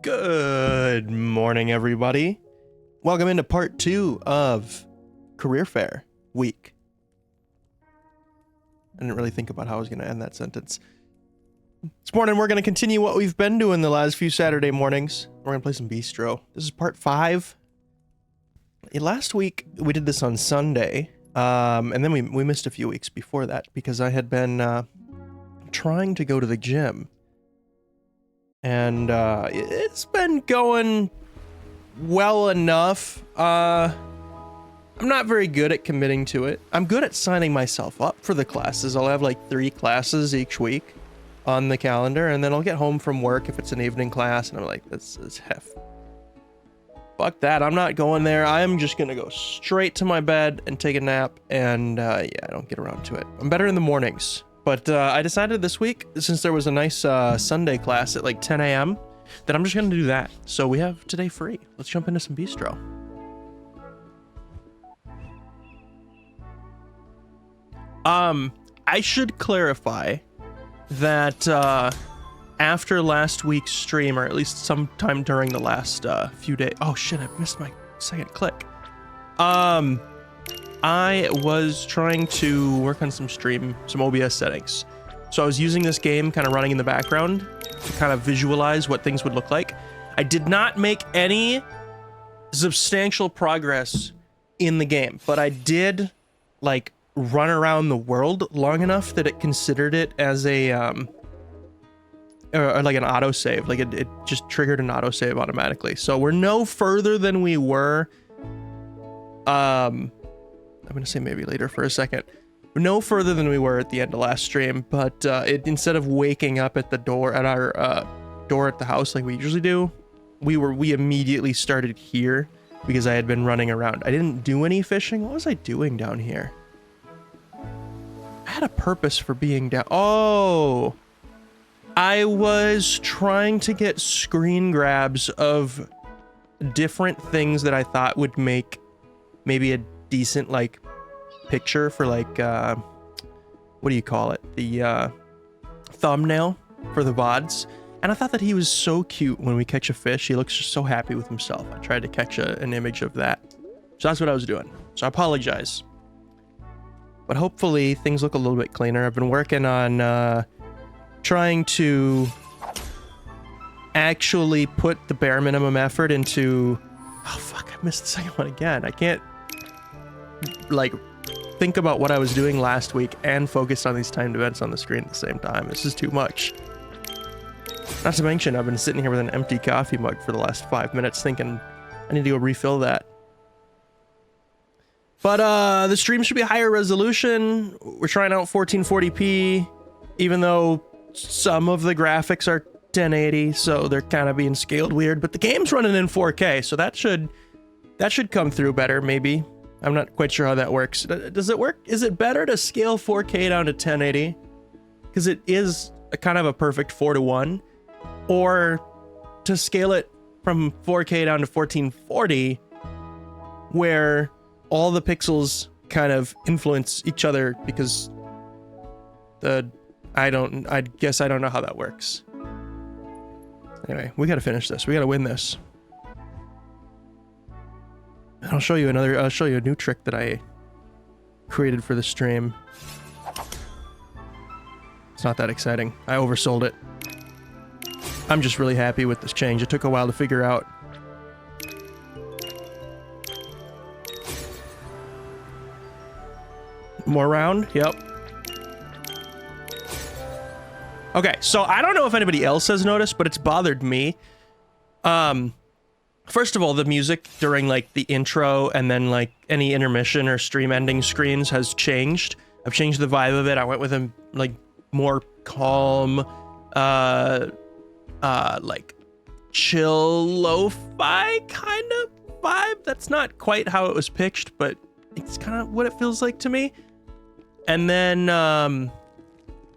Good morning, everybody. Welcome into part 2 of Career Fair Week. I didn't really think about how I was going to end that sentence. This morning, we're going to continue what we've been doing the last few Saturday mornings. We're going to play some Beastro. This is part 5. Last week, we did this on Sunday, and then we missed a few weeks before that because I had been trying to go to the gym. And it's been going well enough. I'm not very good at committing to it. I'm good at signing myself up for the classes. I'll have like 3 classes each week on the calendar, and then I'll get home from work if it's an evening class, and I'm like, this is hef. Fuck that, I'm not going there. I'm just gonna go straight to my bed and take a nap, and yeah, I don't get around to it. I'm better in the mornings. But I decided this week, since there was a nice Sunday class at like 10 a.m., that I'm just going to do that. So we have today free. Let's jump into some Beastro. I should clarify that after last week's stream, or at least sometime during the last few days... Oh shit, I missed my second click. I was trying to work on some OBS settings. So I was using this game kind of running in the background to kind of visualize what things would look like. I did not make any substantial progress in the game, but I did like run around the world long enough that it considered it as a or like an autosave. Like it just triggered an autosave automatically. So we're no further than we were I'm going to say maybe later for a second. We're no further than we were at the end of last stream, but instead of waking up at the door, at our door at the house like we usually do, we immediately started here because I had been running around. I didn't do any fishing. What was I doing down here? I had a purpose for being down. Oh, I was trying to get screen grabs of different things that I thought would make maybe a decent like picture for like what do you call it, the thumbnail for the VODs, and I thought that he was so cute when we catch a fish. He looks just so happy with himself. I tried to catch an image of that, so that's what I was doing. So I apologize, but hopefully things look a little bit cleaner. I've been working on trying to actually put the bare minimum effort into... Oh fuck, I missed the second one again. I can't like think about what I was doing last week and focus on these timed events on the screen at the same time. This is too much. Not to mention, I've been sitting here with an empty coffee mug for the last 5 minutes thinking I need to go refill that. But the stream should be higher resolution. We're trying out 1440p, even though some of the graphics are 1080, so they're kind of being scaled weird, but the game's running in 4K, so that should come through better, maybe. I'm not quite sure how that works. Does it work? Is it better to scale 4K down to 1080? Because it is a kind of a perfect 4:1. Or to scale it from 4K down to 1440, where all the pixels kind of influence each other because I guess I don't know how that works. Anyway, we gotta finish this. We gotta win this. I'll show you a new trick that I created for the stream. It's not that exciting. I oversold it. I'm just really happy with this change. It took a while to figure out. More round? Yep. Okay, so I don't know if anybody else has noticed, but it's bothered me. First of all, the music during like the intro and then like any intermission or stream ending screens has changed. I've changed the vibe of it. I went with a like more calm, like chill lo-fi kind of vibe. That's not quite how it was pitched, but it's kind of what it feels like to me. And then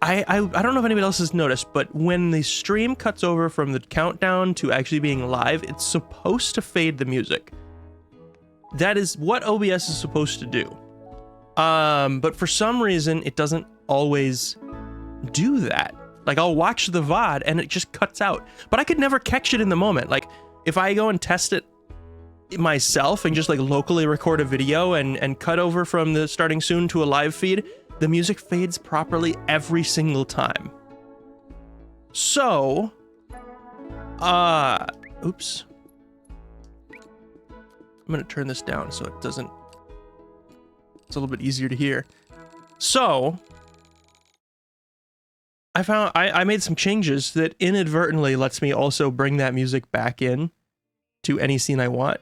I don't know if anybody else has noticed, but when the stream cuts over from the countdown to actually being live, it's supposed to fade the music. That is what OBS is supposed to do. But for some reason, it doesn't always do that. Like, I'll watch the VOD and it just cuts out. But I could never catch it in the moment. Like, if I go and test it myself and just like locally record a video and cut over from the starting soon to a live feed, the music fades properly every single time. So, oops. I'm gonna turn this down so it doesn't, it's a little bit easier to hear. So, I made some changes that inadvertently lets me also bring that music back in to any scene I want.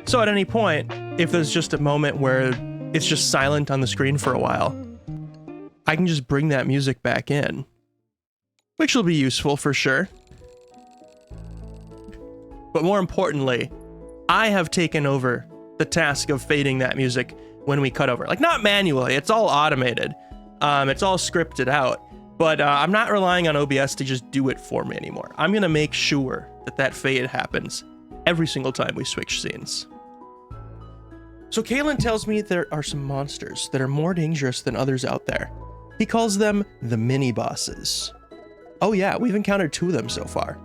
So at any point, if there's just a moment where it's just silent on the screen for a while, I can just bring that music back in, which will be useful for sure. But more importantly, I have taken over the task of fading that music when we cut over. Like, not manually, it's all automated. It's all scripted out, but I'm not relying on OBS to just do it for me anymore. I'm gonna make sure that that fade happens every single time we switch scenes. So Kalen tells me there are some monsters that are more dangerous than others out there. He calls them the mini-bosses. Oh yeah, we've encountered 2 of them so far.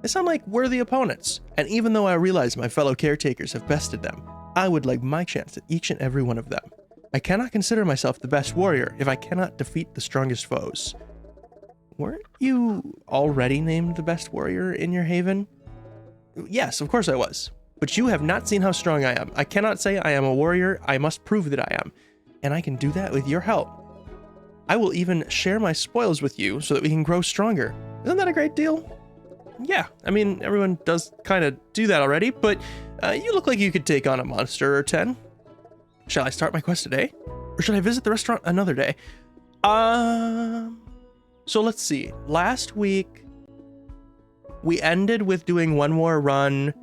They sound like worthy opponents, and even though I realize my fellow caretakers have bested them, I would like my chance at each and every one of them. I cannot consider myself the best warrior if I cannot defeat the strongest foes. Weren't you already named the best warrior in your haven? Yes, of course I was. But you have not seen how strong I am. I cannot say I am a warrior. I must prove that I am. And I can do that with your help. I will even share my spoils with you so that we can grow stronger. Isn't that a great deal? Yeah, I mean, everyone does kind of do that already, but you look like you could take on a monster or 10. Shall I start my quest today? Or should I visit the restaurant another day? So let's see. Last week, we ended with doing one more run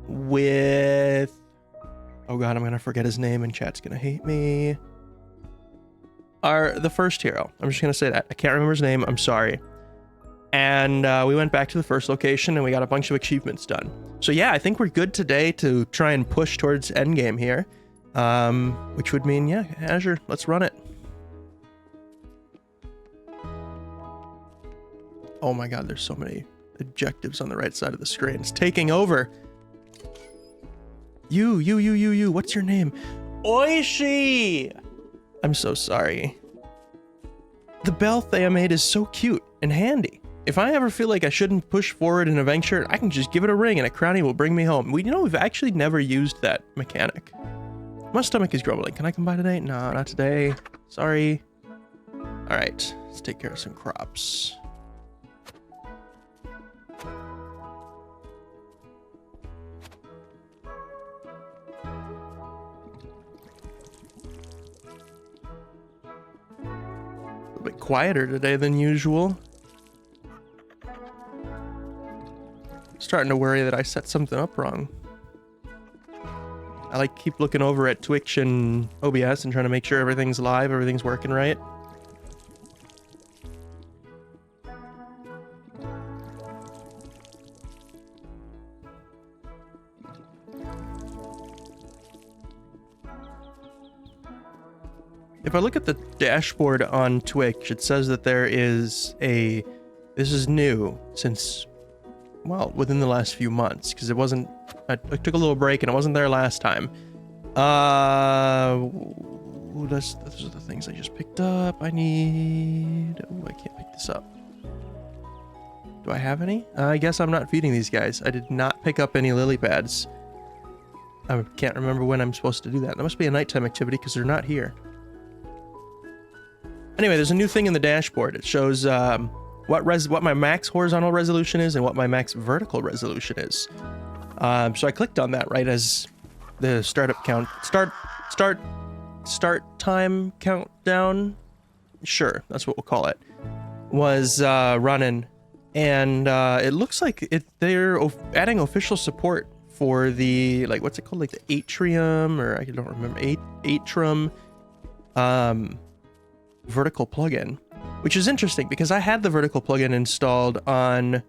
with... Oh god, I'm gonna forget his name and chat's gonna hate me. The first hero. I'm just gonna say that. I can't remember his name, I'm sorry. And we went back to the first location and we got a bunch of achievements done. So yeah, I think we're good today to try and push towards endgame here. Which would mean, yeah, Azure, let's run it. Oh my god, there's so many objectives on the right side of the screen. It's taking over. You, what's your name? Oishi! I'm so sorry. The bell thing I made is so cute and handy. If I ever feel like I shouldn't push forward in a venture, I can just give it a ring and a crownie will bring me home. We've actually never used that mechanic. My stomach is grumbling. Can I come by today? No, not today. Sorry. All right, let's take care of some crops. A bit quieter today than usual. Starting to worry that I set something up wrong. I keep looking over at Twitch and OBS and trying to make sure everything's live, everything's working right. If I look at the dashboard on Twitch, it says that there is this is new since, well, within the last few months, because it wasn't, I took a little break and it wasn't there last time. Those are the things I just picked up. I can't pick this up. Do I have any? I guess I'm not feeding these guys. I did not pick up any lily pads. I can't remember when I'm supposed to do that. That must be a nighttime activity because they're not here. Anyway, there's a new thing in the dashboard. It shows what my max horizontal resolution is and what my max vertical resolution is. So I clicked on that right as the start time countdown. Sure, that's what we'll call it. Was running, and it looks like they're adding official support for the what's it called, like the atrium, or I don't remember, atrium vertical plugin, which is interesting because I had the vertical plugin installed on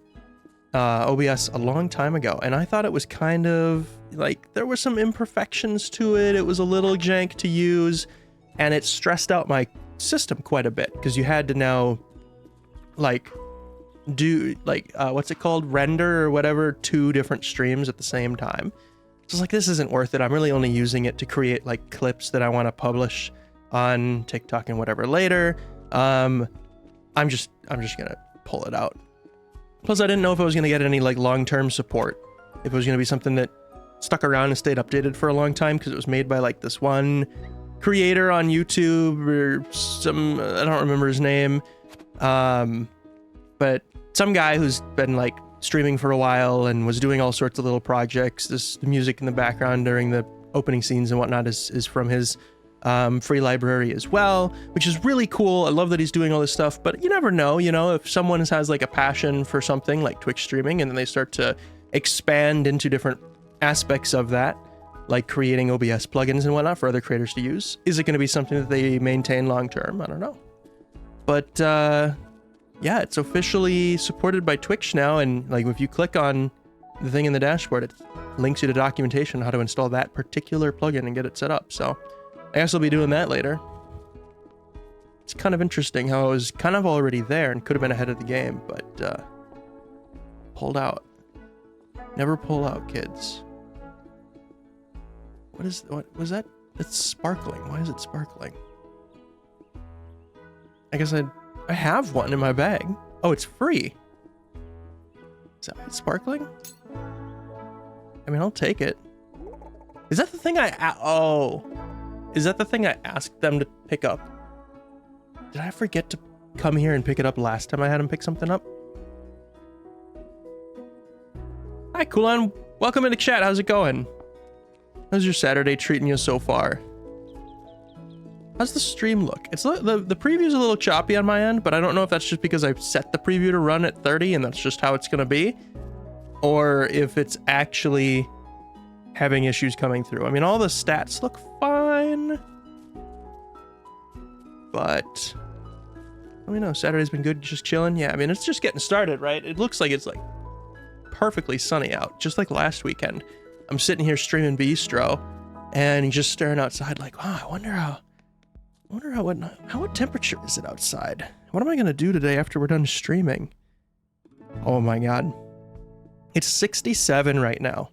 OBS a long time ago, and I thought it was kind of like there were some imperfections to it. It was a little jank to use, and it stressed out my system quite a bit, because you had to now like do like what's it called, render or whatever, 2 different streams at the same time. So it's like, this isn't worth it. I'm really only using it to create like clips that I want to publish on TikTok and whatever later. I'm just gonna pull it out. Plus, I didn't know if I was gonna get any like long-term support, if it was gonna be something that stuck around and stayed updated for a long time, because it was made by like this one creator on YouTube or some, I don't remember his name, but some guy who's been like streaming for a while and was doing all sorts of little projects. The music in the background during the opening scenes and whatnot is from his free library as well, which is really cool. I love that he's doing all this stuff, but you never know, you know, if someone has like a passion for something like Twitch streaming and then they start to expand into different aspects of that, like creating OBS plugins and whatnot for other creators to use, is it going to be something that they maintain long term? I don't know. But yeah, it's officially supported by Twitch now, and like if you click on the thing in the dashboard, it links you to documentation on how to install that particular plugin and get it set up. So I guess I'll be doing that later. It's kind of interesting how I was kind of already there and could have been ahead of the game, but pulled out. Never pull out, kids. What was that? It's sparkling. Why is it sparkling? I guess I have one in my bag. Oh, it's free. Is that sparkling? I mean, I'll take it. Is that the thing is that the thing I asked them to pick up? Did I forget to come here and pick it up last time I had them pick something up? Hi, Kulan. Welcome into chat. How's it going? How's your Saturday treating you so far? How's the stream look? It's the preview's a little choppy on my end, but I don't know if that's just because I've set the preview to run at 30 and that's just how it's gonna be, or if it's actually having issues coming through. I mean, all the stats look fine, but let me know. Saturday's been good, just chilling. Yeah, I mean, it's just getting started, right? It looks like it's like perfectly sunny out, just like last weekend. I'm sitting here streaming Beastro and just staring outside like, oh, I wonder what temperature is it outside? What am I gonna do today after we're done streaming? Oh my god. It's 67 right now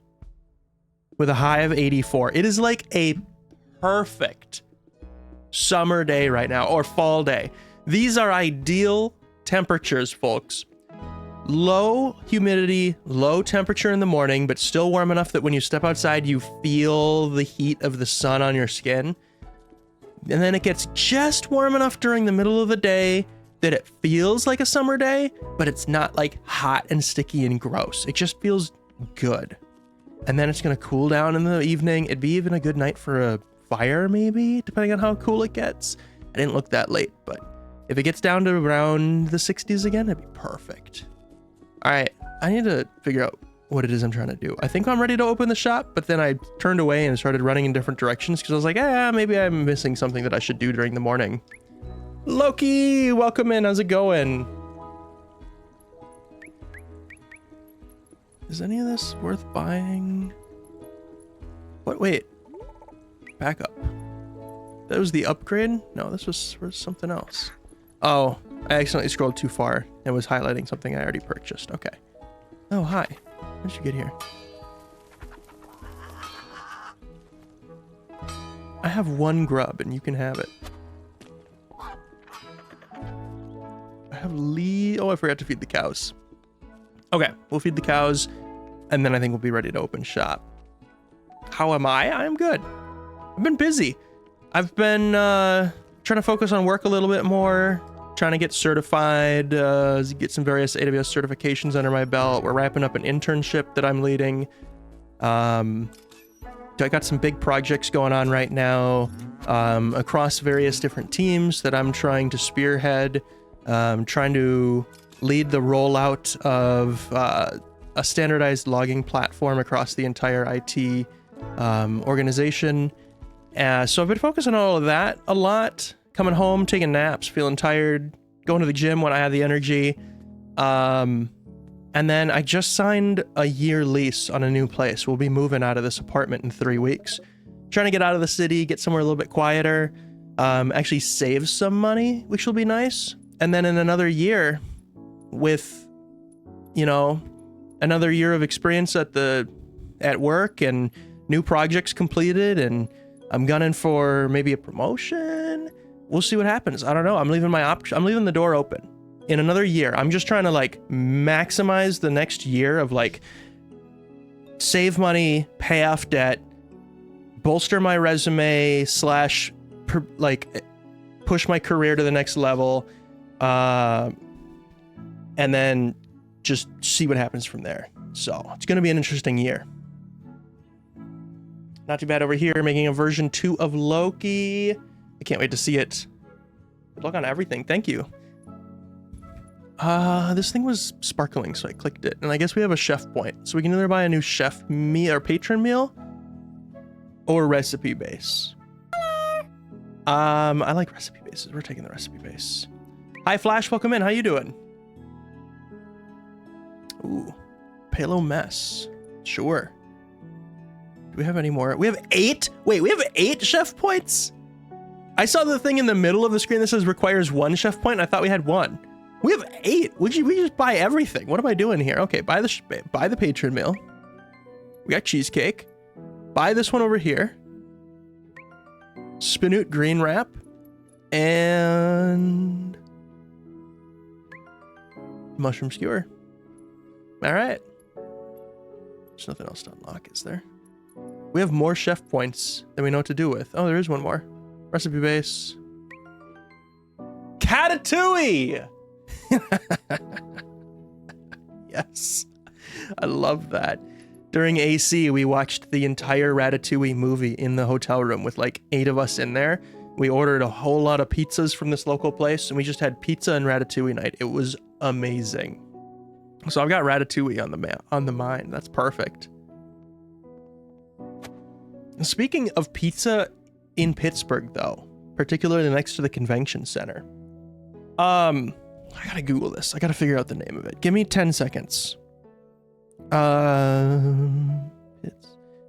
with a high of 84. It is like a perfect summer day right now, or fall day. These are ideal temperatures, folks. Low humidity, low temperature in the morning, but still warm enough that when you step outside, you feel the heat of the sun on your skin. And then it gets just warm enough during the middle of the day that it feels like a summer day, but it's not like hot and sticky and gross. It just feels good. And then it's gonna cool down in the evening. It'd be even a good night for a fire, maybe, depending on how cool it gets. I didn't look that late, but if it gets down to around the 60s again, it'd be perfect. All right, I need to figure out what it is I'm trying to do. I think I'm ready to open the shop, but then I turned away and started running in different directions because I was like, maybe I'm missing something that I should do during the morning. Loki, welcome in. How's it going? Is any of this worth buying? What? Wait. Back up. That was the upgrade? No, this was for something else. Oh, I accidentally scrolled too far and was highlighting something I already purchased. Okay. Oh, hi. How did you get here? I have one grub and you can have it. I have oh, I forgot to feed the cows. Okay, we'll feed the cows and then I think we'll be ready to open shop. How am I? I am good. I've been busy. I've been trying to focus on work a little bit more, trying to get certified, get some various AWS certifications under my belt. We're wrapping up an internship that I'm leading. I got some big projects going on right now across various different teams that I'm trying to spearhead. Trying to lead the rollout of a standardized logging platform across the entire IT organization. So I've been focusing on all of that a lot. Coming home, taking naps, feeling tired, going to the gym when I have the energy. And then I just signed a year lease on a new place. We'll be moving out of this apartment in 3 weeks. Trying to get out of the city, get somewhere a little bit quieter. actually save some money, which will be nice. And then in another year, with, you know, another year of experience at work and new projects completed, and I'm gunning for maybe a promotion. We'll see what happens. I don't know. I'm leaving the door open. In another year, I'm just trying to like maximize the next year of like save money, pay off debt, bolster my resume / like push my career to the next level, and then just see what happens from there. So it's going to be an interesting year. Not too bad over here, making a version 2 of Loki. I can't wait to see it. Good luck on everything. Thank you. This thing was sparkling, so I clicked it. And I guess we have a chef point. So we can either buy a new chef meal or patron meal or recipe base. I like recipe bases. We're taking the recipe base. Hi, Flash. Welcome in. How you doing? Ooh. Palo mess. Sure. Do we have any more? We have 8? Wait, we have 8 chef points? I saw the thing in the middle of the screen that says requires 1 chef point. I thought we had 1. We have 8. We just buy everything. What am I doing here? Okay, buy the patron meal. We got cheesecake. Buy this one over here. Spinoot green wrap. And mushroom skewer. All right. There's nothing else to unlock, is there? We have more chef points than we know what to do with. Oh, there is one more. Recipe base. Catatouille! Yes. I love that. During AC, we watched the entire Ratatouille movie in the hotel room with like 8 of us in there. We ordered a whole lot of pizzas from this local place, and we just had pizza and Ratatouille night. It was amazing. So I've got Ratatouille on the mind. That's perfect. Speaking of pizza in Pittsburgh, though, particularly next to the convention center, I gotta Google this. I gotta figure out the name of it. Give me 10 seconds. I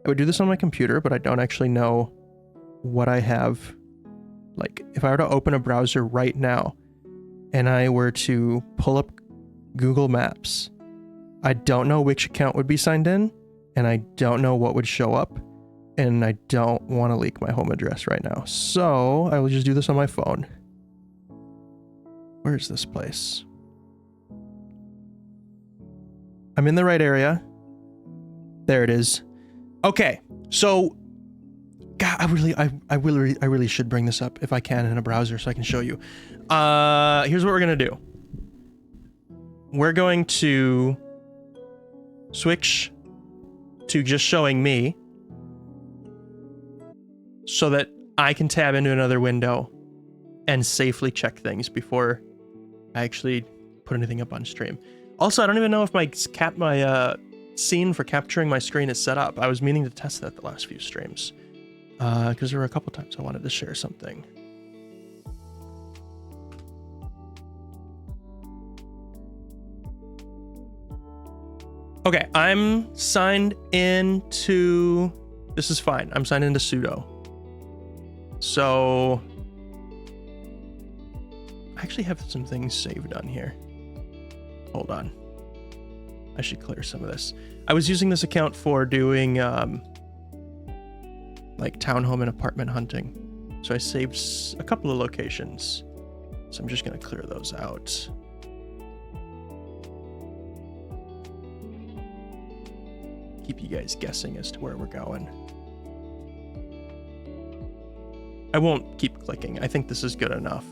would do this on my computer, but I don't actually know what I have. Like, if I were to open a browser right now and I were to pull up Google Maps, I don't know which account would be signed in, and I don't know what would show up, and I don't want to leak my home address right now. So I will just do this on my phone. Where's this place? I'm in the right area. There it is. Okay, so God, I really should bring this up if I can in a browser so I can show you. Here's what we're gonna do. We're going to switch to just showing me so that I can tab into another window and safely check things before I actually put anything up on stream. Also, I don't even know if my scene for capturing my screen is set up. I was meaning to test that the last few streams, because there were a couple times I wanted to share something. Okay, I'm signed into... This is fine. I'm signed into sudo. So... I actually have some things saved on here. Hold on. I should clear some of this. I was using this account for doing like townhome and apartment hunting. So I saved a couple of locations. So I'm just gonna clear those out. Keep you guys guessing as to where we're going. I won't keep clicking. I think this is good enough.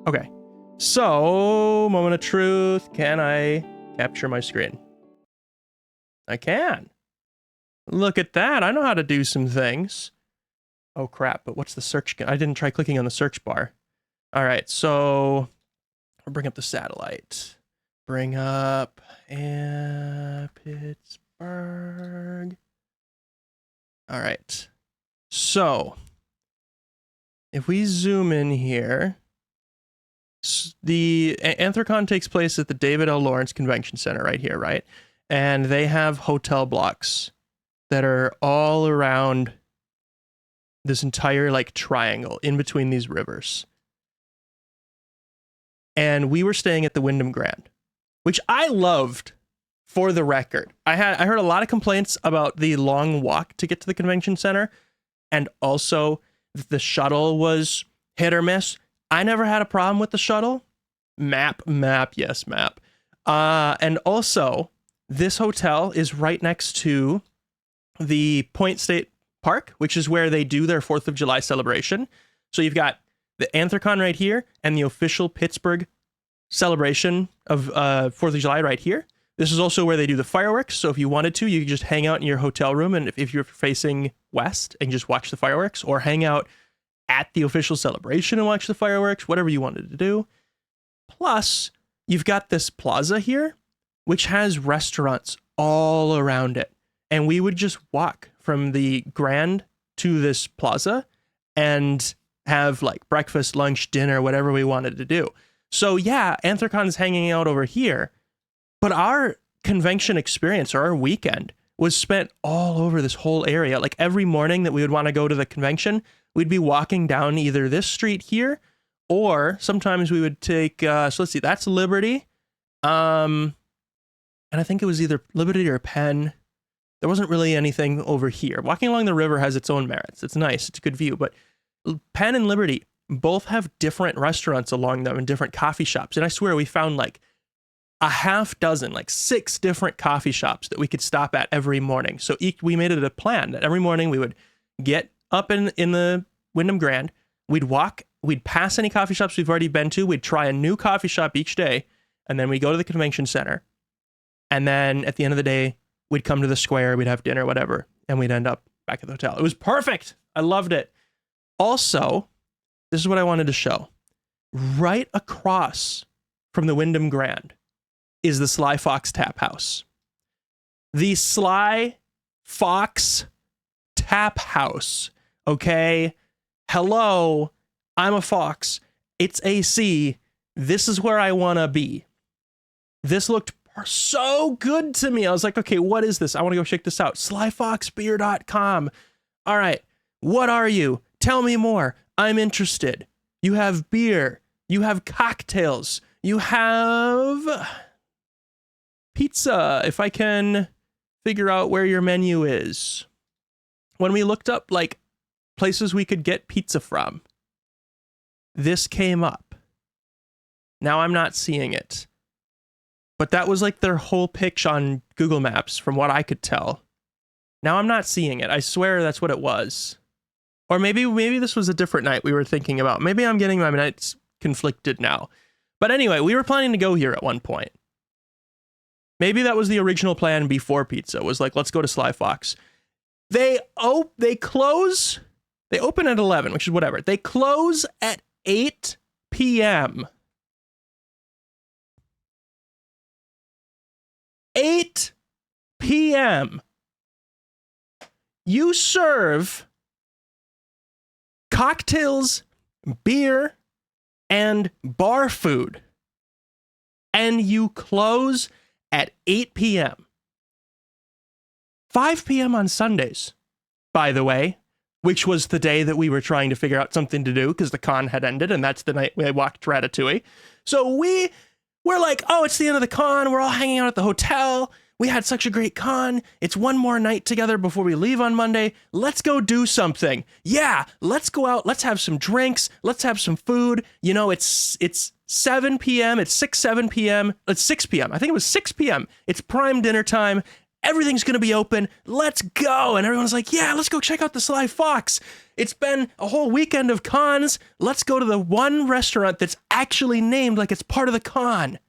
Okay. So, moment of truth. Can I capture my screen? I can. Look at that. I know how to do some things. Oh, crap. But what's the search? I didn't try clicking on the search bar. All right. So, I'll bring up the satellite. Bring up Pittsburgh. All right. So, if we zoom in here, the Anthrocon takes place at the David L. Lawrence Convention Center right here, right? And they have hotel blocks that are all around this entire like triangle in between these rivers. And we were staying at the Wyndham Grand, which I loved, for the record. I heard a lot of complaints about the long walk to get to the convention center, and also the shuttle was hit or miss. I never had a problem with the shuttle. Map, yes, map. And also, this hotel is right next to the Point State Park, which is where they do their 4th of July celebration. So you've got the Anthrocon right here and the official Pittsburgh celebration of 4th of July right here. This is also where they do the fireworks. So if you wanted to, you could just hang out in your hotel room, and if you're facing west, and just watch the fireworks, or hang out at the official celebration and watch the fireworks, whatever you wanted to do. Plus, you've got this plaza here, which has restaurants all around it. And we would just walk from the Grand to this plaza and have like breakfast, lunch, dinner, whatever we wanted to do. So yeah, Anthrocon's hanging out over here, but our convention experience, or our weekend, was spent all over this whole area. Like every morning that we would want to go to the convention, we'd be walking down either this street here, or sometimes we would take, so let's see, that's Liberty. And I think it was either Liberty or Penn. There wasn't really anything over here. Walking along the river has its own merits. It's nice. It's a good view. But Penn and Liberty both have different restaurants along them and different coffee shops. And I swear we found like a half dozen, like 6 different coffee shops that we could stop at every morning. So we made it a plan that every morning we would get up in the Wyndham Grand. We'd walk. We'd pass any coffee shops we've already been to. We'd try a new coffee shop each day. And then we'd go to the convention center. And then at the end of the day, we'd come to the square, we'd have dinner, whatever, and we'd end up back at the hotel. It was perfect. I loved it. Also, this is what I wanted to show. Right across from the Wyndham Grand is the Sly Fox Tap House. The Sly Fox Tap House. Okay? Hello, I'm a fox. It's AC. This is where I want to be. This looked so good to me. I was like, okay, what is this? I want to go check this out. Slyfoxbeer.com. All right. What are you? Tell me more. I'm interested. You have beer. You have cocktails. You have pizza, if I can figure out where your menu is. When we looked up like places we could get pizza from, this came up. Now I'm not seeing it. But that was like their whole pitch on Google Maps, from what I could tell. Now I'm not seeing it. I swear that's what it was. Or maybe this was a different night we were thinking about. Maybe I'm getting my nights conflicted now. But anyway, we were planning to go here at one point. Maybe that was the original plan before pizza. Was like, let's go to Sly Fox. They close. They open at 11, which is whatever. They close at 8 p.m. 8 p.m. You serve cocktails, beer, and bar food, and you close at 8 p.m. 5 p.m. on Sundays, by the way, which was the day that we were trying to figure out something to do because the con had ended, and that's the night we walked Ratatouille. So we're like, oh, it's the end of the con. We're all hanging out at the hotel. We had such a great con. It's one more night together before we leave on Monday. Let's go do something. Yeah, let's go out. Let's have some drinks. Let's have some food. You know, it's 7 p.m. It's 7 p.m. It's 6 p.m. I think it was 6 p.m. It's prime dinner time. Everything's going to be open. Let's go. And everyone's like, yeah, let's go check out the Sly Fox. It's been a whole weekend of cons. Let's go to the one restaurant that's actually named like it's part of the con.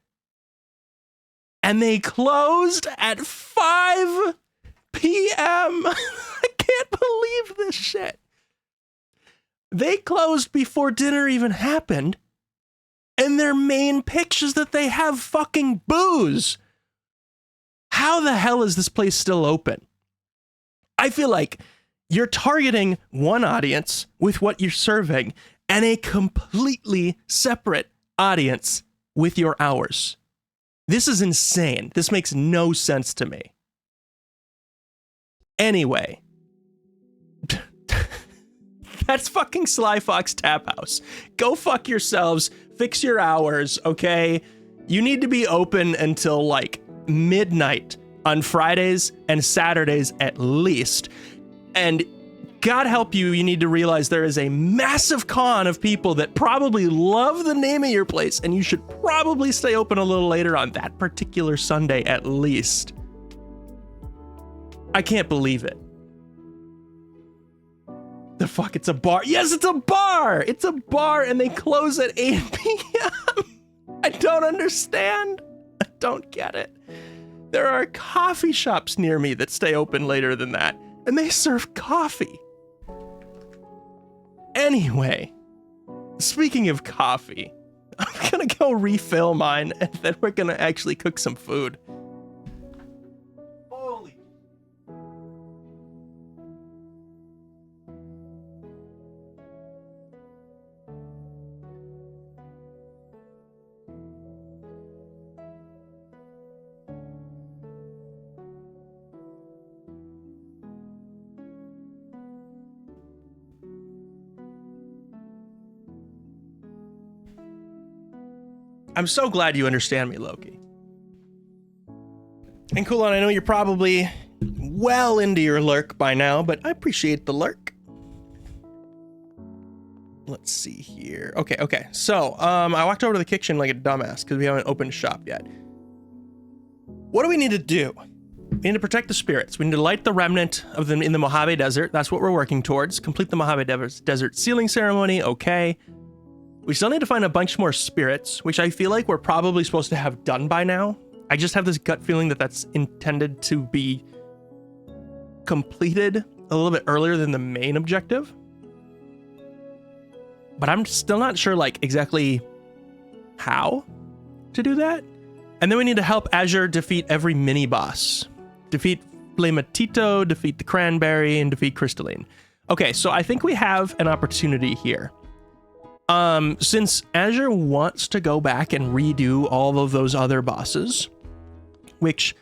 And they closed at 5 p.m. I can't believe this shit. They closed before dinner even happened. And their main pitch is that they have fucking booze. How the hell is this place still open? I feel like you're targeting one audience with what you're serving and a completely separate audience with your hours. This is insane. This makes no sense to me. Anyway, That's fucking Sly Fox Tap House. Go fuck yourselves. Fix your hours, okay? You need to be open until like midnight on Fridays and Saturdays at least. And God help you, you need to realize there is a massive con of people that probably love the name of your place, and you should probably stay open a little later on that particular Sunday at least. I can't believe it. The fuck, it's a bar. Yes, it's a bar. It's a bar, and they close at 8 p.m. I don't understand. I don't get it. There are coffee shops near me that stay open later than that, and they serve coffee. Anyway, speaking of coffee, I'm gonna go refill mine, and then we're gonna actually cook some food. Holy. I'm so glad you understand me, Loki. And Kulon, I know you're probably well into your lurk by now, but I appreciate the lurk. Let's see here. Okay. So, I walked over to the kitchen like a dumbass because we haven't opened shop yet. What do we need to do? We need to protect the spirits. We need to light the remnant of them in the Mojave Desert. That's what we're working towards. Complete the Mojave Desert sealing ceremony. Okay. We still need to find a bunch more spirits, which I feel like we're probably supposed to have done by now. I just have this gut feeling that that's intended to be completed a little bit earlier than the main objective. But I'm still not sure like exactly how to do that. And then we need to help Azure defeat every mini boss. Defeat Flamatito, defeat the Cranberry, and defeat Crystalline. Okay, so I think we have an opportunity here. Since Azure wants to go back and redo all of those other bosses, which,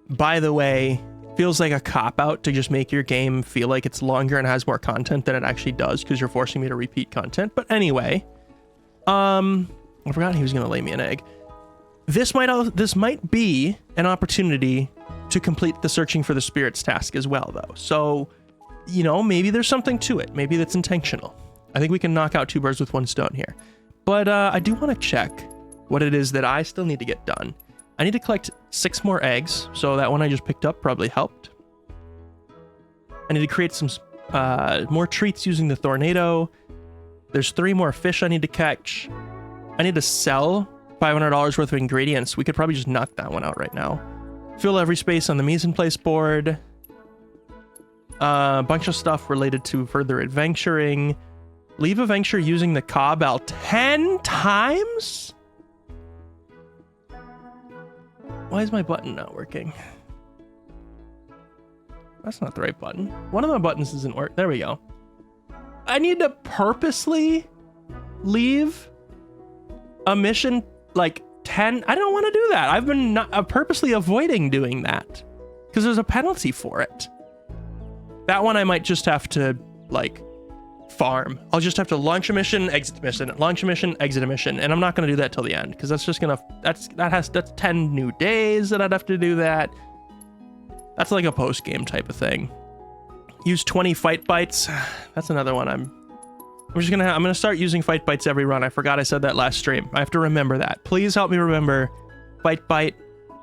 by the way, feels like a cop-out to just make your game feel like it's longer and has more content than it actually does, because you're forcing me to repeat content. But anyway, I forgot he was going to lay me an egg. This might be an opportunity to complete the searching for the spirits task as well, though. So, you know, maybe there's something to it. Maybe that's intentional. I think we can knock out two birds with one stone here. But I do want to check what it is that I still need to get done. I need to collect 6 more eggs, so that one I just picked up probably helped. I need to create some more treats using the tornado. There's 3 more fish I need to catch. I need to sell $500 worth of ingredients. We could probably just knock that one out right now. Fill every space on the mise en place board. A bunch of stuff related to further adventuring. Leave a venture using the cowbell 10 times? Why is my button not working? That's not the right button. One of my buttons doesn't work. There we go. I need to purposely leave a mission like 10. I don't want to do that. I've been purposely avoiding doing that because there's a penalty for it. That one I might just have to like farm. I'll just have to launch a mission, exit a mission, launch a mission, exit a mission, and I'm not going to do that till the end because that's just gonna that's 10 new days that I'd have to do that. That's like a post game type of thing. Use 20 fight bites. That's another one. I'm gonna start using fight bites every run. I forgot I said that last stream. I have to remember that. Please help me remember fight bite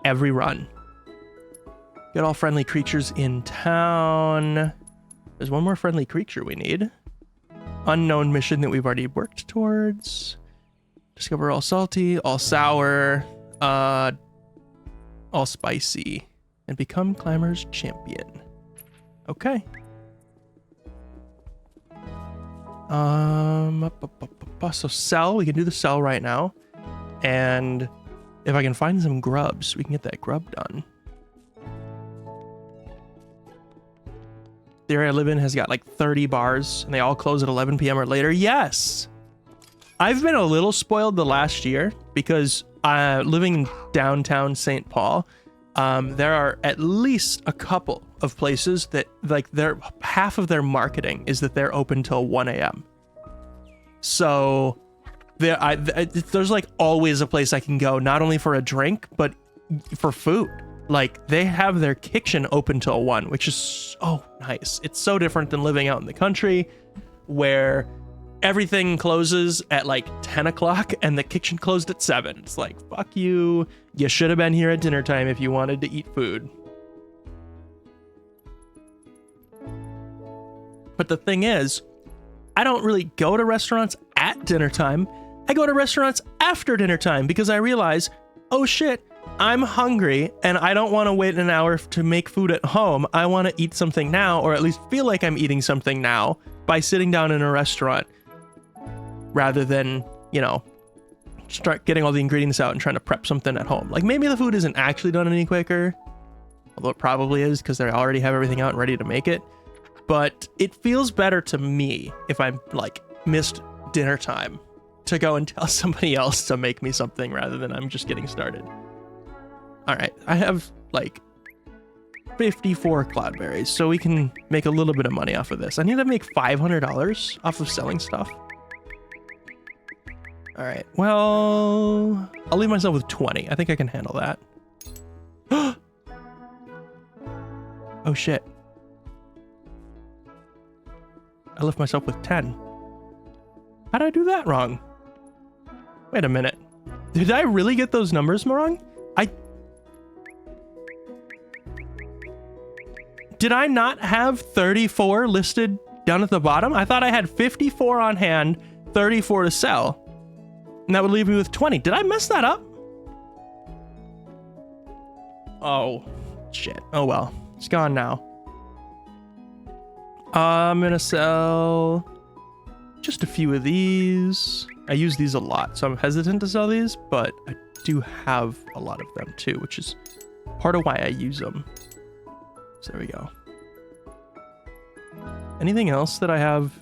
every run. Get all friendly creatures in town. There's one more friendly creature we need. Unknown mission that we've already worked towards. Discover all salty, all sour, all spicy, and become Clamor's champion. Okay. So sell, we can do the sell right now. And if I can find some grubs, we can get that grub done. The area I live in has got like 30 bars and they all close at 11 p.m. or later. Yes. I've been a little spoiled the last year because living in downtown St. Paul, there are at least a couple of places that like half of their marketing is that they're open till 1 a.m. So there's like always a place I can go, not only for a drink, but for food. Like they have their kitchen open till 1, which is so nice. It's so different than living out in the country where everything closes at like 10 o'clock and the kitchen closed at 7. It's like, fuck you. You should have been here at dinner time if you wanted to eat food. But the thing is, I don't really go to restaurants at dinner time. I go to restaurants after dinner time because I realize, oh shit, I'm hungry and I don't want to wait an hour to make food at home. I want to eat something now, or at least feel like I'm eating something now by sitting down in a restaurant rather than, you know, start getting all the ingredients out and trying to prep something at home. Like maybe the food isn't actually done any quicker, although it probably is because they already have everything out and ready to make it. But it feels better to me if I'm like missed dinner time to go and tell somebody else to make me something rather than I'm just getting started. All right, I have like 54 cloudberries, so we can make a little bit of money off of this. I need to make $500 off of selling stuff. All right, well, I'll leave myself with 20. I think I can handle that. Oh shit. I left myself with 10. How did I do that wrong? Wait a minute. Did I really get those numbers wrong? Did I not have 34 listed down at the bottom? I thought I had 54 on hand, 34 to sell. And that would leave me with 20. Did I mess that up? Oh, shit. Oh well. It's gone now. I'm gonna sell just a few of these. I use these a lot, so I'm hesitant to sell these, but I do have a lot of them too, which is part of why I use them. So there we go. Anything else that I have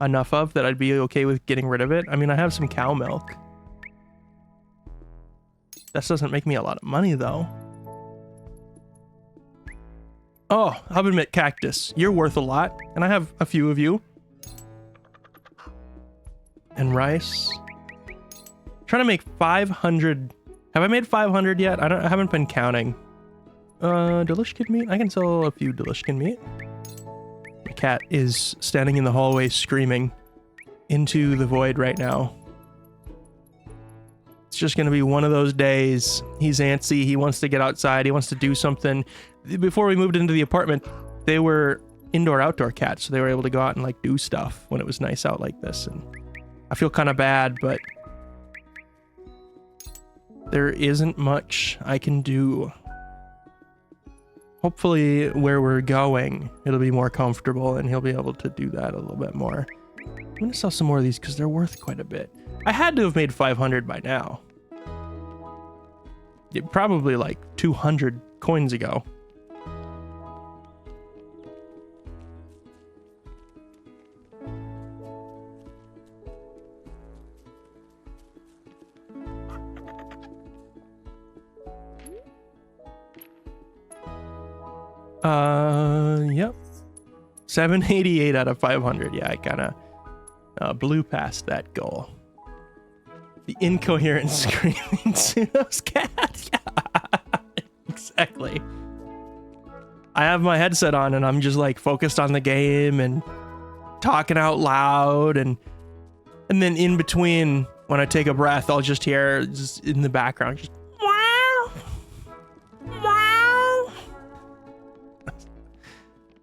enough of that I'd be okay with getting rid of it? I mean, I have some cow milk. That doesn't make me a lot of money though. Oh, I'll admit, cactus, you're worth a lot, and I have a few of you. And rice. Trying to make 500. Have I made 500 yet? I haven't been counting. Delishkin meat? I can sell a few Delishkin meat. My cat is standing in the hallway screaming into the void right now. It's just going to be one of those days. He's antsy. He wants to get outside. He wants to do something. Before we moved into the apartment, they were indoor-outdoor cats, so they were able to go out and like do stuff when it was nice out like this. And I feel kind of bad, but there isn't much I can do. Hopefully where we're going, it'll be more comfortable and he'll be able to do that a little bit more. I'm gonna sell some more of these because they're worth quite a bit. I had to have made 500 by now. Probably like 200 coins ago. Yep. 788 out of 500. Yeah, I kind of blew past that goal. The incoherent screaming Pseudo's cat. Yeah, exactly. I have my headset on and I'm just like focused on the game and talking out loud, and then in between when I take a breath, I'll just hear just in the background just wow, wow.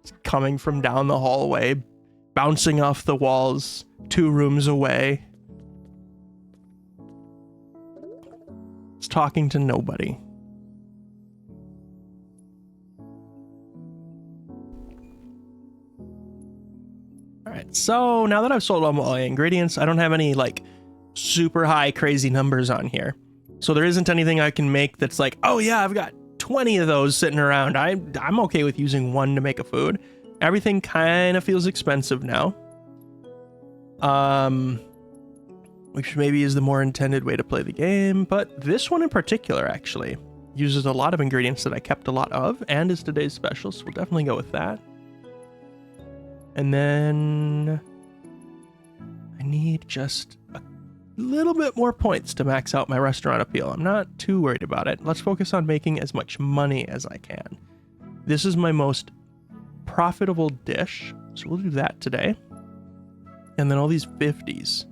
It's coming from down the hallway, bouncing off the walls 2 rooms away. It's talking to nobody. Alright, so now that I've sold all my ingredients, I don't have any like super high crazy numbers on here. So there isn't anything I can make that's like, oh yeah, I've got 20 of those sitting around. I'm okay with using 1 to make a food. Everything kind of feels expensive now. Which maybe is the more intended way to play the game, but this one in particular, actually, uses a lot of ingredients that I kept a lot of and is today's special, so we'll definitely go with that. And then I need just a little bit more points to max out my restaurant appeal. I'm not too worried about it. Let's focus on making as much money as I can. This is my most profitable dish, so we'll do that today. And then all these 50s.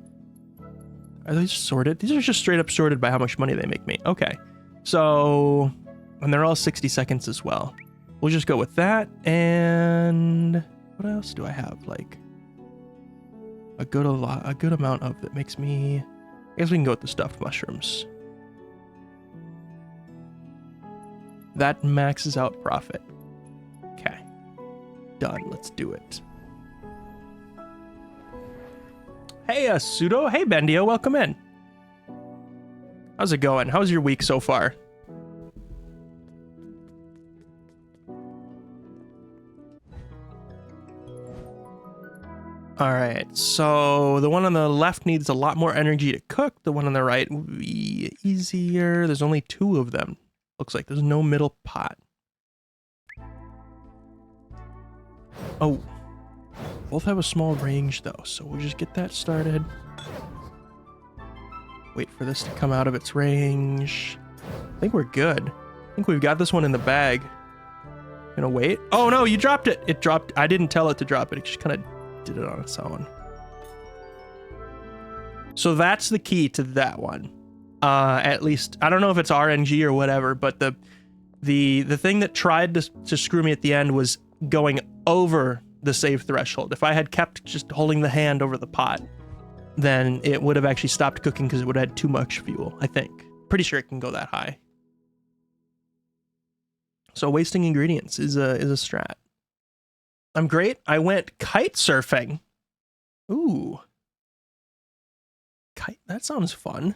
Are these sorted? These are just straight up sorted by how much money they make me. Okay. So, and they're all 60 seconds as well. We'll just go with that. And what else do I have? Like a good amount of that makes me, I guess we can go with the stuffed mushrooms. That maxes out profit. Okay. Done. Let's do it. Hey, Pseudo. Hey, Bendio. Welcome in. How's it going? How's your week so far? All right. So the one on the left needs a lot more energy to cook. The one on the right will be easier. There's only 2 of them. Looks like there's no middle pot. Oh. Both have a small range though, so we'll just get that started. Wait for this to come out of its range. I think we're good. I think we've got this one in the bag. Gonna wait. Oh no, you dropped it. It dropped. I didn't tell it to drop it. It just kind of did it on its own. So that's the key to that one. At least, I don't know if it's RNG or whatever, but the thing that tried to screw me at the end was going over the save threshold. If I had kept just holding the hand over the pot, then it would have actually stopped cooking because it would have had too much fuel, I think. Pretty sure it can go that high. So wasting ingredients is a strat. I'm great. I went kite surfing. Ooh. Kite, that sounds fun.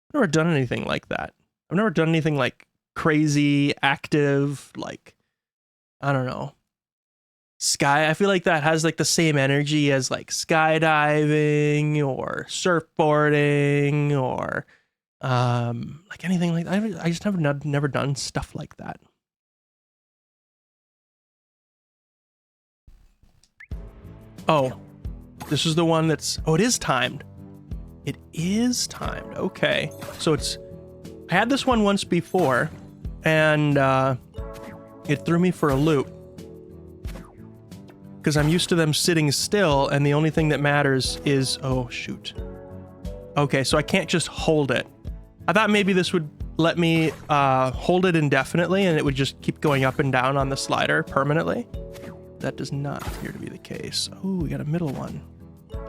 I've never done anything like that. I've never done anything like crazy, active, like, I don't know. Sky, I feel like that has like the same energy as like skydiving or surfboarding or like anything like that. I just never done stuff like that. Oh, this is the one that's, oh, it is timed. It is timed. Okay. So it's, I had this one once before and it threw me for a loop. Because I'm used to them sitting still, and the only thing that matters is... Oh, shoot. Okay, so I can't just hold it. I thought maybe this would let me hold it indefinitely, and it would just keep going up and down on the slider permanently. That does not appear to be the case. Oh, we got a middle one. All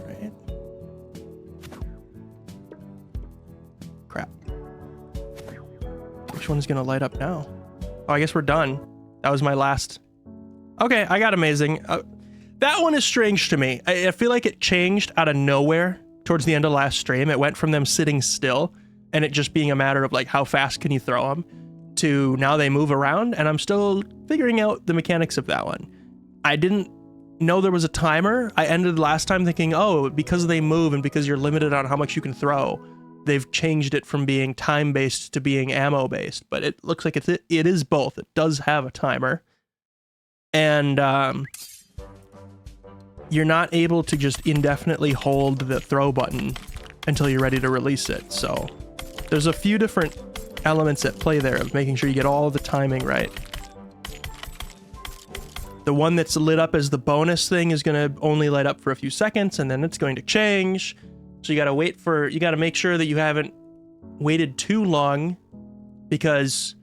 right. Crap. Which one's going to light up now? Oh, I guess we're done. That was my last... Okay, I got amazing. That one is strange to me. I feel like it changed out of nowhere towards the end of last stream. It went from them sitting still and it just being a matter of like how fast can you throw them to now they move around, and I'm still figuring out the mechanics of that one. I didn't know there was a timer. I ended last time thinking, oh, because they move and because you're limited on how much you can throw, they've changed it from being time-based to being ammo-based, but it looks like it is both. It does have a timer. And you're not able to just indefinitely hold the throw button until you're ready to release it. So there's a few different elements at play there of making sure you get all the timing right. The one that's lit up as the bonus thing is going to only light up for a few seconds, and then it's going to change. So you got to make sure that you haven't waited too long, because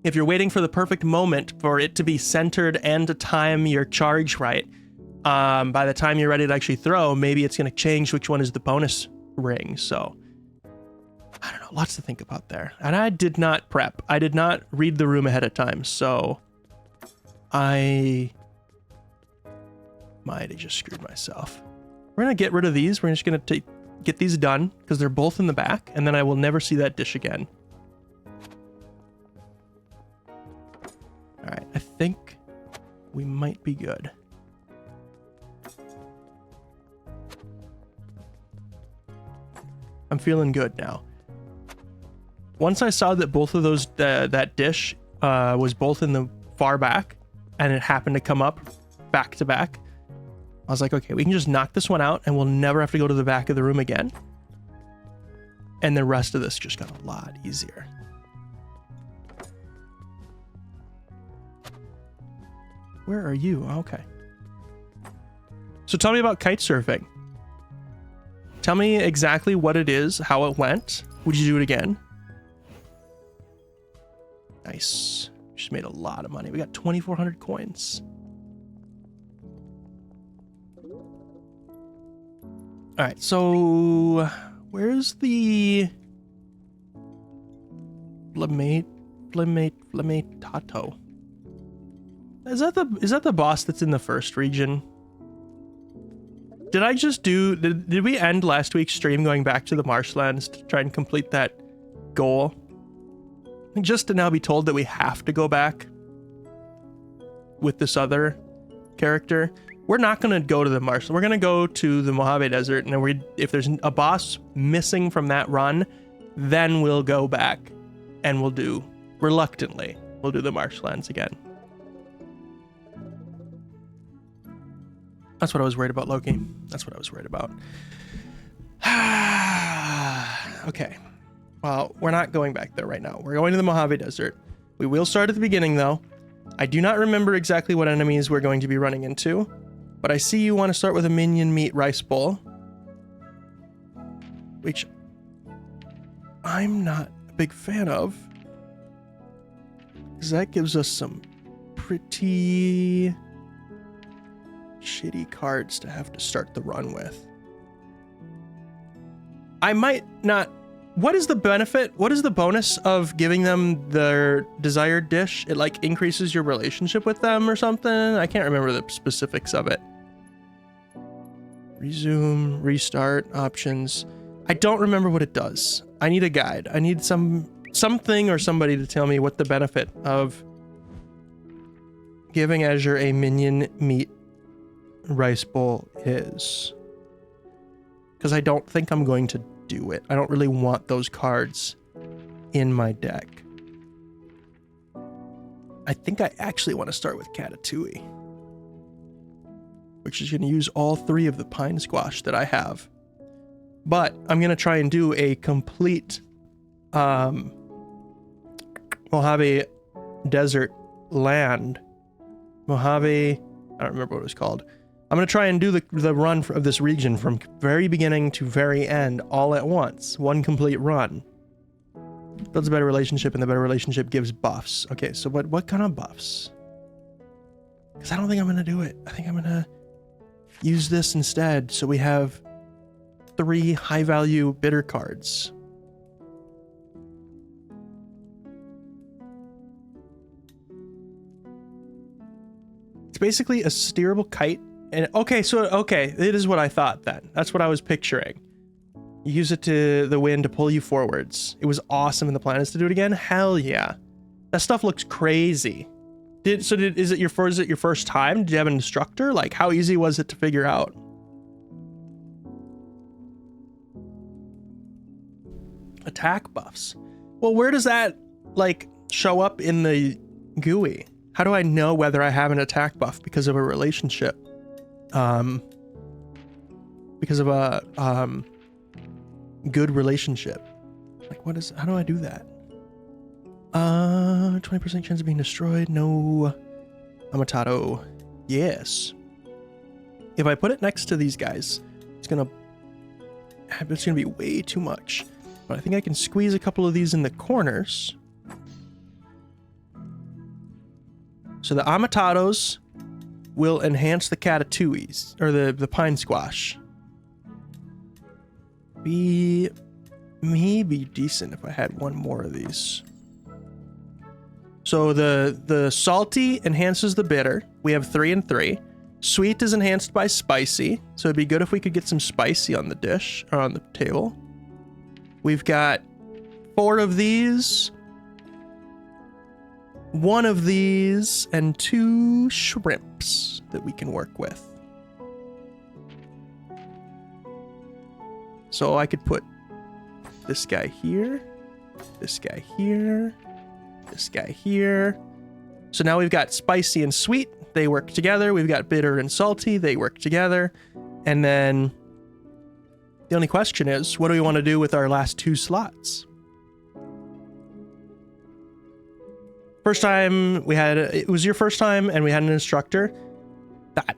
if you're waiting for the perfect moment for it to be centered and to time your charge right, by the time you're ready to actually throw, maybe it's going to change which one is the bonus ring. So, I don't know, lots to think about there. And I did not prep. I did not read the room ahead of time, so I might have just screwed myself. We're going to get rid of these. We're just going to get these done, because they're both in the back, and then I will never see that dish again. All right, I think we might be good. I'm feeling good now. once I saw that both of those, that dish was both in the far back and it happened to come up back to back, I was like, okay, we can just knock this one out and we'll never have to go to the back of the room again. And the rest of this just got a lot easier. Where are you? Okay. So tell me about kite surfing. Tell me exactly what it is, how it went. Would you do it again? Nice. Just made a lot of money. We got 2,400 coins. All right, so where's the Flamatato? Is that the boss that's in the first region? Did I just do... Did we end last week's stream going back to the marshlands to try and complete that goal? Just to now be told that we have to go back with this other character. We're not going to go to the marshland. We're going to go to the Mojave Desert, and then if there's a boss missing from that run, then we'll go back and we'll do... Reluctantly, we'll do the marshlands again. That's what I was worried about, Loki. That's what I was worried about. Okay. Well, we're not going back there right now. We're going to the Mojave Desert. We will start at the beginning, though. I do not remember exactly what enemies we're going to be running into, but I see you want to start with a minion meat rice bowl, which I'm not a big fan of, because that gives us some pretty... shitty cards to have to start the run with. I might not... What is the benefit? What is the bonus of giving them their desired dish? It like increases your relationship with them or something? I can't remember the specifics of it. Resume, restart, options. I don't remember what it does. I need a guide. I need something or somebody to tell me what the benefit of giving Azure a minion meat rice bowl is, because I don't think I'm going to do it. I don't really want those cards in my deck. I think I actually want to start with Catatouille, which is going to use all 3 of the pine squash that I have, but I'm going to try and do a complete Mojave Desert land. Mojave, I don't remember what it was called. I'm going to try and do the run of this region from very beginning to very end all at once. One complete run. Builds a better relationship, and the better relationship gives buffs. Okay, so what kind of buffs? Because I don't think I'm going to do it. I think I'm going to use this instead, so we have 3 high-value bitter cards. It's basically a steerable kite. And okay, it is what I thought then. That's what I was picturing. You use it to the wind to pull you forwards. It was awesome, and the plan is to do it again? Hell yeah. That stuff looks crazy. Is it your first time? Did you have an instructor? Like, how easy was it to figure out? Attack buffs. Well, where does that, like, show up in the GUI? How do I know whether I have an attack buff because of a relationship? Because of a good relationship. Like, how do I do that? 20% chance of being destroyed. No. Amatato. Yes. If I put it next to these guys, it's gonna be way too much. But I think I can squeeze a couple of these in the corners. So the Amatatos will enhance the Catatouilles, or the pine squash. Be maybe decent if I had one more of these. So the salty enhances the bitter. We have 3 and 3. Sweet is enhanced by spicy, so it'd be good if we could get some spicy on the dish, or on the table. We've got 4 of these, 1 of these, and 2 shrimps that we can work with. So I could put this guy here. this guy here, this guy here. So now we've got spicy and sweet. They work together. We've got bitter and salty. They work together. And then the only question is, what do we want to do with our last 2 slots? First time we had, it was your first time and we had an instructor. That,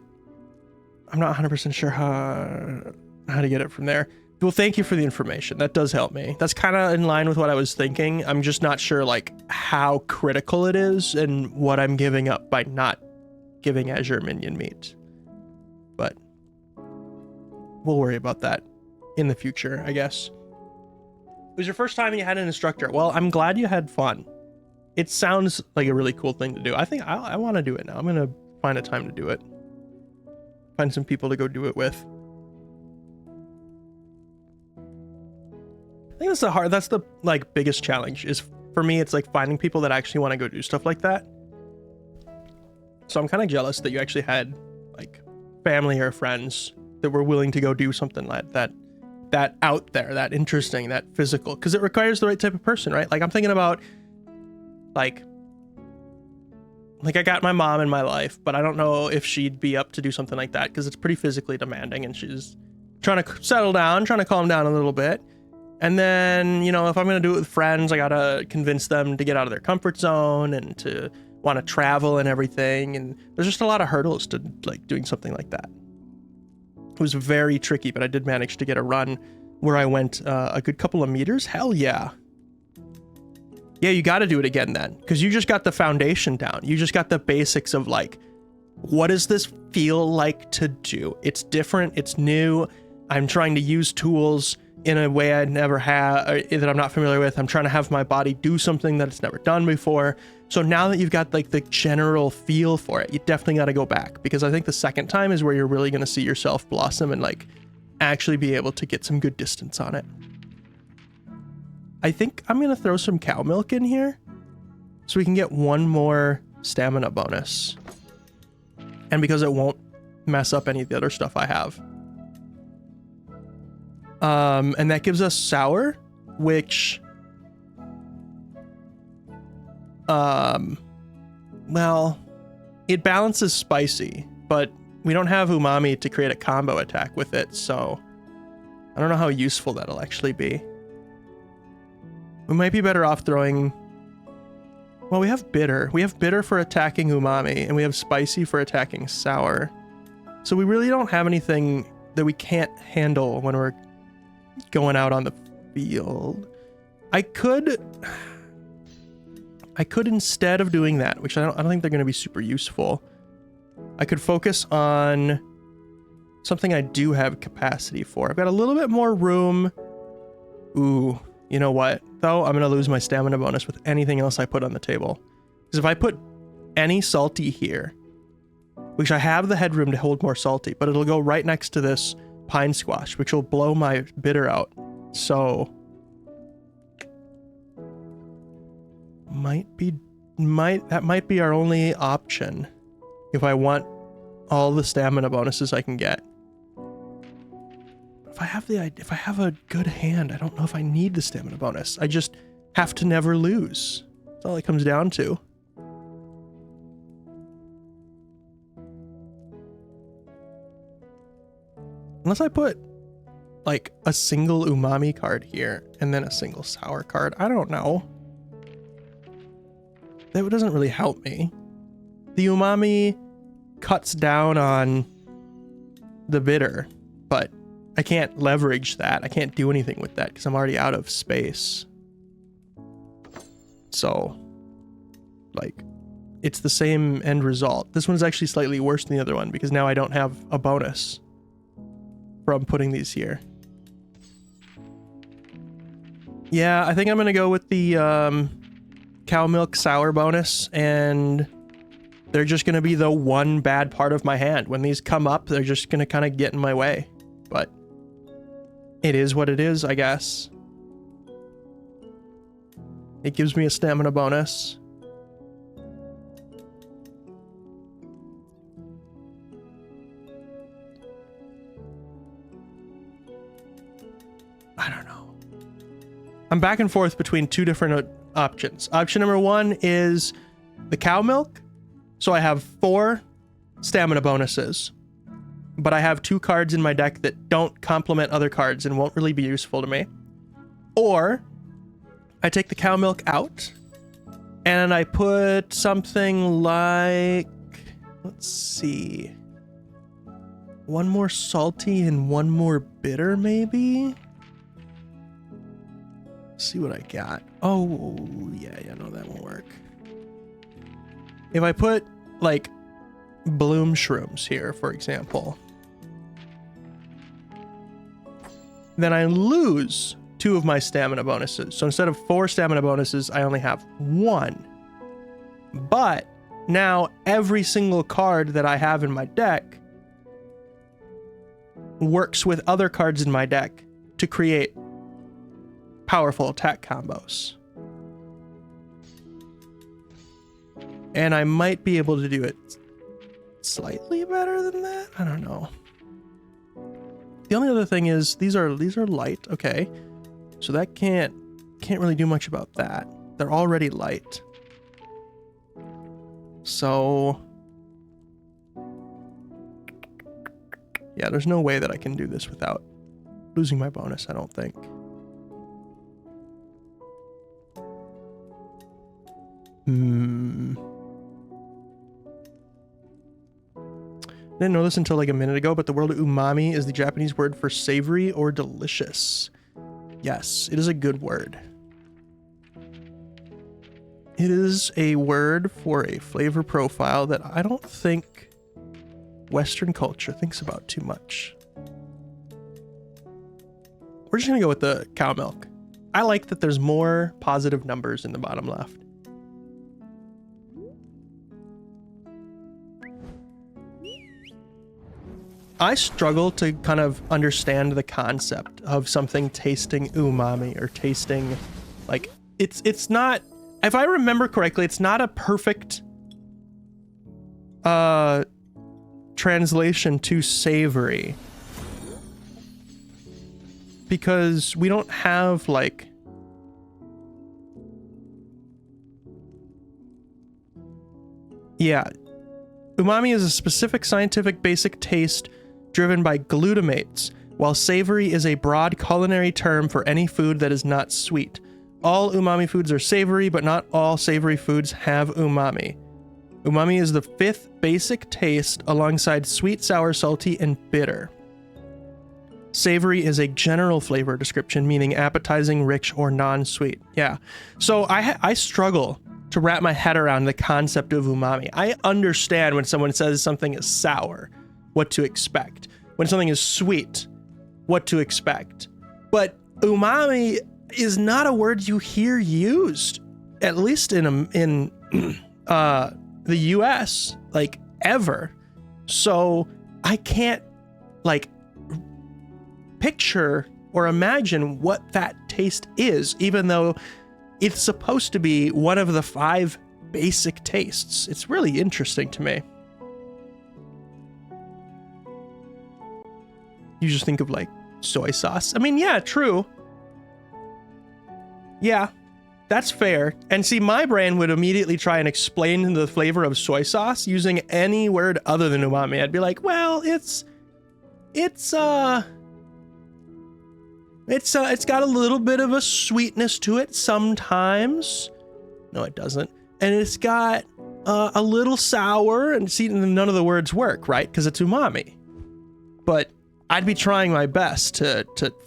I'm not 100% sure how to get it from there. Well, thank you for the information. That does help me. That's kind of in line with what I was thinking. I'm just not sure like how critical it is and what I'm giving up by not giving Azure minion meat. But we'll worry about that in the future, I guess. It was your first time and you had an instructor. Well, I'm glad you had fun. It sounds like a really cool thing to do. I think I want to do it now. I'm going to find a time to do it. Find some people to go do it with. I think that's the like biggest challenge is for me. It's like finding people that actually want to go do stuff like that. So I'm kind of jealous that you actually had like family or friends that were willing to go do something like that out there, that interesting, that physical, because it requires the right type of person, right? Like I'm thinking about like I got my mom in my life, but I don't know if she'd be up to do something like that because it's pretty physically demanding and she's trying to settle down, trying to calm down a little bit. And then, you know, if I'm going to do it with friends, I got to convince them to get out of their comfort zone and to want to travel and everything. And there's just a lot of hurdles to like doing something like that. It was very tricky, but I did manage to get a run where I went a good couple of meters. Hell yeah. Yeah, you got to do it again then, because you just got the foundation down. You just got the basics of like, what does this feel like to do? It's different. It's new. I'm trying to use tools in a way I'd never had, that I'm not familiar with. I'm trying to have my body do something that it's never done before. So now that you've got like the general feel for it, you definitely got to go back, because I think the second time is where you're really going to see yourself blossom and like actually be able to get some good distance on it. I think I'm going to throw some cow milk in here so we can get one more stamina bonus. And because it won't mess up any of the other stuff I have. And that gives us sour, which, well, it balances spicy, but we don't have umami to create a combo attack with it, so I don't know how useful that'll actually be. We might be better off throwing, well, we have bitter. We have bitter for attacking umami, and we have spicy for attacking sour. So we really don't have anything that we can't handle when we're going out on the field. I could instead of doing that, which I don't think they're going to be super useful, I could focus on something I do have capacity for. I've got a little bit more room. Ooh, you know what though? I'm going to lose my stamina bonus with anything else I put on the table. Because if I put any salty here, which I have the headroom to hold more salty, but it'll go right next to this pine squash, which will blow my bitter out. So that might be our only option if I want all the stamina bonuses I can get. If I have a good hand, I don't know if I need the stamina bonus. I just have to never lose. That's all it comes down to. Unless I put like a single umami card here and then a single sour card. I don't know. That doesn't really help me. The umami cuts down on the bitter, but I can't leverage that. I can't do anything with that because I'm already out of space. So, like, it's the same end result. This one's actually slightly worse than the other one because now I don't have a bonus from putting these here. Yeah, I think I'm going to go with the cow milk sour bonus, and they're just going to be the one bad part of my hand. When these come up, they're just going to kind of get in my way. But it is what it is, I guess. It gives me a stamina bonus. I don't know. I'm back and forth between two different options. Option number one is the cow milk. So I have 4 stamina bonuses, but I have 2 cards in my deck that don't complement other cards and won't really be useful to me. Or I take the cow milk out and I put something like, let's see, 1 more salty and 1 more bitter, maybe? Let's see what I got. Oh, yeah, no, that won't work. If I put, like, bloom shrooms here, for example, then I lose 2 of my stamina bonuses. So instead of 4 stamina bonuses, I only have 1. But now every single card that I have in my deck works with other cards in my deck to create powerful attack combos. And I might be able to do it slightly better than that. I don't know. The only other thing is these are light. Okay. So that can't really do much about that. They're already light. So yeah, there's no way that I can do this without losing my bonus, I don't think. Didn't know this until like a minute ago, but the word umami is the Japanese word for savory or delicious. Yes, it is a good word. It is a word for a flavor profile that I don't think Western culture thinks about too much. We're just gonna go with the cow milk. I like that there's more positive numbers in the bottom left. I struggle to kind of understand the concept of something tasting umami or tasting like it's not, if I remember correctly, it's not a perfect translation to savory, because we don't have like umami is a specific scientific basic taste driven by glutamates, while savory is a broad culinary term for any food that is not sweet. All umami foods are savory, but not all savory foods have umami. Umami is the 5th basic taste alongside sweet, sour, salty, and bitter. Savory is a general flavor description, meaning appetizing, rich, or non-sweet. Yeah. So I struggle to wrap my head around the concept of umami. I understand when someone says something is sour, what to expect. When something is sweet, what to expect. But umami is not a word you hear used, at least in the US, like ever. So I can't like picture or imagine what that taste is, even though it's supposed to be one of the 5 basic tastes. It's really interesting to me. You just think of like soy sauce. I mean, yeah, true. Yeah, that's fair. And see, my brain would immediately try and explain the flavor of soy sauce using any word other than umami. I'd be like, well, it's got a little bit of a sweetness to it sometimes. No, it doesn't. And it's got a little sour, and see, none of the words work, right? Because it's umami. But I'd be trying my best to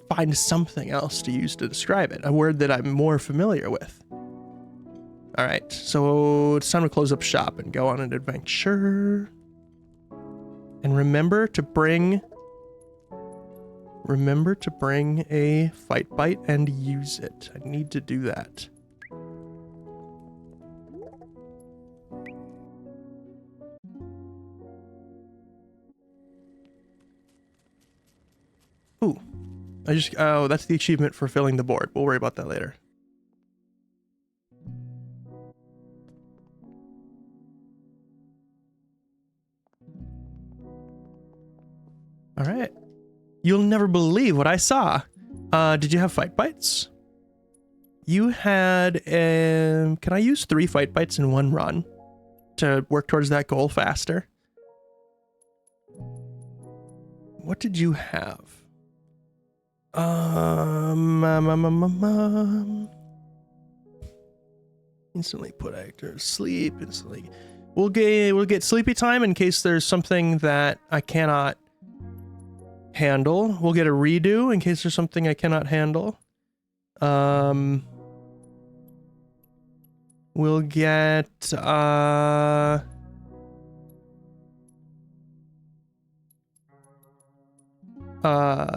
find something else to use to describe it, a word that I'm more familiar with. All right, so it's time to close up shop and go on an adventure. And remember to bring a fight bite and use it. I need to do that. Ooh, oh, that's the achievement for filling the board. We'll worry about that later. All right. You'll never believe what I saw. Did you have fight bites? You had, can I use 3 fight bites in 1 run to work towards that goal faster? What did you have? Instantly put actor to sleep. Instantly, we'll get sleepy time in case there's something that I cannot handle. We'll get a redo in case there's something I cannot handle. We'll get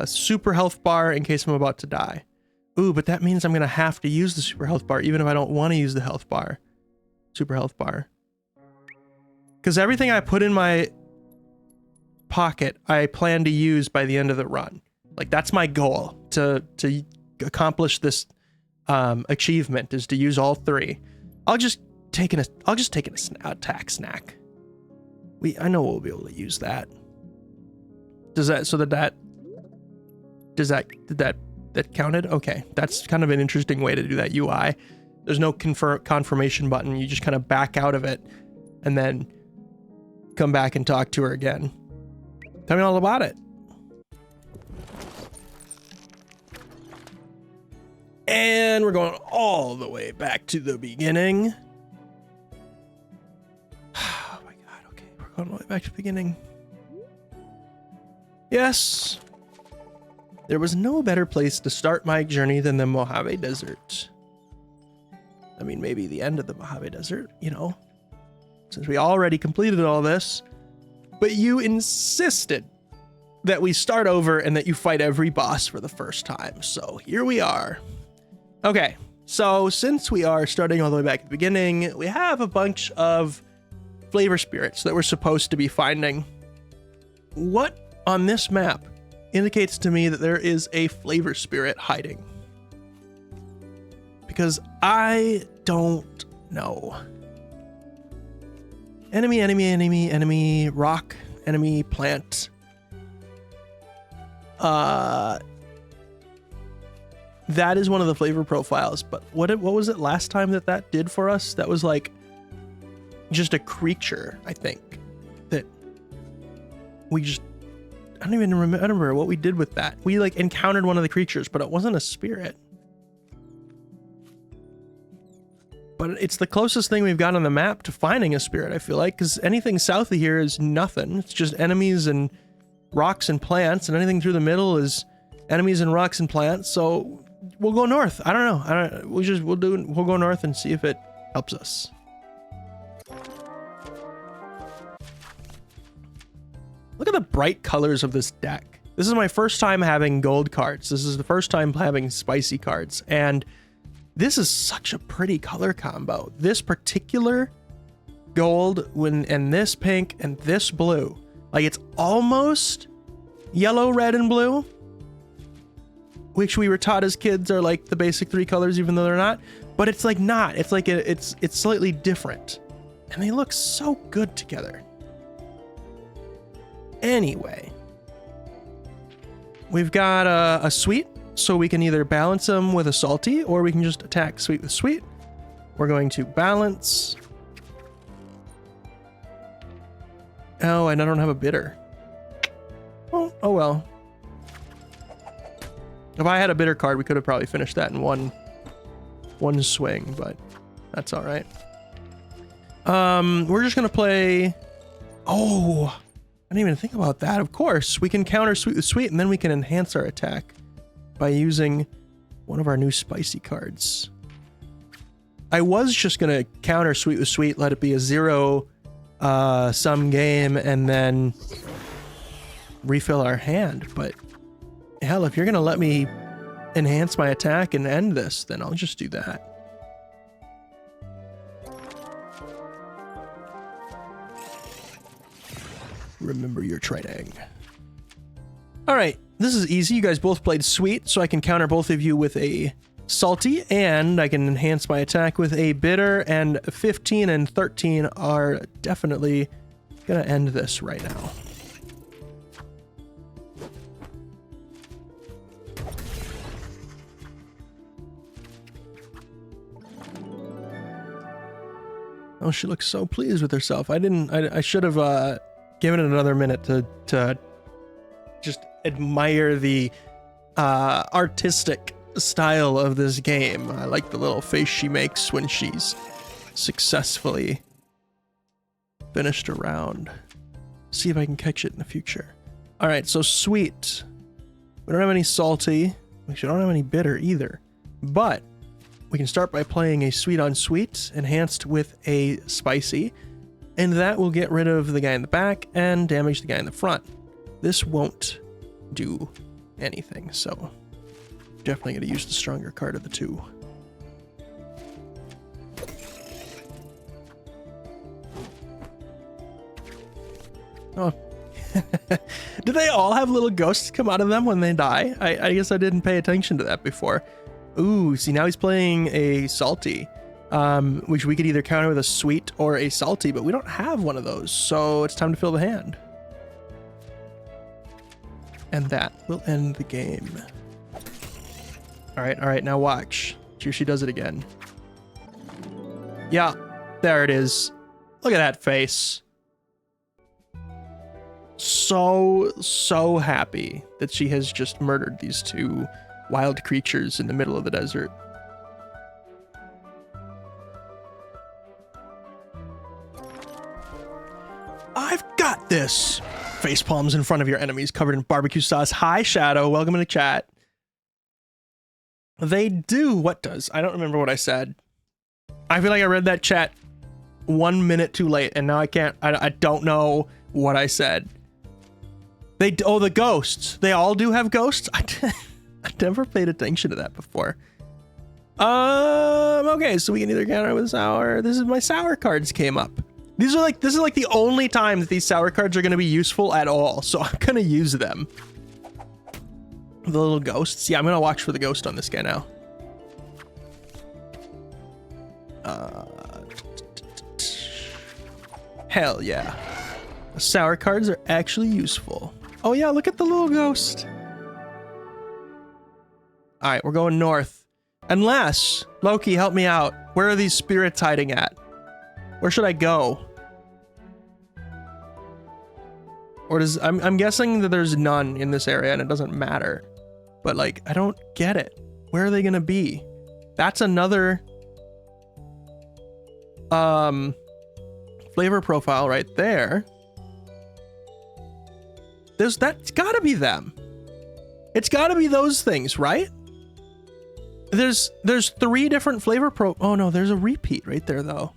super health bar in case I'm about to die. Ooh, but that means I'm gonna have to use the super health bar even if I don't want to use the health bar. Super health bar. Because everything I put in my pocket, I plan to use by the end of the run. Like, that's my goal to accomplish this achievement, is to use all 3. I'll just take an attack snack. I know we'll be able to use that. Did that counted? Okay, that's kind of an interesting way to do that UI. There's no confirmation button. You just kind of back out of it and then come back and talk to her again. Tell me all about it. And we're going all the way back to the beginning. Oh my god, okay. We're going all the way back to the beginning. Yes. There was no better place to start my journey than the Mojave Desert. I mean, maybe the end of the Mojave Desert, you know, since we already completed all this. But you insisted that we start over and that you fight every boss for the first time. So here we are. Okay, so since we are starting all the way back at the beginning, we have a bunch of flavor spirits that we're supposed to be finding. What on this map indicates to me that there is a flavor spirit hiding? Because I don't know. Enemy, rock, enemy, plant. That is one of the flavor profiles, but what was it last time that did for us? That was like just a creature, I think, that we just, I don't remember what we did with that. We like encountered one of the creatures, but it wasn't a spirit. But it's the closest thing we've got on the map to finding a spirit, I feel like, because anything south of here is nothing. It's just enemies and rocks and plants, and anything through the middle is enemies and rocks and plants. So we'll go north. I don't know. We'll go north and see if it helps us. Look at the bright colors of this deck. This is my first time having gold cards. This is the first time having spicy cards. And this is such a pretty color combo. This particular gold and this pink and this blue. Like, it's almost yellow, red, and blue, which we were taught as kids are like the basic 3 colors, even though they're not. But it's like not. It's like it's slightly different. And they look so good together. Anyway, we've got a sweet, so we can either balance them with a salty, or we can just attack sweet with sweet. We're going to balance. Oh, and I don't have a bitter. Oh well. If I had a bitter card, we could have probably finished that in one swing, but that's all right. We're just gonna play. Oh, I didn't even think about that. Of course, we can counter sweet with sweet, and then we can enhance our attack by using one of our new spicy cards. I was just gonna counter sweet with sweet, let it be a 0-sum game, and then refill our hand. But hell, if you're gonna let me enhance my attack and end this, then I'll just do that. Remember your training. All right, this is easy. You guys both played sweet, so I can counter both of you with a salty, and I can enhance my attack with a bitter, and 15 and 13 are definitely gonna end this right now. Oh, she looks so pleased with herself. I should have given it another minute to just admire the artistic style of this game. I like the little face she makes when she's successfully finished a round. See if I can catch it in the future. All right, so sweet. We don't have any salty. We don't have any bitter either. But we can start by playing a sweet on sweet enhanced with a spicy, and that will get rid of the guy in the back and damage the guy in the front. This won't do anything, so definitely going to use the stronger card of the two. Oh. Do they all have little ghosts come out of them when they die? I guess I didn't pay attention to that before. Ooh, see, now he's playing a salty, which we could either counter with a sweet or a salty, but we don't have one of those, so it's time to fill the hand. And that will end the game. All right, now watch. Here she does it again. Yeah, there it is. Look at that face. So happy that she has just murdered these two wild creatures in the middle of the desert. I've got this. Face palms in front of your enemies covered in barbecue sauce. Hi, Shadow. Welcome to the chat. They do. What does? I don't remember what I said. I feel like I read that chat 1 minute too late, and now I can't. I don't know what I said. Oh, the ghosts. They all do have ghosts? I never paid attention to that before. Okay, so we can either counter with sour. This is my sour cards came up. This is like the only time that these sour cards are going to be useful at all, so I'm going to use them. The little ghosts. Yeah, I'm going to watch for the ghost on this guy now. Hell yeah. The sour cards are actually useful. Oh yeah, look at the little ghost. All right, we're going north. Unless, Loki, help me out. Where are these spirits hiding at? Where should I go? Or does, I'm guessing that there's none in this area and it doesn't matter. But like, I don't get it. Where are they gonna be? That's another flavor profile right there. That's gotta be them. It's gotta be those things, right? There's 3 different flavor oh no, there's a repeat right there though.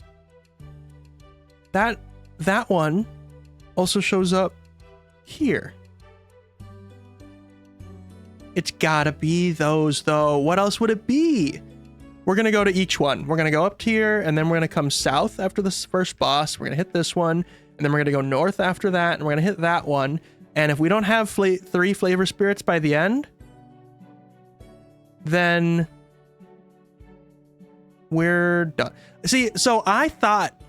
That one also shows up here. It's gotta be those though. What else would it be? We're gonna go to each one. We're gonna go up here and then we're gonna come south after this first boss. We're gonna hit this one and then we're gonna go north after that and we're gonna hit that one. And if we don't have 3 flavor spirits by the end, then we're done. See, so I thought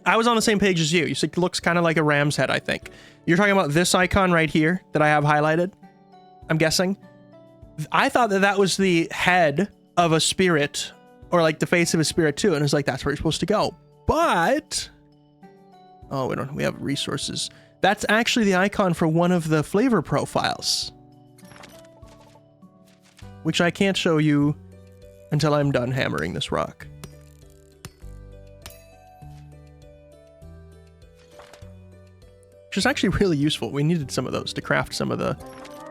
I was on the same page as you. You said it looks kind of like a ram's head, I think. You're talking about this icon right here that I have highlighted, I'm guessing. I thought that was the head of a spirit or like the face of a spirit too. And it's like, that's where you're supposed to go. But, oh, we have resources. That's actually the icon for one of the flavor profiles, which I can't show you until I'm done hammering this rock. Which is actually really useful. We needed some of those to craft some of the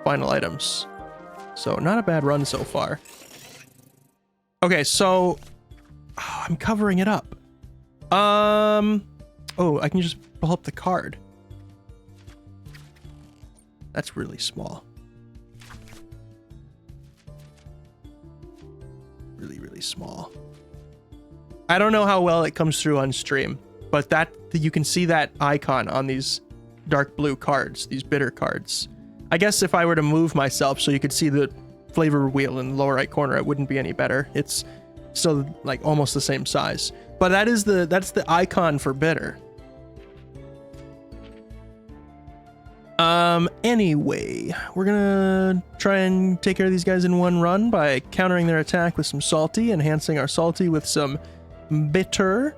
final items. So not a bad run so far. Okay, so I'm covering it up. Oh, I can just pull up the card. That's really small. Really small. I don't know how well it comes through on stream, but you can see that icon on these dark blue cards, these bitter cards. I guess if I were to move myself so you could see the flavor wheel in the lower right corner, it wouldn't be any better. It's still like almost the same size. But that's the icon for bitter. Anyway, we're gonna try and take care of these guys in one run by countering their attack with some salty, enhancing our salty with some bitter.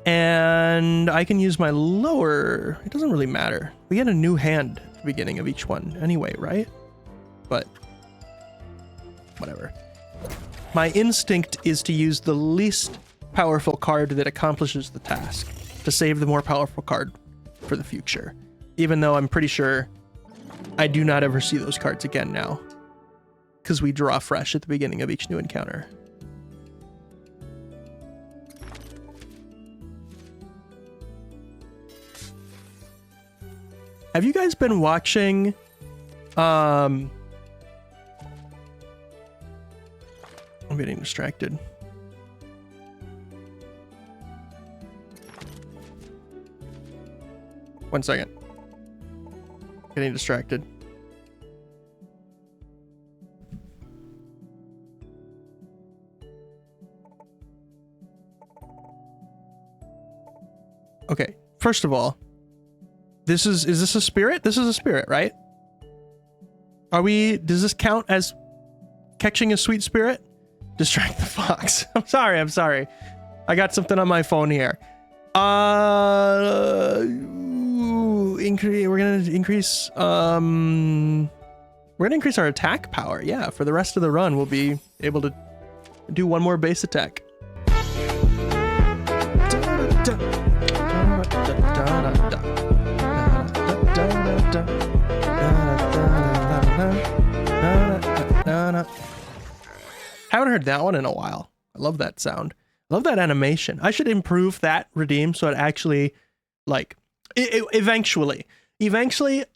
And I can use my lower. It doesn't really matter. We get a new hand at the beginning of each one anyway, right? But whatever. My instinct is to use the least powerful card that accomplishes the task, to save the more powerful card for the future. Even though I'm pretty sure I do not ever see those cards again now, because we draw fresh at the beginning of each new encounter. Have you guys been watching I'm getting distracted. One second. Getting distracted. Okay, first of all, is this a spirit? This is a spirit, right? Does this count as catching a sweet spirit? Distract the fox. I'm sorry. I got something on my phone here. We're gonna increase our attack power. Yeah, for the rest of the run, we'll be able to do one more base attack. Haven't heard that one in a while. I love that sound. I love that animation. I should improve that redeem so it actually, like, eventually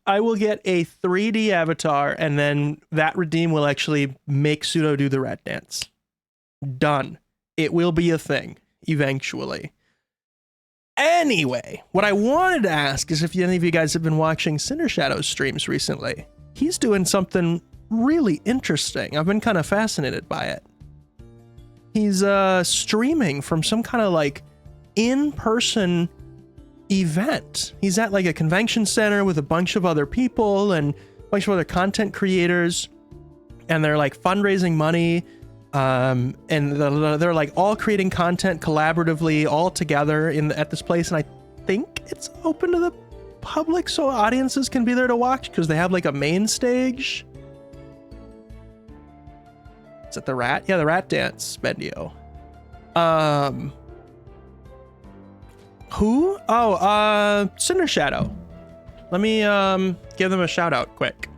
I will get a 3D avatar, and then that redeem will actually make Pseudo do the rat dance. Done. It will be a thing eventually. Anyway, what I wanted to ask is if any of you guys have been watching Cinder Shadow's streams recently. He's doing something really interesting. I've been kind of fascinated by it. He's streaming from some kind of like in-person event. He's at like a convention center with a bunch of other people and a bunch of other content creators, and they're like fundraising money, and they're like all creating content collaboratively all together at this place. And I think it's open to the public so audiences can be there to watch, because they have like a main stage. Is it the rat? Yeah, the rat dance Bendio. Who? Oh, Cinder Shadow. Let me give them a shout out quick.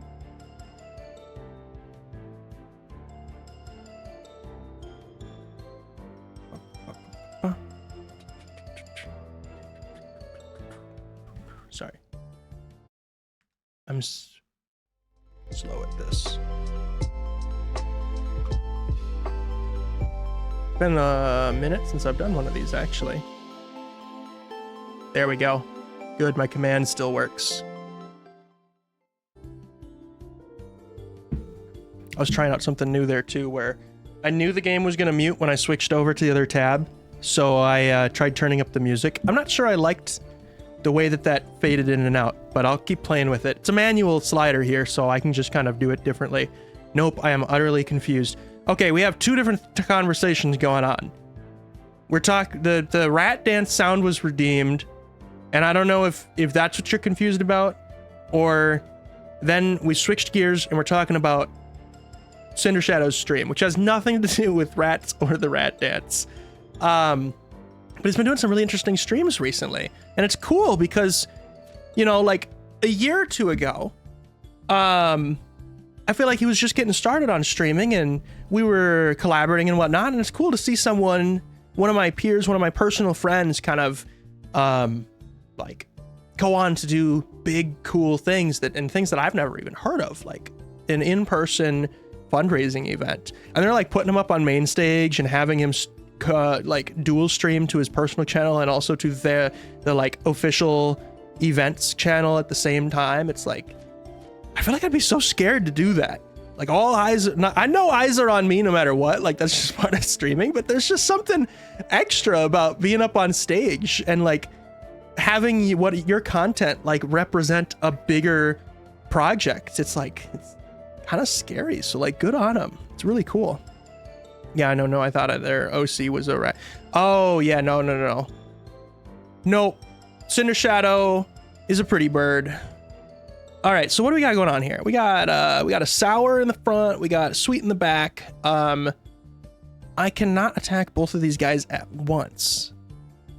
Sorry. I'm slow at this. Been a minute since I've done one of these, actually. There we go. Good, my command still works. I was trying out something new there too, where I knew the game was gonna mute when I switched over to the other tab, so I tried turning up the music. I'm not sure I liked the way that faded in and out, but I'll keep playing with it. It's a manual slider here, so I can just kind of do it differently. Nope, I am utterly confused. Okay, we have two different conversations going on. We're talking, the rat dance sound was redeemed, and I don't know if that's what you're confused about, or then we switched gears and we're talking about Cinder Shadow's stream, which has nothing to do with rats or the rat dance. But he's been doing some really interesting streams recently, and it's cool because, you know, like a year or two ago, I feel like he was just getting started on streaming, and we were collaborating and whatnot, and it's cool to see someone, one of my peers, one of my personal friends, kind of like go on to do big cool things and things that I've never even heard of, like an in-person fundraising event. And they're like putting him up on main stage and having him like dual stream to his personal channel and also to the like official events channel at the same time. It's like, I feel like I'd be so scared to do that. Like all eyes, I know eyes are on me no matter what, like that's just part of streaming, but there's just something extra about being up on stage and like having your content like represent a bigger project. It's like, it's kind of scary. So like, good on him. It's really cool. Yeah, no, I thought their OC was a rat. Oh yeah, no. Nope. Cinder Shadow is a pretty bird. All right, so what do we got going on here? We got a sour in the front. We got a sweet in the back. I cannot attack both of these guys at once.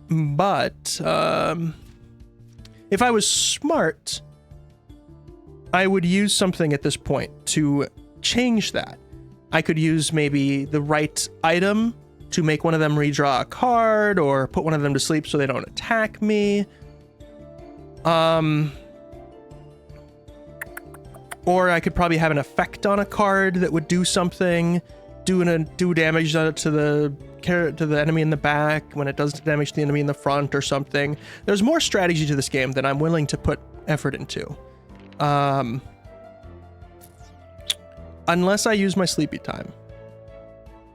But if I was smart, I would use something at this point to change that. I could use maybe the right item to make one of them redraw a card, or put one of them to sleep so they don't attack me. Or I could probably have an effect on a card that would do something, do damage to the enemy in the back when it does damage to the enemy in the front or something. There's more strategy to this game than I'm willing to put effort into. Unless I use my sleepy time.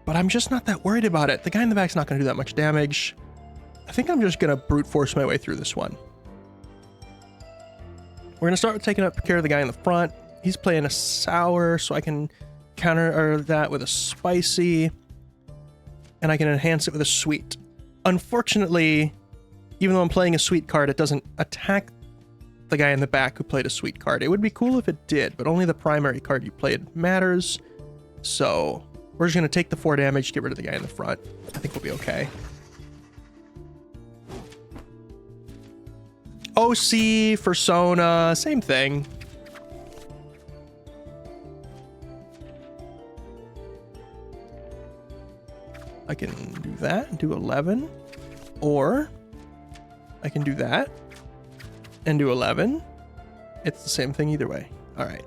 But I'm just not that worried about it. The guy in the back's not going to do that much damage. I think I'm just going to brute force my way through this one. We're going to start with taking care of the guy in the front. He's playing a sour, so I can counter that with a spicy. And I can enhance it with a sweet. Unfortunately, even though I'm playing a sweet card, it doesn't attack the guy in the back who played a sweet card. It would be cool if it did, but only the primary card you played matters. So we're just going to take the 4 damage, get rid of the guy in the front. I think we'll be okay. OC, Persona, same thing. I can do that and do 11. Or I can do that and do 11. It's the same thing either way. All right.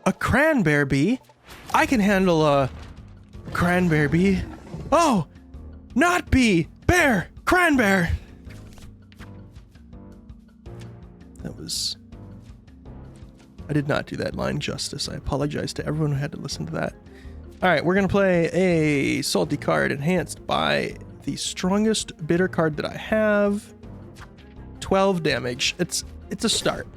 A cranberry bee? I can handle a cranberry bee. Oh, not bee, bear, cranberry. That was... I did not do that line justice. I apologize to everyone who had to listen to that. All right, we're going to play a salty card enhanced by the strongest bitter card that I have. 12 damage. It's a start.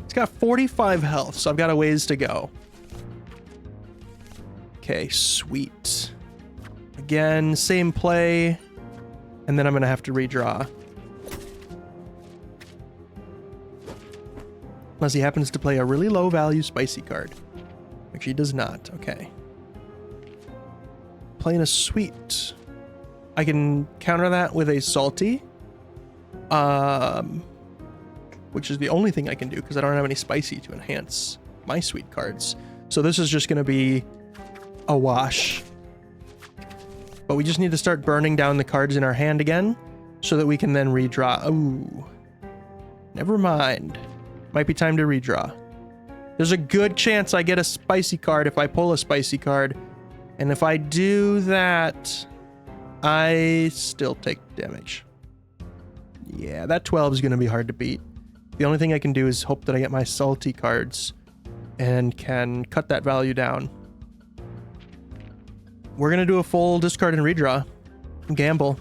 It's got 45 health, so I've got a ways to go. Okay, sweet. Again, same play. And then I'm going to have to redraw. Unless he happens to play a really low value spicy card. Which he does not. Okay. Playing a sweet. I can counter that with a salty. Which is the only thing I can do because I don't have any spicy to enhance my sweet cards. So this is just going to be a wash. But we just need to start burning down the cards in our hand again so that we can then redraw. Ooh. Never mind. Might be time to redraw. There's a good chance I get a spicy card if I pull a spicy card. And if I do that, I still take damage. Yeah, that 12 is going to be hard to beat. The only thing I can do is hope that I get my salty cards and can cut that value down. We're going to do a full discard and redraw. Gamble.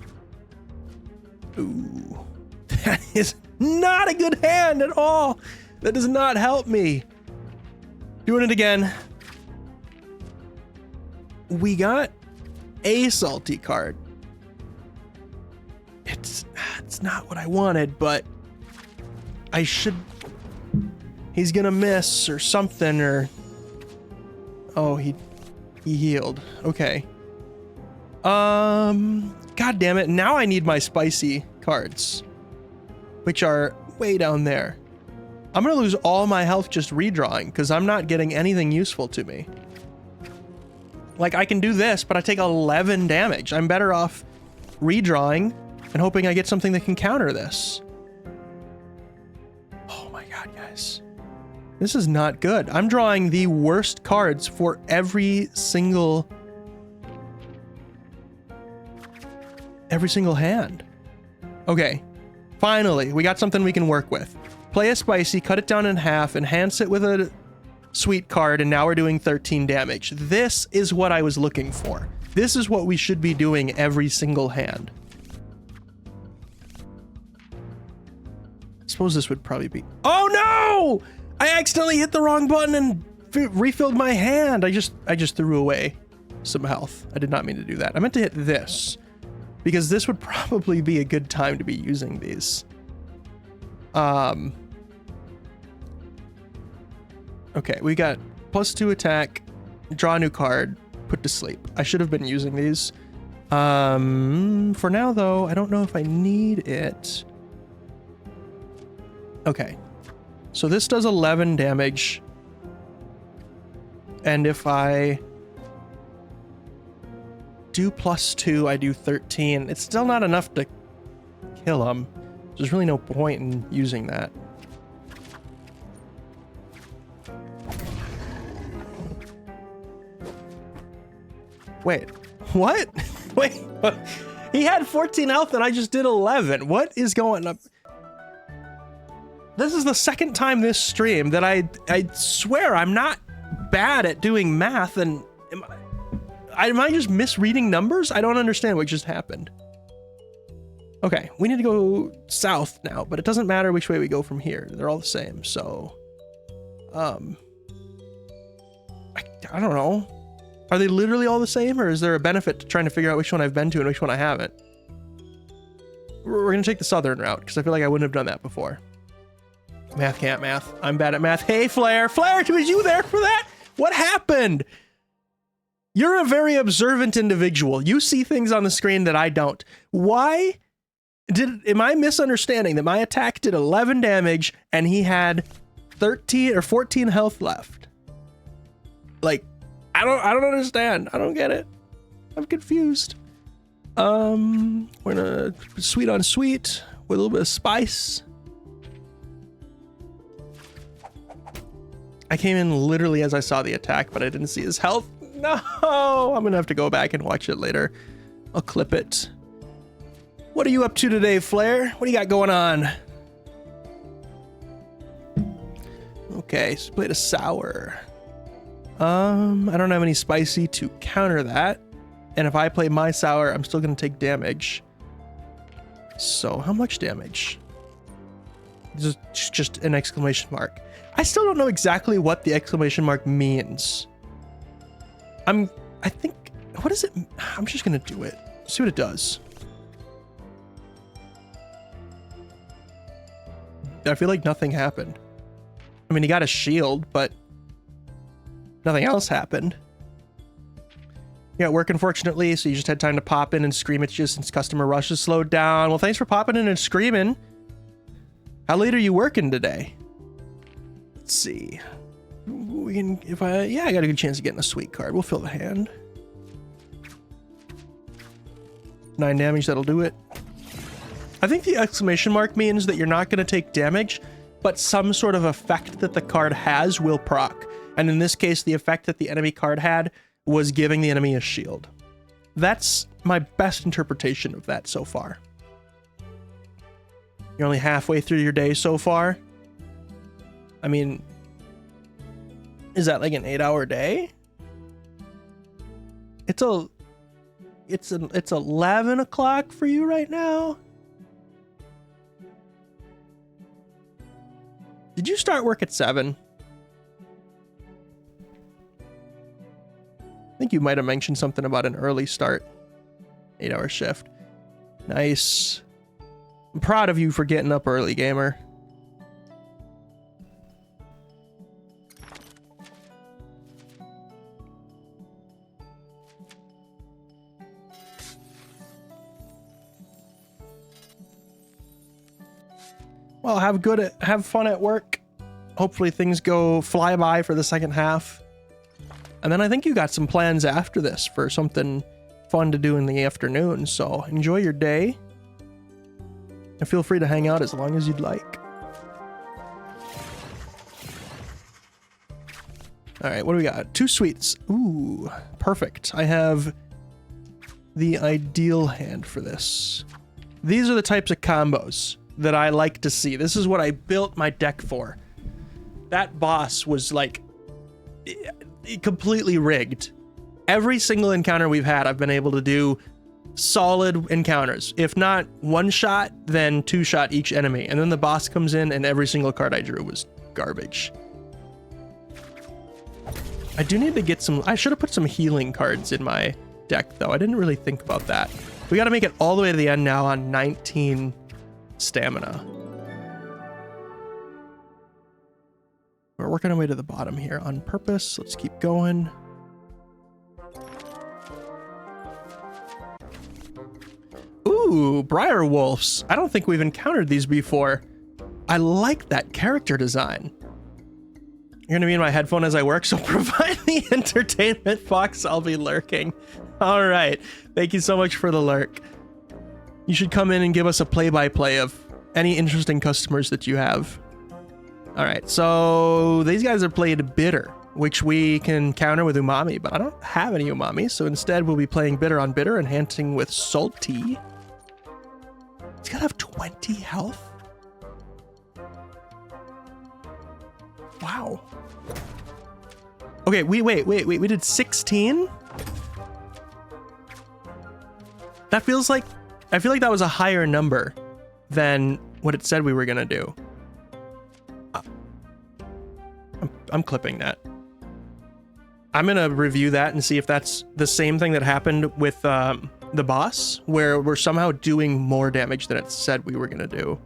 Ooh. That is not a good hand at all. That does not help me. Doing it again. We got a salty card. It's not what I wanted, but I should... He's gonna miss or something, or... Oh, he healed. Okay. God damn it. Now I need my spicy cards, which are way down there. I'm gonna lose all my health just redrawing because I'm not getting anything useful to me. Like, I can do this, but I take 11 damage. I'm better off redrawing and hoping I get something that can counter this. Oh my god, guys. This is not good. I'm drawing the worst cards for every single hand. Okay. Finally, we got something we can work with. Play a spicy, cut it down in half, enhance it with a sweet card, and now we're doing 13 damage. This is what I was looking for. This is what we should be doing every single hand. I suppose this would probably be... Oh no! I accidentally hit the wrong button and refilled my hand. I just threw away some health. I did not mean to do that. I meant to hit this, because this would probably be a good time to be using these. Okay, we got +2 attack, draw a new card, put to sleep. I should have been using these. For now though, I don't know if I need it. Okay, so this does 11 damage. And if I do +2, I do 13. It's still not enough to kill him. There's really no point in using that. Wait, what? Wait, what? He had 14 health and I just did 11. What is going on? This is the second time this stream that I swear I'm not bad at doing math, and am I just misreading numbers? I don't understand what just happened. Okay, we need to go south now, but it doesn't matter which way we go from here. They're all the same, so... I don't know. Are they literally all the same, or is there a benefit to trying to figure out which one I've been to and which one I haven't? We're gonna take the southern route, because I feel like I wouldn't have done that before. Math can't math. I'm bad at math. Hey, Flair! Flair, was you there for that? What happened? You're a very observant individual. You see things on the screen that I don't. Why am I misunderstanding that my attack did 11 damage and he had 13 or 14 health left? Like, I don't understand. I don't get it. I'm confused. We're gonna sweet on sweet with a little bit of spice. I came in literally as I saw the attack, but I didn't see his health. No, I'm gonna have to go back and watch it later. I'll clip it. What are you up to today, Flair? What do you got going on? Okay, so played a sour. I don't have any spicy to counter that. And if I play my sour, I'm still gonna take damage. So how much damage? This is just an exclamation mark. I still don't know exactly what the exclamation mark means. I think, what is it? I'm just gonna do it. See what it does. I feel like nothing happened. I mean, he got a shield, but nothing else happened. Yeah, work unfortunately, so you just had time to pop in and scream at you since customer rush is slowed down. Well, thanks for popping in and screaming. How late are you working today? Let's see. We can, yeah, I got a good chance of getting a sweet card. We'll fill the hand. 9 damage, that'll do it. I think the exclamation mark means that you're not going to take damage, but some sort of effect that the card has will proc. And in this case, the effect that the enemy card had was giving the enemy a shield. That's my best interpretation of that so far. You're only halfway through your day so far. I mean, is that like an 8-hour day? It's 11 o'clock for you right now. Did you start work at 7? I think you might have mentioned something about an early start. 8-hour shift. Nice. I'm proud of you for getting up early, gamer. Well, have fun at work. Hopefully things fly by for the second half. And then I think you got some plans after this for something fun to do in the afternoon. So enjoy your day. And feel free to hang out as long as you'd like. All right, what do we got? 2 sweets. Ooh, perfect. I have the ideal hand for this. These are the types of combos that I like to see. This is what I built my deck for. That boss was like completely rigged. every single encounter we've had, I've been able to do solid encounters. If not one shot, then 2-shot each enemy. And then the boss comes in and every single card I drew was garbage. I do need to get some... I should have put some healing cards in my deck, though. I didn't really think about that. We got to make it all the way to the end now on 19 stamina. We're working our way to the bottom here on purpose. Let's keep going. Ooh, Briar Wolves. I don't think we've encountered these before. I like that character design. You're gonna be in my headphone as I work, so provide the entertainment, Fox. I'll be lurking. All right. Thank you so much for the lurk. You should come in and give us a play-by-play of any interesting customers that you have. All right, so these guys are played bitter, which we can counter with umami, but I don't have any umami, so instead we'll be playing bitter on bitter and enhancing with salty. He's gotta have 20 health. Wow. Okay, wait, we did 16? That feels like, I feel like that was a higher number than what it said we were gonna do. I'm clipping that. I'm gonna review that and see if that's the same thing that happened with the boss, where we're somehow doing more damage than it said we were gonna do.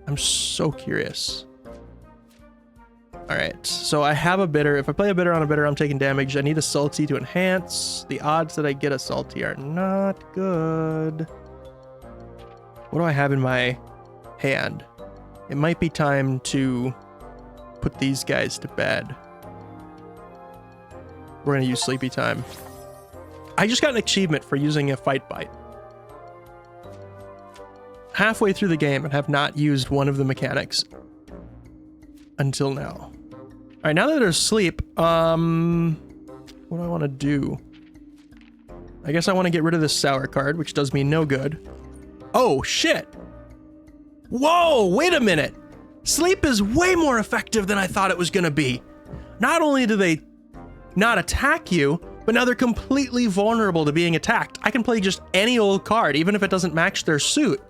I'm so curious. All right, so I have a bitter. If I play a bitter on a bitter, I'm taking damage. I need a salty to enhance. The odds that I get a salty are not good. What do I have in my hand? It might be time to put these guys to bed. We're gonna use sleepy time. I just got an achievement for using a fight bite. Halfway through the game and have not used one of the mechanics until now. All right, now that they're asleep, what do I want to do? I guess I want to get rid of this sour card, which does me no good. Oh, shit. Whoa, wait a minute. Sleep is way more effective than I thought it was going to be. Not only do they not attack you, but now they're completely vulnerable to being attacked. I can play just any old card, even if it doesn't match their suit,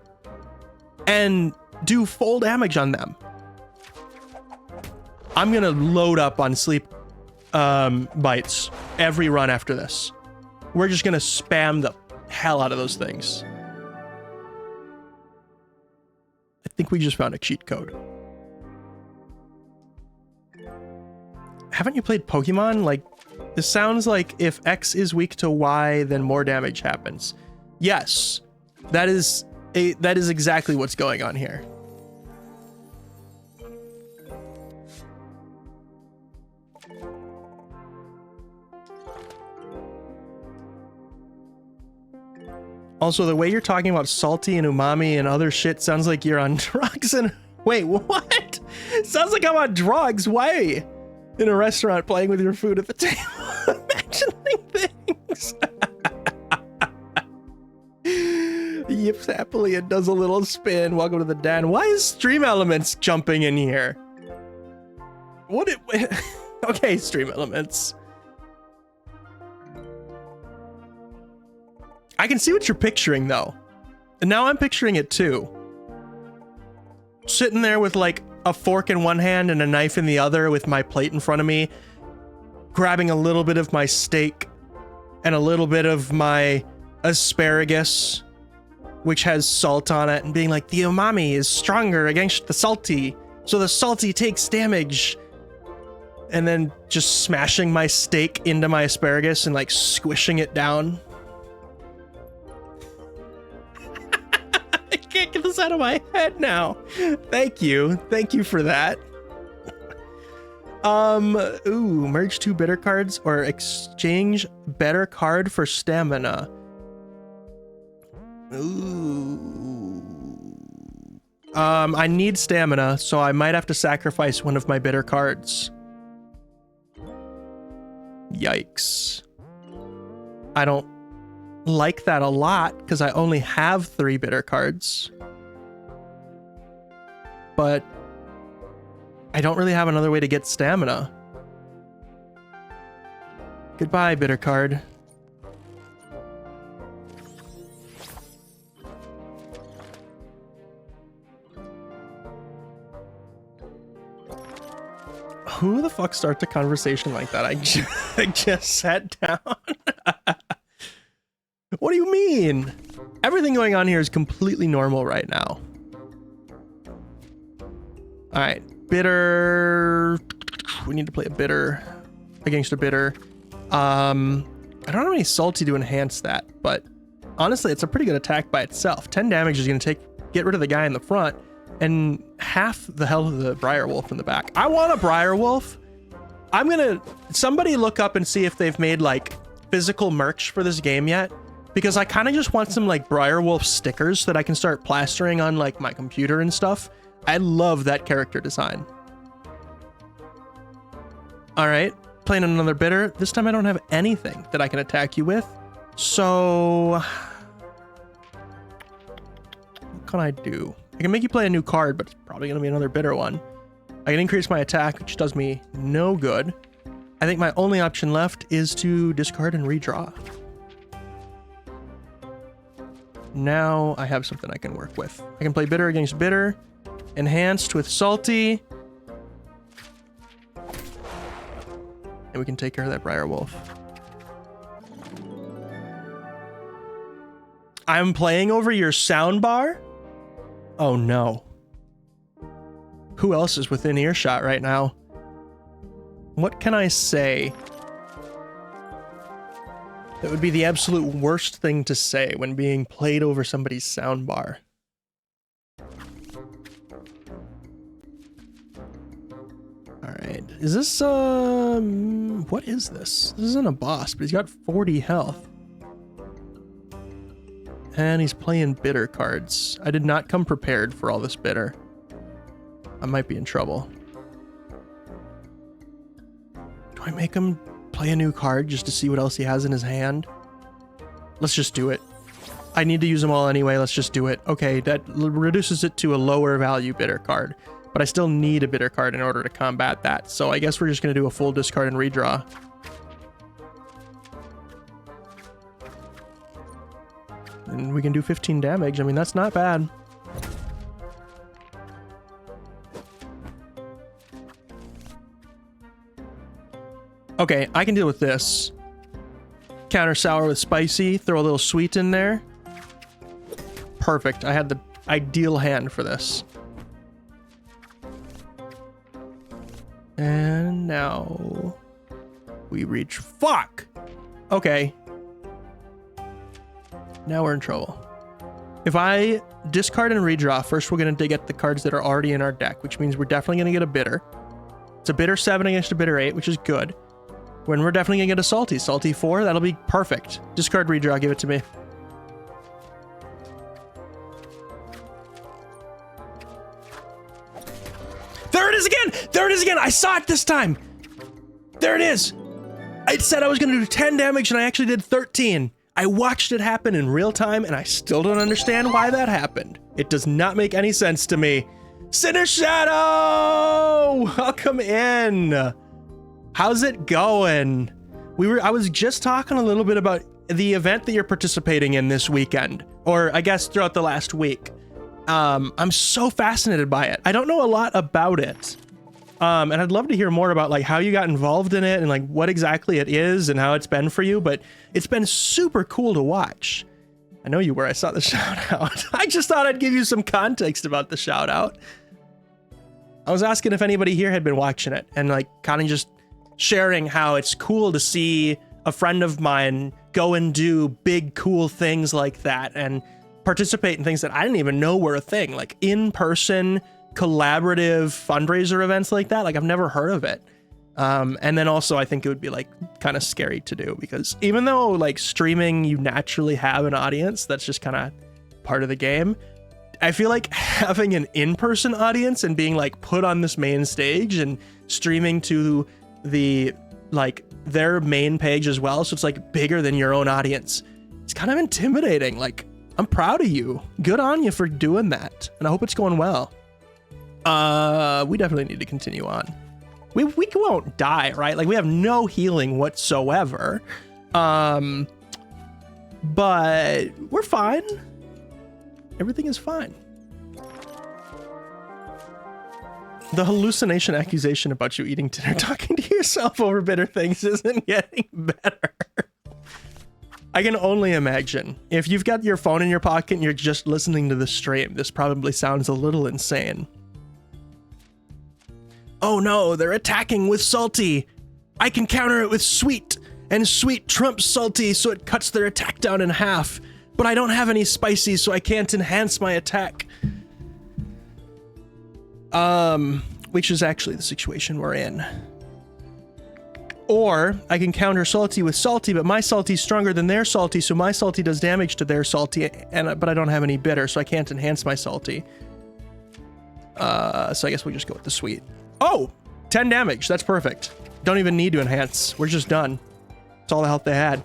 and do full damage on them. I'm going to load up on sleep bites every run after this. We're just going to spam the hell out of those things. I think we just found a cheat code. Haven't you played Pokemon? Like, this sounds like if X is weak to Y, then more damage happens. Yes, that is exactly what's going on here. Also, the way you're talking about salty and umami and other shit sounds like you're on drugs and... Wait, what? Sounds like I'm on drugs. Why? In a restaurant playing with your food at the table. Imagining things. Yips happily and does a little spin. Welcome to the den. Why is Stream Elements jumping in here? What it... Okay, Stream Elements. I can see what you're picturing, though. And now I'm picturing it, too. Sitting there with, like, a fork in one hand and a knife in the other with my plate in front of me, grabbing a little bit of my steak and a little bit of my asparagus, which has salt on it, and being like, the umami is stronger against the salty, so the salty takes damage. And then just smashing my steak into my asparagus and, like, squishing it down. I can't get this out of my head now. Thank you. Thank you for that. Ooh, merge 2 bitter cards or exchange better card for stamina. Ooh. I need stamina, so I might have to sacrifice one of my bitter cards. Yikes. I don't like that a lot because I only have 3 bitter cards, but I don't really have another way to get stamina. Goodbye, bitter card. Who the fuck starts a conversation like that? I just sat down. What do you mean? Everything going on here is completely normal right now. All right, bitter. We need to play a bitter against a bitter. I don't have any salty to enhance that, but honestly, it's a pretty good attack by itself. 10 damage is going to get rid of the guy in the front and half the health of the Briar Wolf in the back. I want a Briar Wolf. Somebody look up and see if they've made like physical merch for this game yet, because I kind of just want some like Briar Wolf stickers that I can start plastering on like my computer and stuff. I love that character design. All right, playing another bitter. This time I don't have anything that I can attack you with. So what can I do? I can make you play a new card, but it's probably gonna be another bitter one. I can increase my attack, which does me no good. I think my only option left is to discard and redraw. Now I have something I can work with. I can play bitter against bitter, enhanced with salty, and we can take care of that Briar Wolf. I'm playing over your soundbar? Oh no. Who else is within earshot right now? What can I say? That would be the absolute worst thing to say when being played over somebody's soundbar. Alright, is this, what is this? This isn't a boss, but he's got 40 health. And he's playing bitter cards. I did not come prepared for all this bitter. I might be in trouble. Do I make him play a new card just to see what else he has in his hand? Let's just do it. I need to use them all anyway. Let's just do it. Okay, that reduces it to a lower value bitter card, but I still need a bitter card in order to combat that. So I guess we're just going to do a full discard and redraw. And we can do 15 damage. I mean, that's not bad. Okay, I can deal with this. Counter sour with spicy, throw a little sweet in there. Perfect. I had the ideal hand for this. And now we reach. Fuck! Okay. Now we're in trouble. If I discard and redraw, first we're going to get the cards that are already in our deck, which means we're definitely going to get a bitter. It's a bitter 7 against a bitter 8, which is good. When we're definitely going to get a salty. Salty 4, that'll be perfect. Discard, redraw, give it to me. There it is again! There it is again! I saw it this time! There it is! I said I was going to do 10 damage and I actually did 13. I watched it happen in real time and I still don't understand why that happened. It does not make any sense to me. Sinner Shadow! Welcome in. How's it going? I was just talking a little bit about the event that you're participating in this weekend, or I guess throughout the last week. I'm so fascinated by it. I don't know a lot about it. And I'd love to hear more about like how you got involved in it and like what exactly it is and how it's been for you, but it's been super cool to watch. I know you were. I saw the shout out. I just thought I'd give you some context about the shout out. I was asking if anybody here had been watching it and like kind of just sharing how it's cool to see a friend of mine go and do big, cool things like that and participate in things that I didn't even know were a thing, like in-person collaborative fundraiser events like that. Like I've never heard of it. And then also I think it would be like kind of scary to do because even though like streaming, you naturally have an audience, that's just kind of part of the game. I feel like having an in-person audience and being like put on this main stage and streaming to the like their main page as well, so it's like bigger than your own audience. It's kind of intimidating. Like I'm proud of you. Good on you for doing that, and I hope it's going well. We definitely need to continue on. We won't die, right? Like, we have no healing whatsoever. But we're fine. Everything is fine. The hallucination accusation about you eating dinner, talking to yourself over bitter things isn't getting better. I can only imagine. If you've got your phone in your pocket and you're just listening to the stream, this probably sounds a little insane. Oh no, they're attacking with salty. I can counter it with sweet, and sweet trumps salty, so it cuts their attack down in half. But I don't have any spicy, so I can't enhance my attack. Which is actually the situation we're in. Or I can counter salty with salty, but my salty's stronger than their salty, so my salty does damage to their salty, but I don't have any bitter, so I can't enhance my salty. So I guess we'll just go with the sweet. Oh, 10 damage. That's perfect. Don't even need to enhance. We're just done. That's all the health they had.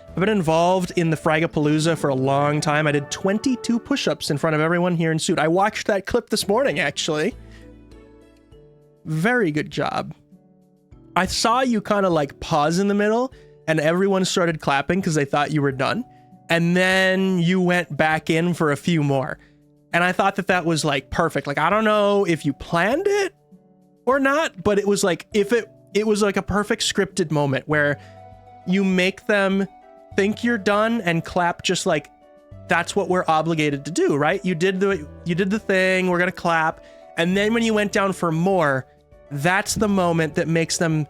I've been involved in the Fragapalooza for a long time. I did 22 push-ups in front of everyone here in suit. I watched that clip this morning, actually. Very good job. I saw you kind of like pause in the middle and everyone started clapping because they thought you were done. And then you went back in for a few more. And I thought that that was like perfect. Like, I don't know if you planned it or not, but it was like, if it was like a perfect scripted moment where you make them think you're done and clap, just like that's what we're obligated to do, right? You did the thing, we're gonna clap. And then when you went down for more, that's the moment that makes them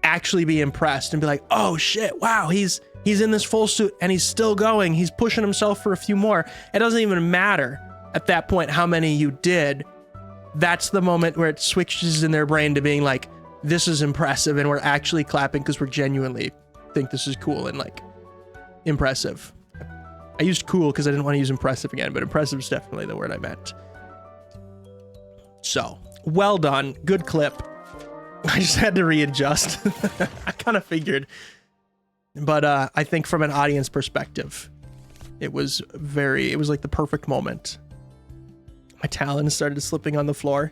actually be impressed and be like, oh shit, wow, he's in this full suit and he's still going. He's pushing himself for a few more. It doesn't even matter at that point how many you did. That's the moment where it switches in their brain to being like, this is impressive, and we're actually clapping because we're genuinely think this is cool and like impressive. I used cool because I didn't want to use impressive again, but impressive is definitely the word I meant. So, well done. Good clip. I just had to readjust. I kind of figured. But I think from an audience perspective, it was like the perfect moment. My talons started slipping on the floor.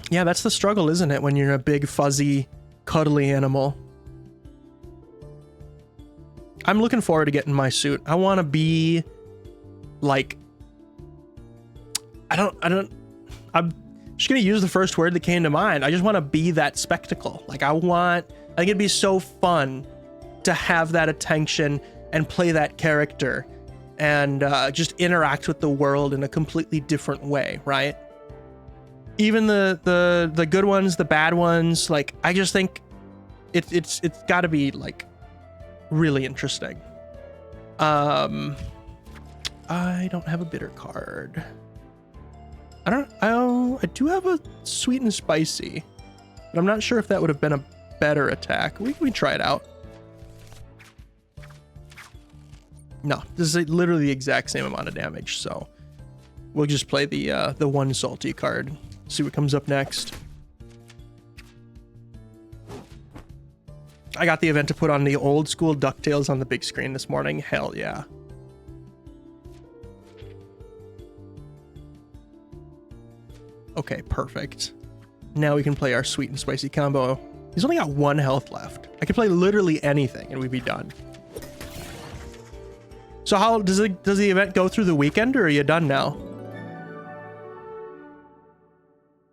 Yeah, that's the struggle, isn't it? When you're a big, fuzzy, cuddly animal. I'm looking forward to getting my suit. I want to be like, I'm just going to use the first word that came to mind. I just want to be that spectacle. Like, I think it'd be so fun to have that attention and play that character and just interact with the world in a completely different way, right? Even the good ones, the bad ones, like, I just think it's got to be like really interesting. I don't have a bitter card. I do have a sweet and spicy, but I'm not sure if that would have been a better attack. We can try it out. No, this is literally the exact same amount of damage, so we'll just play the one salty card. See what comes up next. I got the event to put on the old school DuckTales on the big screen this morning. Hell yeah. Okay, perfect. Now we can play our sweet and spicy combo. He's only got 1 health left. I could play literally anything and we'd be done. So how does the event go through the weekend, or are you done now?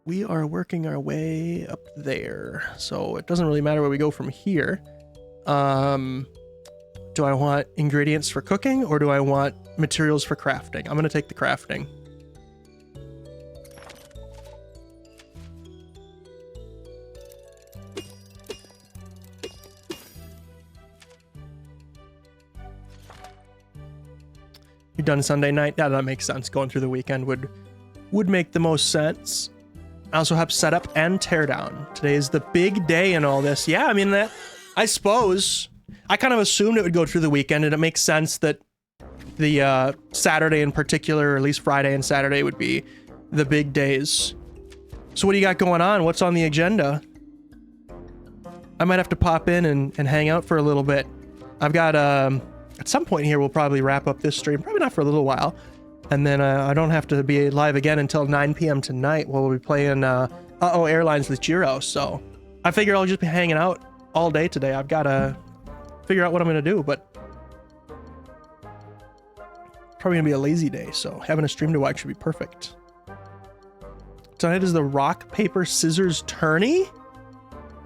We are working our way up there, so it doesn't really matter where we go from here. Do I want ingredients for cooking, or do I want materials for crafting? I'm gonna take the crafting. You're done Sunday night? Yeah, that makes sense. Going through the weekend would make the most sense. I also have setup and teardown. Today is the big day in all this. Yeah, I mean, that, I suppose. I kind of assumed it would go through the weekend, and it makes sense that the Saturday in particular, or at least Friday and Saturday, would be the big days. So what do you got going on? What's on the agenda? I might have to pop in and hang out for a little bit. I've got, at some point here, we'll probably wrap up this stream. Probably not for a little while. And then I don't have to be live again until 9 p.m. tonight while we'll be playing Uh-Oh Airlines with Jiro. So I figure I'll just be hanging out all day today. I've got to figure out what I'm going to do, but probably going to be a lazy day. So having a stream to watch should be perfect. Tonight is the rock, paper, scissors tourney?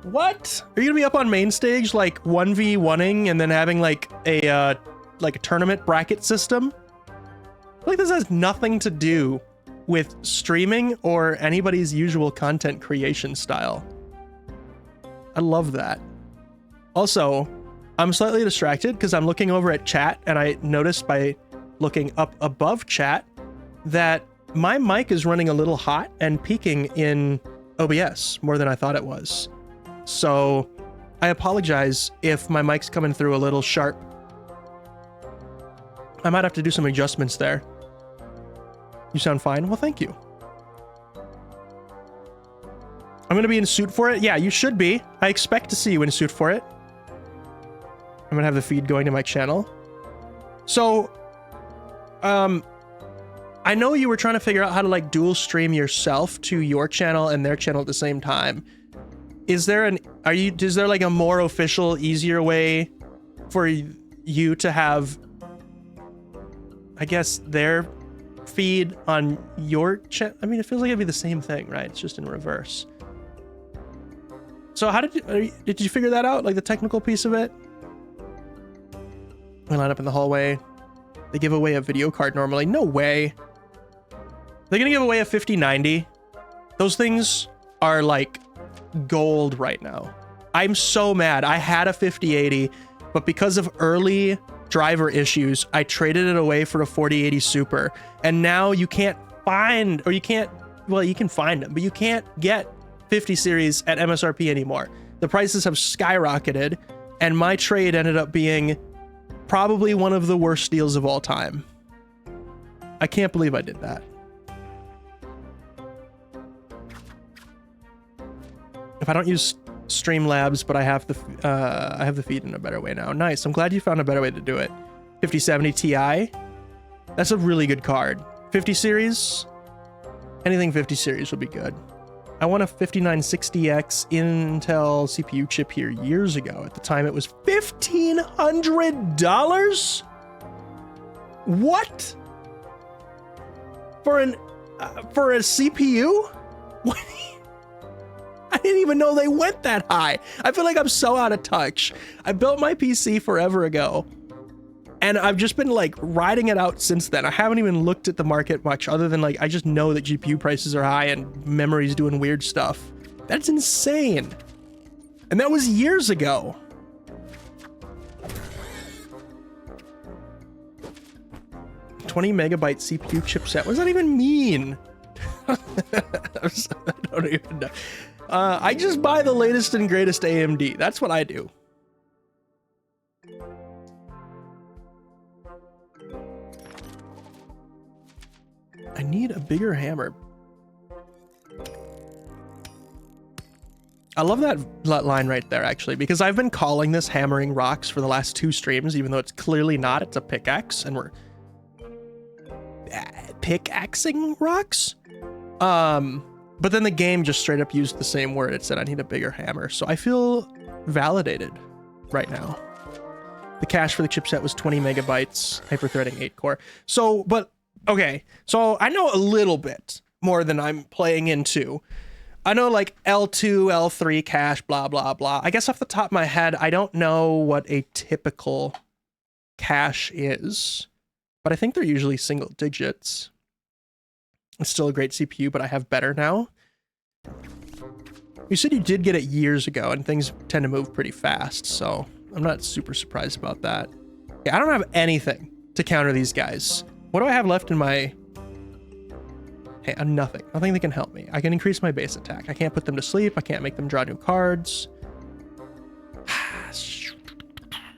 What? Are you going to be up on main stage like 1v1ing and then having like a tournament bracket system? I feel like this has nothing to do with streaming or anybody's usual content creation style. I love that. Also, I'm slightly distracted because I'm looking over at chat and I noticed by looking up above chat that my mic is running a little hot and peaking in OBS more than I thought it was. So I apologize if my mic's coming through a little sharp. I might have to do some adjustments there. You sound fine? Well, thank you. I'm gonna be in suit for it? Yeah, you should be. I expect to see you in suit for it. I'm gonna have the feed going to my channel. So, I know you were trying to figure out how to like dual stream yourself to your channel and their channel at the same time. Is there like a more official, easier way for you to have, I guess, their feed on your channel? I mean, it feels like it'd be the same thing, right? It's just in reverse. So how did you figure that out? Like the technical piece of it? We line up in the hallway. They give away a video card normally. No way. They're gonna give away a 5090. Those things are like gold right now. I'm so mad. I had a 5080, but because of early driver issues, I traded it away for a 4080 Super. And now you can't find, or you can't, well, you can find them, but you can't get 50 series at MSRP anymore. The prices have skyrocketed, and my trade ended up being probably one of the worst deals of all time. I can't believe I did that. If I don't use Streamlabs, but I have the feed in a better way now. Nice. I'm glad you found a better way to do it. 5070 Ti. That's a really good card. 50 series. Anything 50 series would be good. I want a 5960X Intel CPU chip here years ago. At the time, it was $1,500. What? For a CPU? What? I didn't even know they went that high. I feel like I'm so out of touch. I built my PC forever ago, and I've just been like riding it out since then. I haven't even looked at the market much other than like, I just know that GPU prices are high and memory's doing weird stuff. That's insane. And that was years ago. $20 megabyte CPU chipset. What does that even mean? I don't even know. I just buy the latest and greatest AMD. That's what I do. I need a bigger hammer. I love that line right there, actually, because I've been calling this hammering rocks for the last 2 streams, even though it's clearly not. It's a pickaxe, and we're pickaxing rocks. But then the game just straight up used the same word. It said I need a bigger hammer. So I feel validated right now. The cache for the chipset was 20 megabytes, hyperthreading 8-core. So, but okay. So I know a little bit more than I'm playing into. I know like L2, L3 cache, blah, blah, blah. I guess off the top of my head, I don't know what a typical cache is, but I think they're usually single digits. It's still a great CPU, but I have better now. You said you did get it years ago, and things tend to move pretty fast, so I'm not super surprised about that. Okay, I don't have anything to counter these guys. What do I have left in my... Hey, nothing. Nothing that can help me. I can increase my base attack. I can't put them to sleep. I can't make them draw new cards.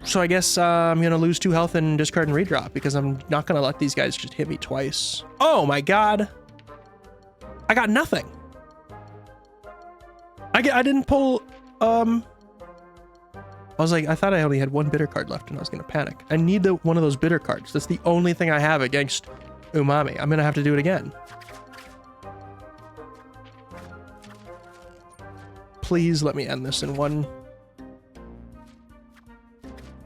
So I guess I'm going to lose 2 health and discard and redraw, because I'm not going to let these guys just hit me twice. Oh my god. I got nothing. I didn't pull, I was like, I thought I only had 1 bitter card left and I was going to panic. I need one of those bitter cards. That's the only thing I have against umami. I'm gonna have to do it again. Please let me end this in one.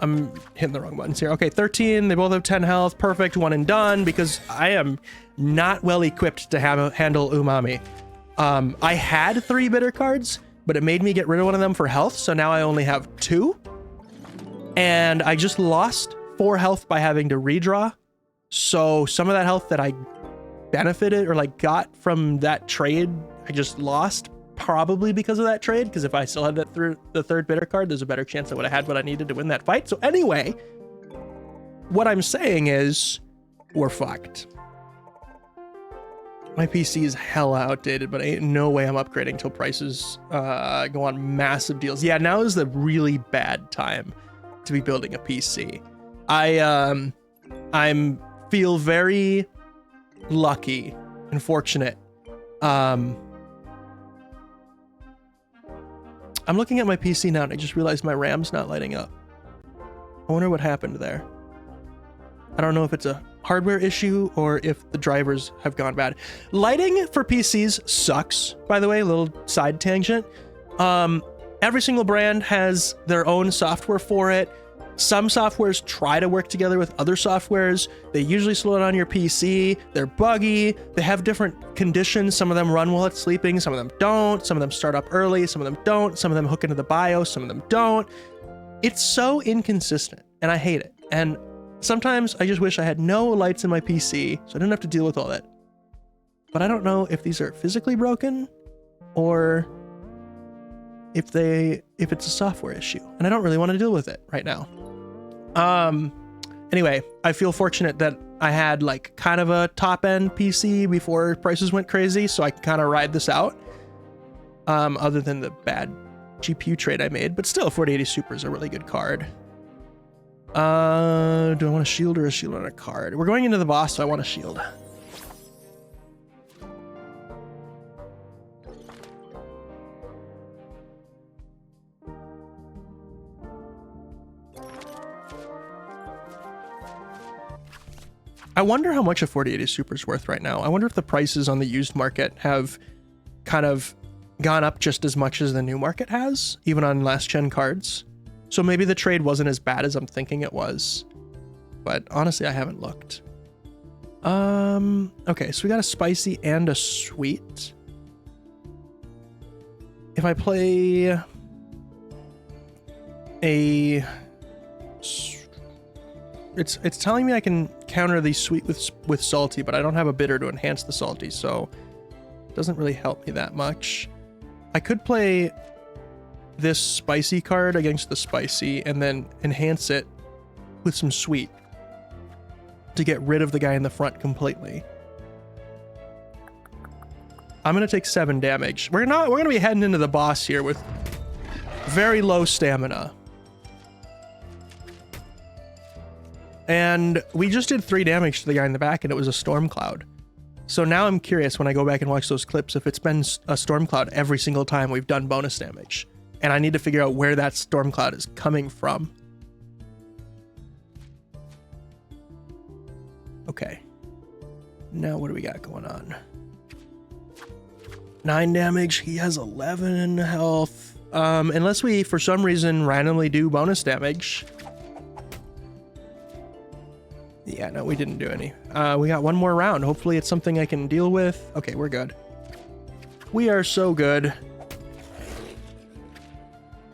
I'm hitting the wrong buttons here. Okay, 13. They both have 10 health. Perfect. One and done, because I am not well equipped to handle umami. I had 3 bitter cards, but it made me get rid of one of them for health, so now I only have 2. And I just lost 4 health by having to redraw. So some of that health that I benefited or like got from that trade, I just lost, probably because of that trade, because if I still had that the 3rd bitter card, there's a better chance I would have had what I needed to win that fight. So anyway, what I'm saying is we're fucked. My PC is hella outdated, but ain't no way I'm upgrading till prices go on massive deals. Yeah, now is the really bad time to be building a PC. I'm feel very lucky and fortunate. I'm looking at my PC now and I just realized my RAM's not lighting up. I wonder what happened there. I don't know if it's a hardware issue or if the drivers have gone bad. Lighting for PCs sucks, by the way, a little side tangent. Every single brand has their own software for it. Some softwares try to work together with other softwares. They usually slow down your PC. They're buggy. They have different conditions. Some of them run while it's sleeping. Some of them don't. Some of them start up early. Some of them don't. Some of them hook into the BIOS. Some of them don't. It's so inconsistent and I hate it. And sometimes I just wish I had no lights in my PC so I didn't have to deal with all that. But I don't know if these are physically broken or if it's a software issue. And I don't really want to deal with it right now. Anyway, I feel fortunate that I had like kind of a top end PC before prices went crazy, so I can kind of ride this out. Other than the bad GPU trade I made, but still 4080 Super is a really good card. Do I want a shield or a shield on a card? We're going into the boss, so I want a shield. I wonder how much a 4080 Super is worth right now. I wonder if the prices on the used market have kind of gone up just as much as the new market has, even on last gen cards. So maybe the trade wasn't as bad as I'm thinking it was. But honestly, I haven't looked. Okay, so we got a spicy and a sweet. If I play a... It's telling me I can counter the sweet with salty, but I don't have a bitter to enhance the salty, so it doesn't really help me that much. I could play this spicy card against the spicy and then enhance it with some sweet to get rid of the guy in the front completely. I'm gonna take 7 damage. We're gonna be heading into the boss here with very low stamina. And we just did 3 damage to the guy in the back and it was a storm cloud. So now I'm curious when I go back and watch those clips if it's been a storm cloud every single time we've done bonus damage. And I need to figure out where that storm cloud is coming from. Okay. Now what do we got going on? 9 damage. He has 11 health. Unless we, for some reason, randomly do bonus damage. Yeah, no, we didn't do any. We got one more round. Hopefully it's something I can deal with. Okay, we're good. We are so good.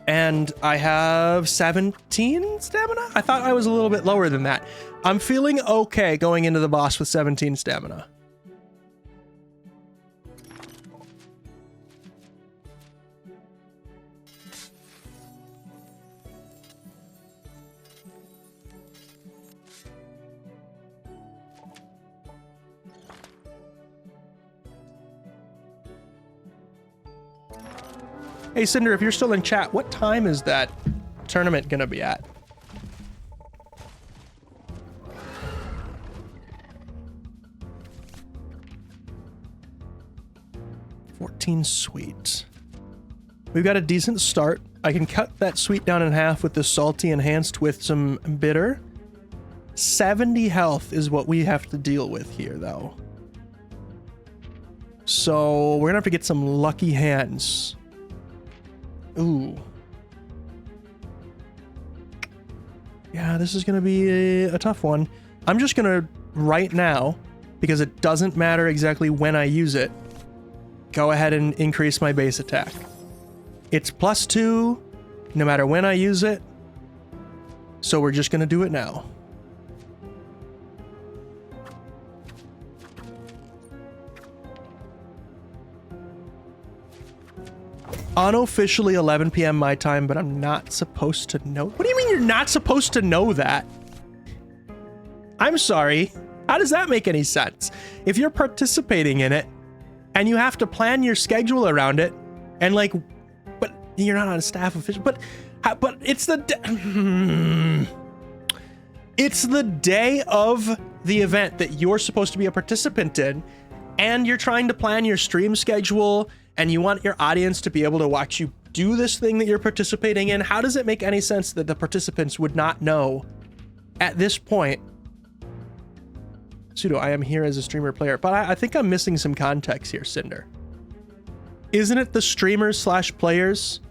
And I have 17 stamina? I thought I was a little bit lower than that. I'm feeling okay going into the boss with 17 stamina. Hey, Cinder, if you're still in chat, what time is that tournament gonna be at? $14 sweet. We've got a decent start. I can cut that sweet down in half with the salty enhanced with some bitter. 70 health is what we have to deal with here, though. So we're gonna have to get some lucky hands. Ooh. Yeah, this is gonna be a tough one. I'm just gonna, right now, because it doesn't matter exactly when I use it, go ahead and increase my base attack. It's +2, no matter when I use it. So we're just gonna do it now. Unofficially 11 p.m. my time, but I'm not supposed to know. What do you mean you're not supposed to know that? I'm sorry. How does that make any sense? If you're participating in it and you have to plan your schedule around it and like, but you're not on a staff official, but it's the it's the day of the event that you're supposed to be a participant in, and you're trying to plan your stream schedule and you want your audience to be able to watch you do this thing that you're participating in. How does it make any sense that the participants would not know at this point? Pseudo, I am here as a streamer player, but I think I'm missing some context here, Cinder. Isn't it the streamers / players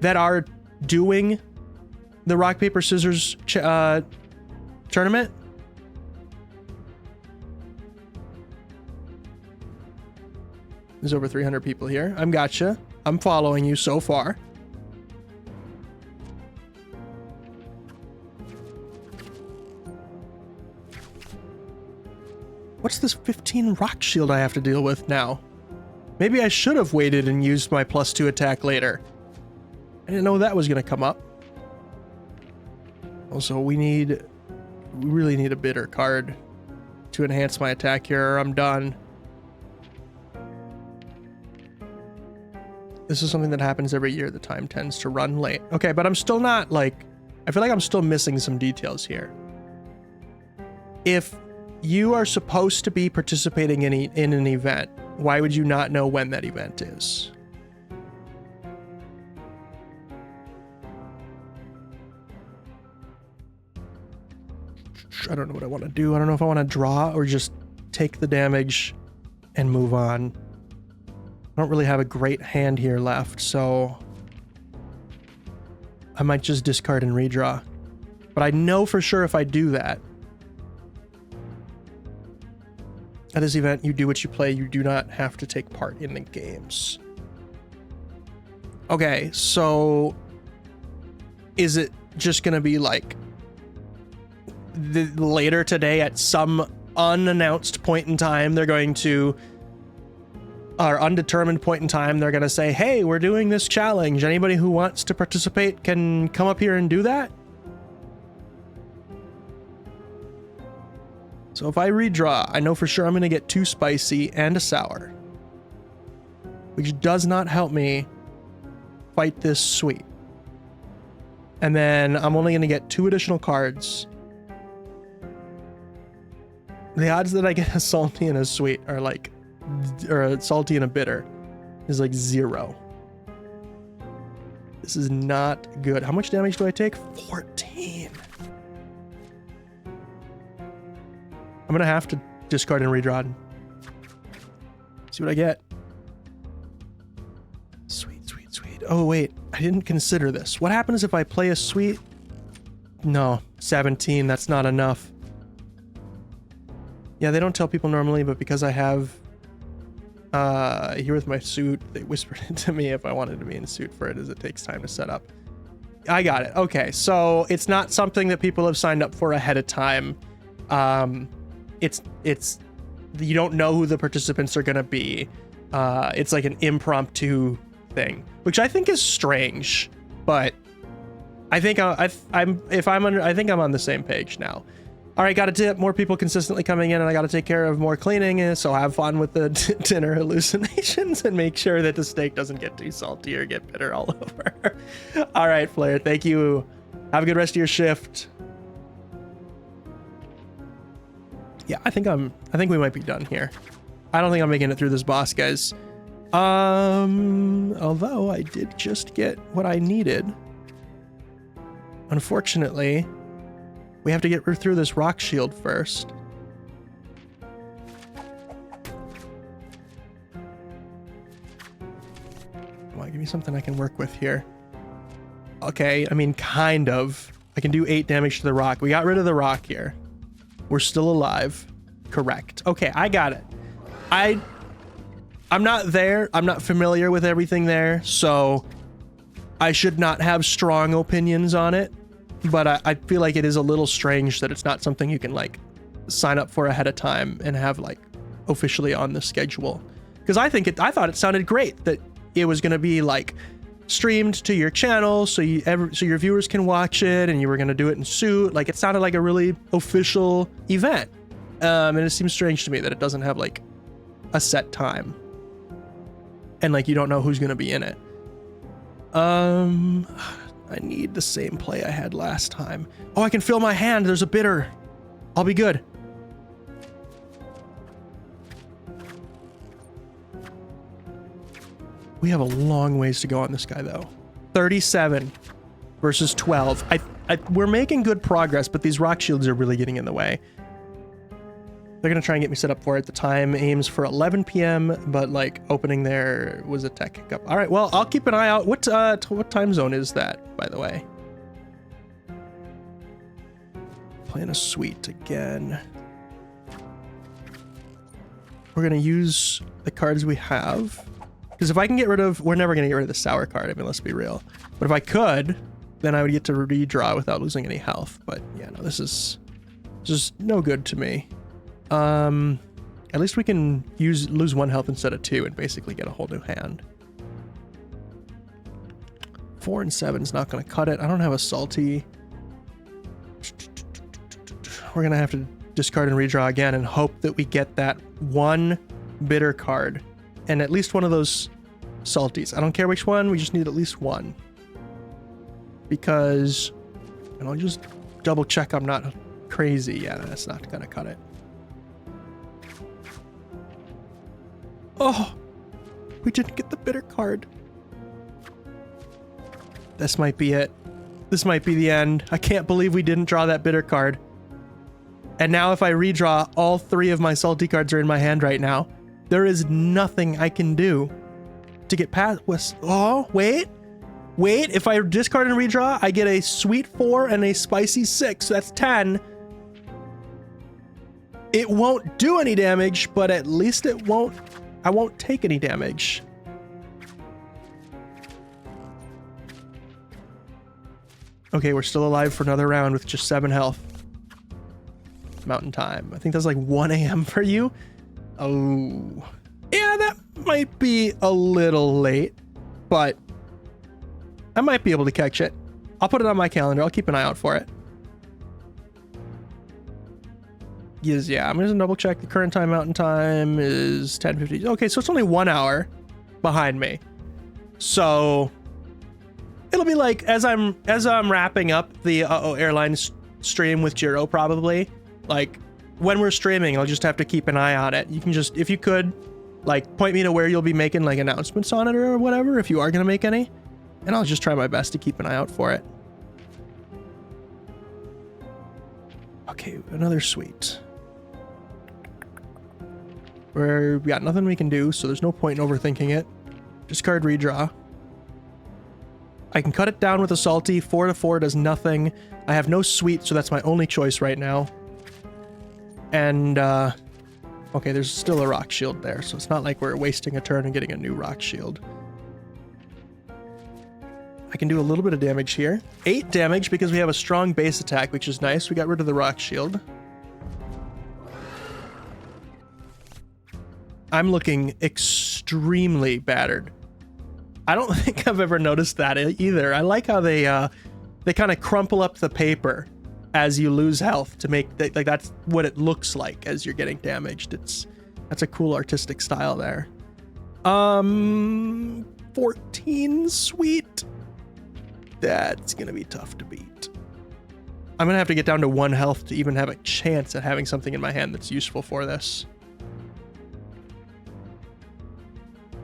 that are doing the rock, paper, scissors tournament? There's over 300 people here. I'm gotcha. I'm following you so far. What's this 15 rock shield I have to deal with now? Maybe I should have waited and used my +2 attack later. I didn't know that was going to come up. Also, we really need a bitter card to enhance my attack here, or I'm done. This is something that happens every year. The time tends to run late. Okay, but I'm still not like... I feel like I'm still missing some details here. If you are supposed to be participating in an event, why would you not know when that event is? I don't know what I want to do. I don't know if I want to draw or just take the damage and move on. I don't really have a great hand here left, so I might just discard and redraw. But I know for sure if I do that, at this event, you do what you play. You do not have to take part in the games. Okay, so is it just going to be like later today at some unannounced point in time, they're going to... or undetermined point in time, they're going to say, hey, we're doing this challenge. Anybody who wants to participate can come up here and do that? So if I redraw, I know for sure I'm going to get 2 spicy and a sour, which does not help me fight this sweet. And then I'm only going to get 2 additional cards. The odds that I get a salty and a sweet are like, or a salty and a bitter, is like 0. This is not good. How much damage do I take? 14. I'm gonna have to discard and redraw and see what I get. Sweet, sweet, sweet. Oh wait, I didn't consider this. What happens if I play a sweet? No, 17, that's not enough. Yeah, they don't tell people normally, but because I have here with my suit, they whispered it to me if I wanted to be in suit for it, as it takes time to set up. I got it. Okay, so it's not something that people have signed up for ahead of time. It's you don't know who the participants are gonna be. It's like an impromptu thing, which I think is strange, but I think I think I'm on the same page now. All right, got a tip. More people consistently coming in, and I got to take care of more cleaning. So have fun with the dinner hallucinations and make sure that the steak doesn't get too salty or get bitter all over. All right, Flair, thank you. Have a good rest of your shift. Yeah, I think we might be done here. I don't think I'm making it through this boss, guys. Although I did just get what I needed. Unfortunately, We have to get through this rock shield first. Come on, give me something I can work with here. Okay, I mean, kind of. I can do 8 damage to the rock. We got rid of the rock here. We're still alive. Correct. Okay, I got it. I'm not there. I'm not familiar with everything there, so I should not have strong opinions on it. But I feel like it is a little strange that it's not something you can, like, sign up for ahead of time and have, like, officially on the schedule. Because I thought it sounded great that it was going to be, like, streamed to your channel so your viewers can watch it, and you were going to do it in suit. Like, it sounded like a really official event. And it seems strange to me that it doesn't have, like, a set time. And, like, you don't know who's going to be in it. I need the same play I had last time. Oh, I can fill my hand. There's a bitter. I'll be good. We have a long ways to go on this guy, though. 37 versus 12. We're making good progress, but these rock shields are really getting in the way. They're going to try and get me set up for it. The time aims for 11 p.m., but, like, opening there was a tech hiccup. All right, well, I'll keep an eye out. What time zone is that, by the way? Playing a suite again. We're going to use the cards we have. Because if I can get rid of... We're never going to get rid of the sour card, I mean, let's be real. But if I could, then I would get to redraw without losing any health. But, yeah, no, this is just no good to me. At least we can lose 1 health instead of 2 and basically get a whole new hand. 4 and 7 is not going to cut it. I don't have a salty. We're going to have to discard and redraw again and hope that we get that 1 bitter card and at least one of those salties. I don't care which one. We just need at least 1. Because, and I'll just double check I'm not crazy. Yeah, that's not going to cut it. Oh, we didn't get the bitter card. This might be it. This might be the end. I can't believe we didn't draw that bitter card. And now if I redraw, all 3 of my salty cards are in my hand right now. There is nothing I can do to get past... Oh, wait. Wait, if I discard and redraw, I get a sweet 4 and a spicy 6. So that's 10. It won't do any damage, but at least it won't... I won't take any damage. Okay, we're still alive for another round with just 7 health. Mountain time. I think that's like 1 a.m. for you. Oh. Yeah, that might be a little late, but I might be able to catch it. I'll put it on my calendar. I'll keep an eye out for it. Yes, yeah, I'm gonna double check. The current time mountain time is 10:50. Okay, so it's only 1 hour behind me. So it'll be like as I'm wrapping up the airline stream with Jiro, probably. Like when we're streaming, I'll just have to keep an eye on it. You can just, if you could, like point me to where you'll be making like announcements on it or whatever, if you are gonna make any, and I'll just try my best to keep an eye out for it. Okay, another suite. We got nothing we can do, so there's no point in overthinking it. Discard, redraw. I can cut it down with a salty. 4 to 4 does nothing. I have no sweet, so that's my only choice right now. And, okay, there's still a rock shield there, so it's not like we're wasting a turn and getting a new rock shield. I can do a little bit of damage here. 8 damage because we have a strong base attack, which is nice. We got rid of the rock shield. I'm looking extremely battered. I don't think I've ever noticed that either. I like how they kind of crumple up the paper as you lose health to make like that's what it looks like as you're getting damaged. That's a cool artistic style there. 14 sweet. That's gonna be tough to beat. I'm gonna have to get down to 1 health to even have a chance at having something in my hand that's useful for this.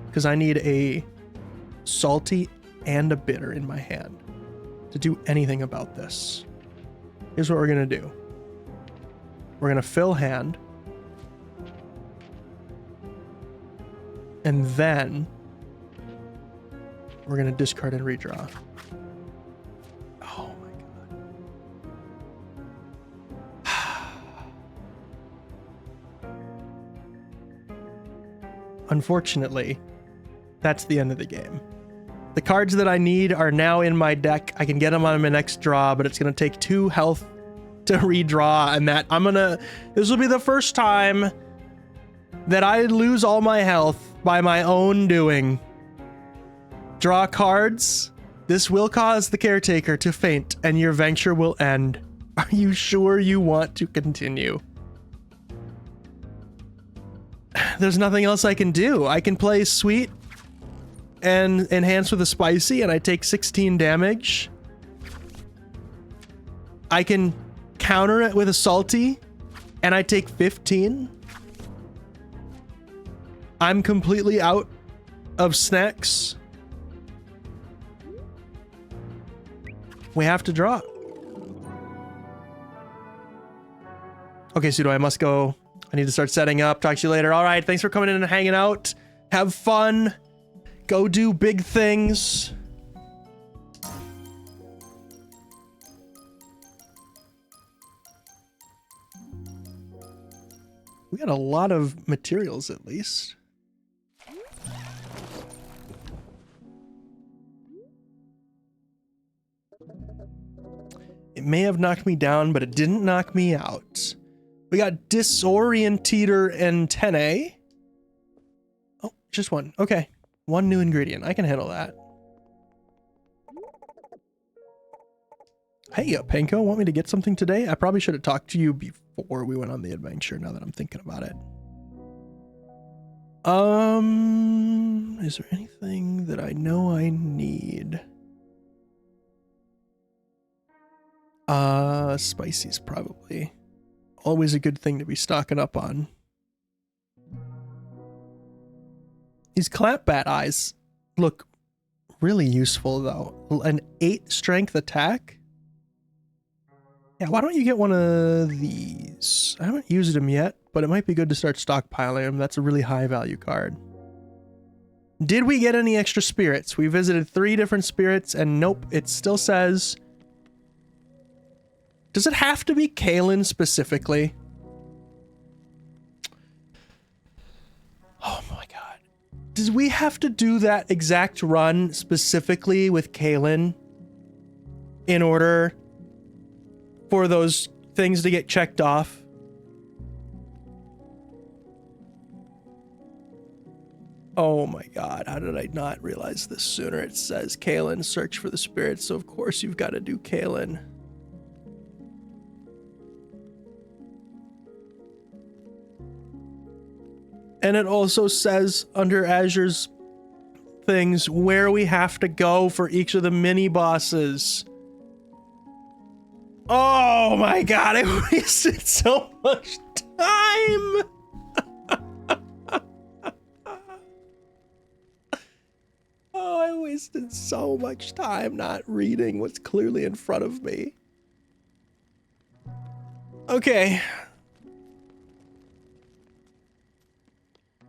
Because I need a salty and a bitter in my hand to do anything about this. Here's what we're going to do. We're going to fill hand. And then we're going to discard and redraw. Oh my god. Unfortunately, that's the end of the game. The cards that I need are now in my deck. I can get them on my next draw, but it's going to take 2 health to redraw, and that this will be the first time that I lose all my health by my own doing. Draw cards. This will cause the caretaker to faint, and your venture will end. Are you sure you want to continue? There's nothing else I can do. I can play sweet and enhance with a spicy, and I take 16 damage. I can counter it with a salty, and I take 15. I'm completely out of snacks. We have to draw. Okay, Sudo, I must go. I need to start setting up. Talk to you later. All right, thanks for coming in and hanging out. Have fun. Go do big things. We got a lot of materials, at least. It may have knocked me down, but it didn't knock me out. We got Disorientator Antennae. Oh, just one. Okay. One new ingredient. I can handle that. Hey, Panko, want me to get something today? I probably should have talked to you before we went on the adventure, now that I'm thinking about it. Is there anything that I know I need? Spicy's probably always a good thing to be stocking up on. These clapbat eyes look really useful, though. An 8 strength attack? Yeah, why don't you get one of these? I haven't used them yet, but it might be good to start stockpiling them. That's a really high value card. Did we get any extra spirits? We visited 3 different spirits, and nope, it still says... Does it have to be Kalen specifically? Oh my god. Does we have to do that exact run specifically with Kalen in order for those things to get checked off? Oh my god, how did I not realize this sooner? It says Kalen, search for the spirits, so of course you've got to do Kalen. And it also says under Azure's things where we have to go for each of the mini bosses. Oh my god, I wasted so much time! Oh, I wasted so much time not reading what's clearly in front of me. Okay.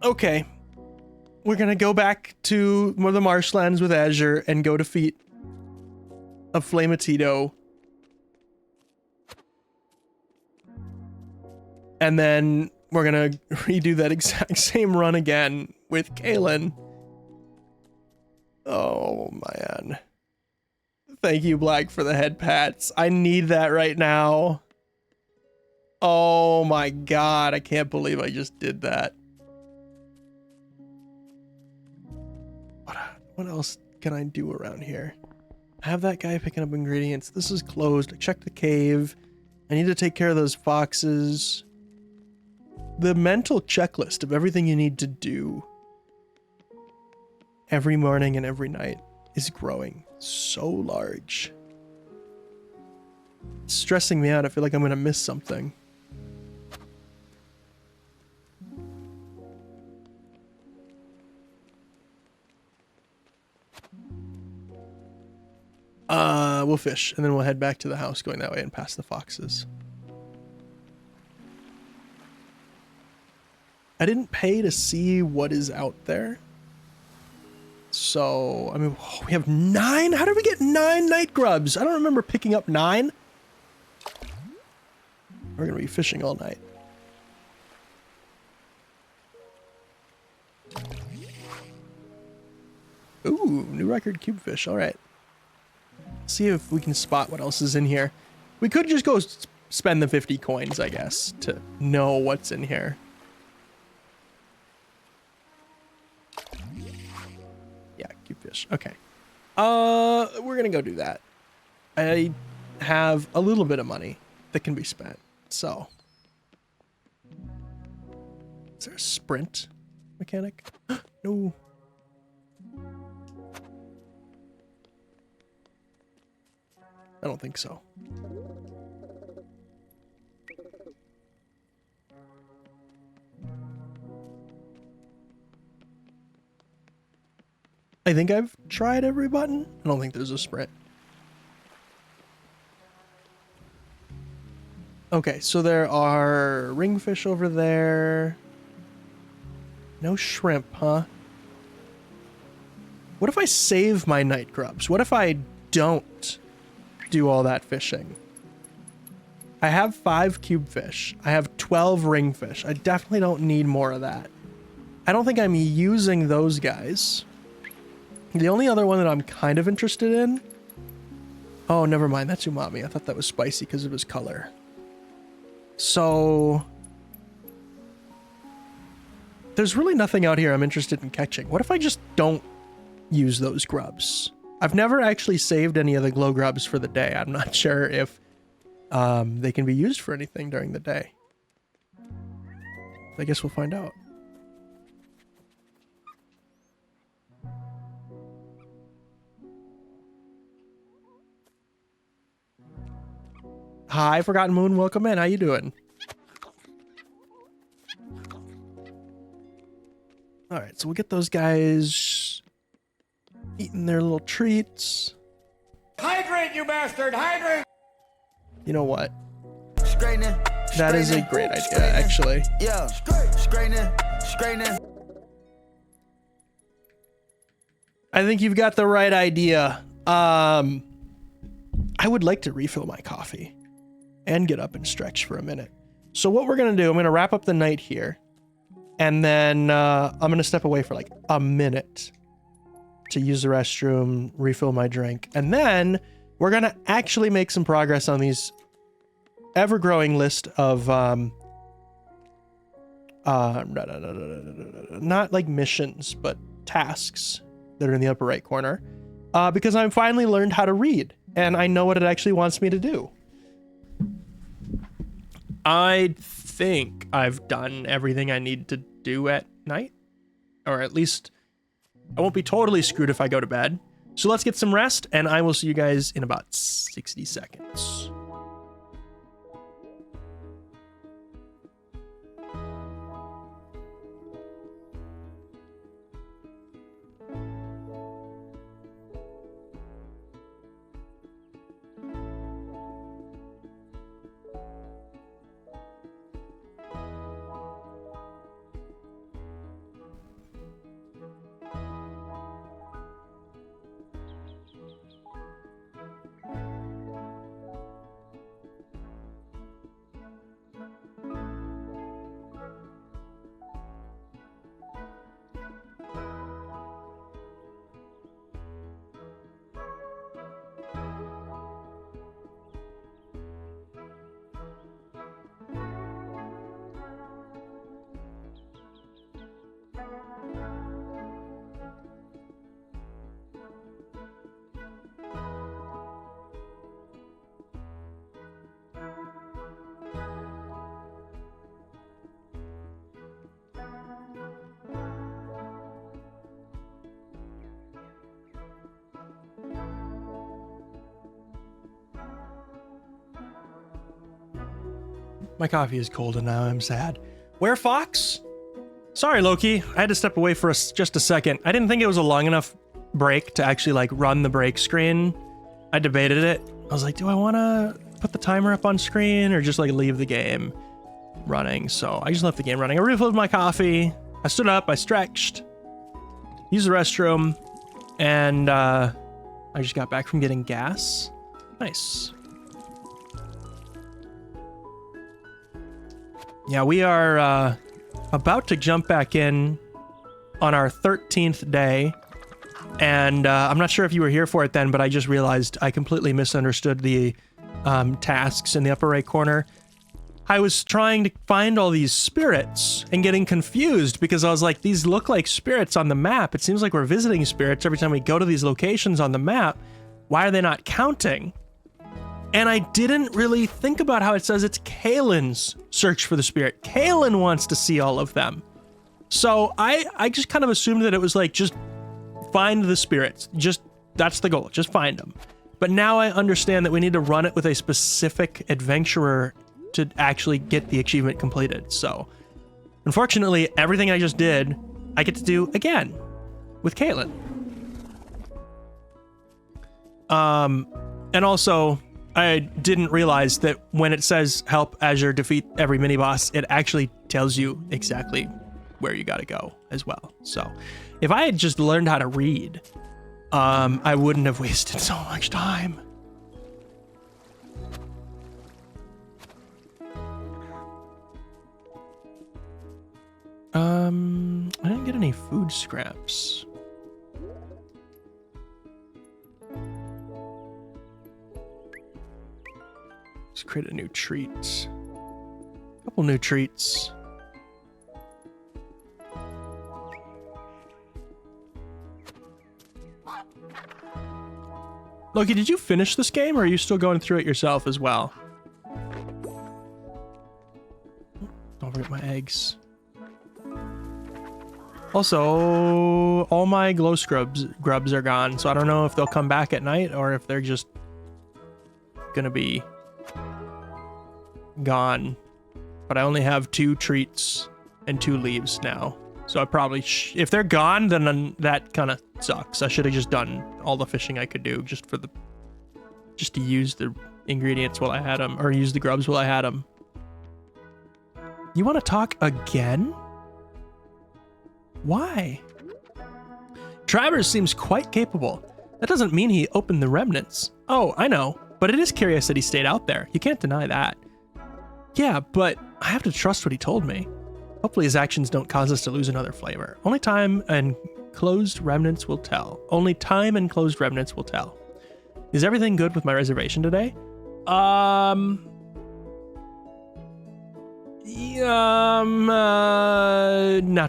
Okay. We're gonna go back to one of the marshlands with Azure and go defeat a Flametito. And then we're gonna redo that exact same run again with Kalen. Oh, man. Thank you, Black, for the head pats. I need that right now. Oh my god, I can't believe I just did that. What else can I do around here? I have that guy picking up ingredients. This is closed. I checked the cave. I need to take care of those foxes. The mental checklist of everything you need to do every morning and every night is growing so large. It's stressing me out. I feel like I'm going to miss something. we'll fish, and then we'll head back to the house going that way and past the foxes. I didn't pay to see what is out there. So, I mean, we have 9? How did we get 9 night grubs? I don't remember picking up 9. We're going to be fishing all night. Ooh, new record cubefish. All right. See if we can spot what else is in here. We could just go spend the 50 coins, I guess, to know what's in here. Yeah, cubefish. Okay. We're gonna go do that. I have a little bit of money that can be spent, so. Is there a sprint mechanic? No. I don't think so. I think I've tried every button. I don't think there's a sprint. Okay, so there are ringfish over there. No shrimp, huh? What if I save my night grubs? What if I don't do all that fishing? I have 5 cubefish. I have 12 ringfish. I definitely don't need more of that. I don't think I'm using those guys. The only other one that I'm kind of interested in... Oh, never mind. That's umami. I thought that was spicy because of his color. So... There's really nothing out here I'm interested in catching. What if I just don't use those grubs? I've never actually saved any of the glow grubs for the day. I'm not sure if they can be used for anything during the day. I guess we'll find out. Hi, Forgotten Moon. Welcome in. How you doing? All right, so we'll get those guys eating their little treats. Hydrate, you bastard! Hydrate! You know what? That is a great idea, actually. Yeah. Straightening. I think you've got the right idea. I would like to refill my coffee and get up and stretch for a minute. So what we're going to do, I'm going to wrap up the night here. And then I'm going to step away for like a minute to use the restroom, refill my drink. And then we're going to actually make some progress on these ever-growing list of, not like missions, but tasks that are in the upper right corner. Because I've finally learned how to read and I know what it actually wants me to do. I think I've done everything I need to do at night, or at least I won't be totally screwed if I go to bed. So let's get some rest and I will see you guys in about 60 seconds. My coffee is cold and now I'm sad. Where Fox? Sorry, Loki. I had to step away for just a second. I didn't think it was a long enough break to actually like run the break screen I debated it. I was like, do I want to put the timer up on screen or just like leave the game running? So I just left the game running. I refilled my coffee. I stood up, I stretched, used the restroom, and I just got back from getting gas. Nice. Yeah, we are about to jump back in on our 13th day. And I'm not sure if you were here for it then, but I just realized I completely misunderstood the tasks in the upper right corner. I was trying to find all these spirits and getting confused because I was like, these look like spirits on the map. It seems like we're visiting spirits every time we go to these locations on the map. Why are they not counting? And I didn't really think about how it says it's Kalen's search for the spirit. Kalen wants to see all of them. So I just kind of assumed that it was like, just find the spirits. Just, that's the goal. Just find them. But now I understand that we need to run it with a specific adventurer to actually get the achievement completed. So unfortunately, everything I just did, I get to do again with Caitlin. And also, I didn't realize that when it says help Azure defeat every mini boss, it actually tells you exactly where you gotta go as well. So if I had just learned how to read, I wouldn't have wasted so much time. I didn't get any food scraps. Let's create a new treat. A couple new treats. Loki, did you finish this game or are you still going through it yourself as well? Don't forget my eggs. Also, all my glow grubs are gone, so I don't know if they'll come back at night or if they're just gonna be gone. But I only have 2 treats and 2 leaves now. So I probably, if they're gone, then that kind of sucks. I should have just done all the fishing I could do just to use the ingredients while I had them, or use the grubs while I had them. You want to talk again? Why? Travers seems quite capable. That doesn't mean he opened the remnants. Oh, I know, but it is curious that he stayed out there. You can't deny that. Yeah, but I have to trust what he told me. Hopefully his actions don't cause us to lose another flavor. Only time and closed remnants will tell. Only time and closed remnants will tell. Is everything good with my reservation today? Not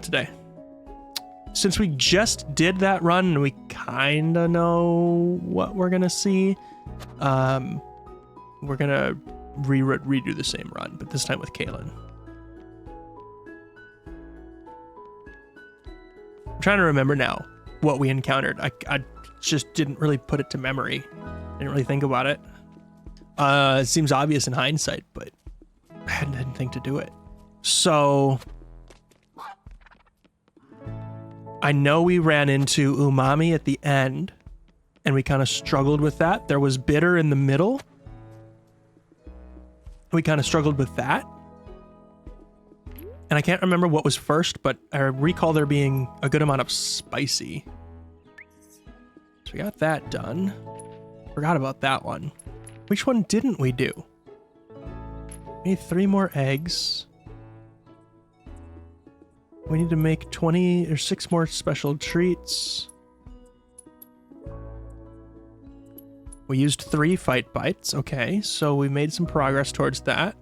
today. Since we just did that run and we kind of know what we're going to see, we're going to redo the same run, but this time with Kaylin. I'm trying to remember now what we encountered. I just didn't really put it to memory. Didn't really think about it. It seems obvious in hindsight, but I didn't think to do it. So I know we ran into umami at the end and we kind of struggled with that. There was bitter in the middle. We kind of struggled with that. And I can't remember what was first, but I recall there being a good amount of spicy. So we got that done. Forgot about that one. Which one didn't we do? We need 3 more eggs. We need to make 20 or 6 more special treats. We used 3 fight bites. Okay, so we made some progress towards that.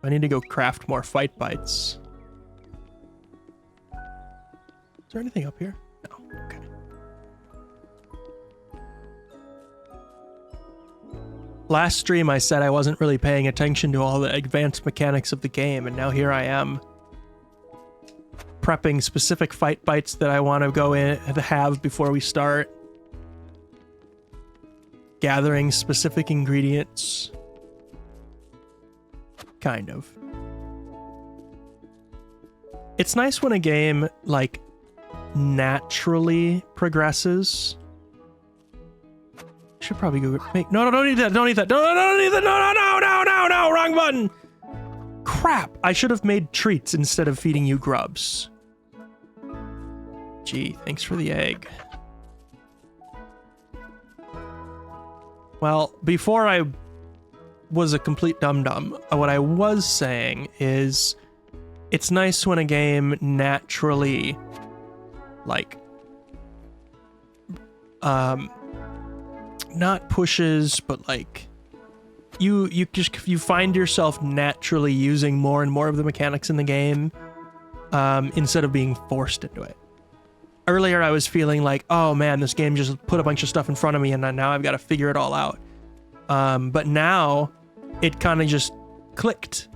I need to go craft more fight bites. Is there anything up here? No. Okay. Last stream I said I wasn't really paying attention to all the advanced mechanics of the game, and now here I am prepping specific fight bites that I want to go in and have before we start. Gathering specific ingredients. Kind of. It's nice when a game, like, naturally progresses. should probably go make... No, don't eat that. Don't eat that. No, don't eat that. No. Wrong button. Crap. I should have made treats instead of feeding you grubs. Gee, thanks for the egg. Well, before I was a complete dum-dum, what I was saying is it's nice when a game naturally, like, not pushes, but like you find yourself naturally using more and more of the mechanics in the game, instead of being forced into it. Earlier I was feeling like, oh man, this game just put a bunch of stuff in front of me and now I've got to figure it all out. But now it kind of just clicked,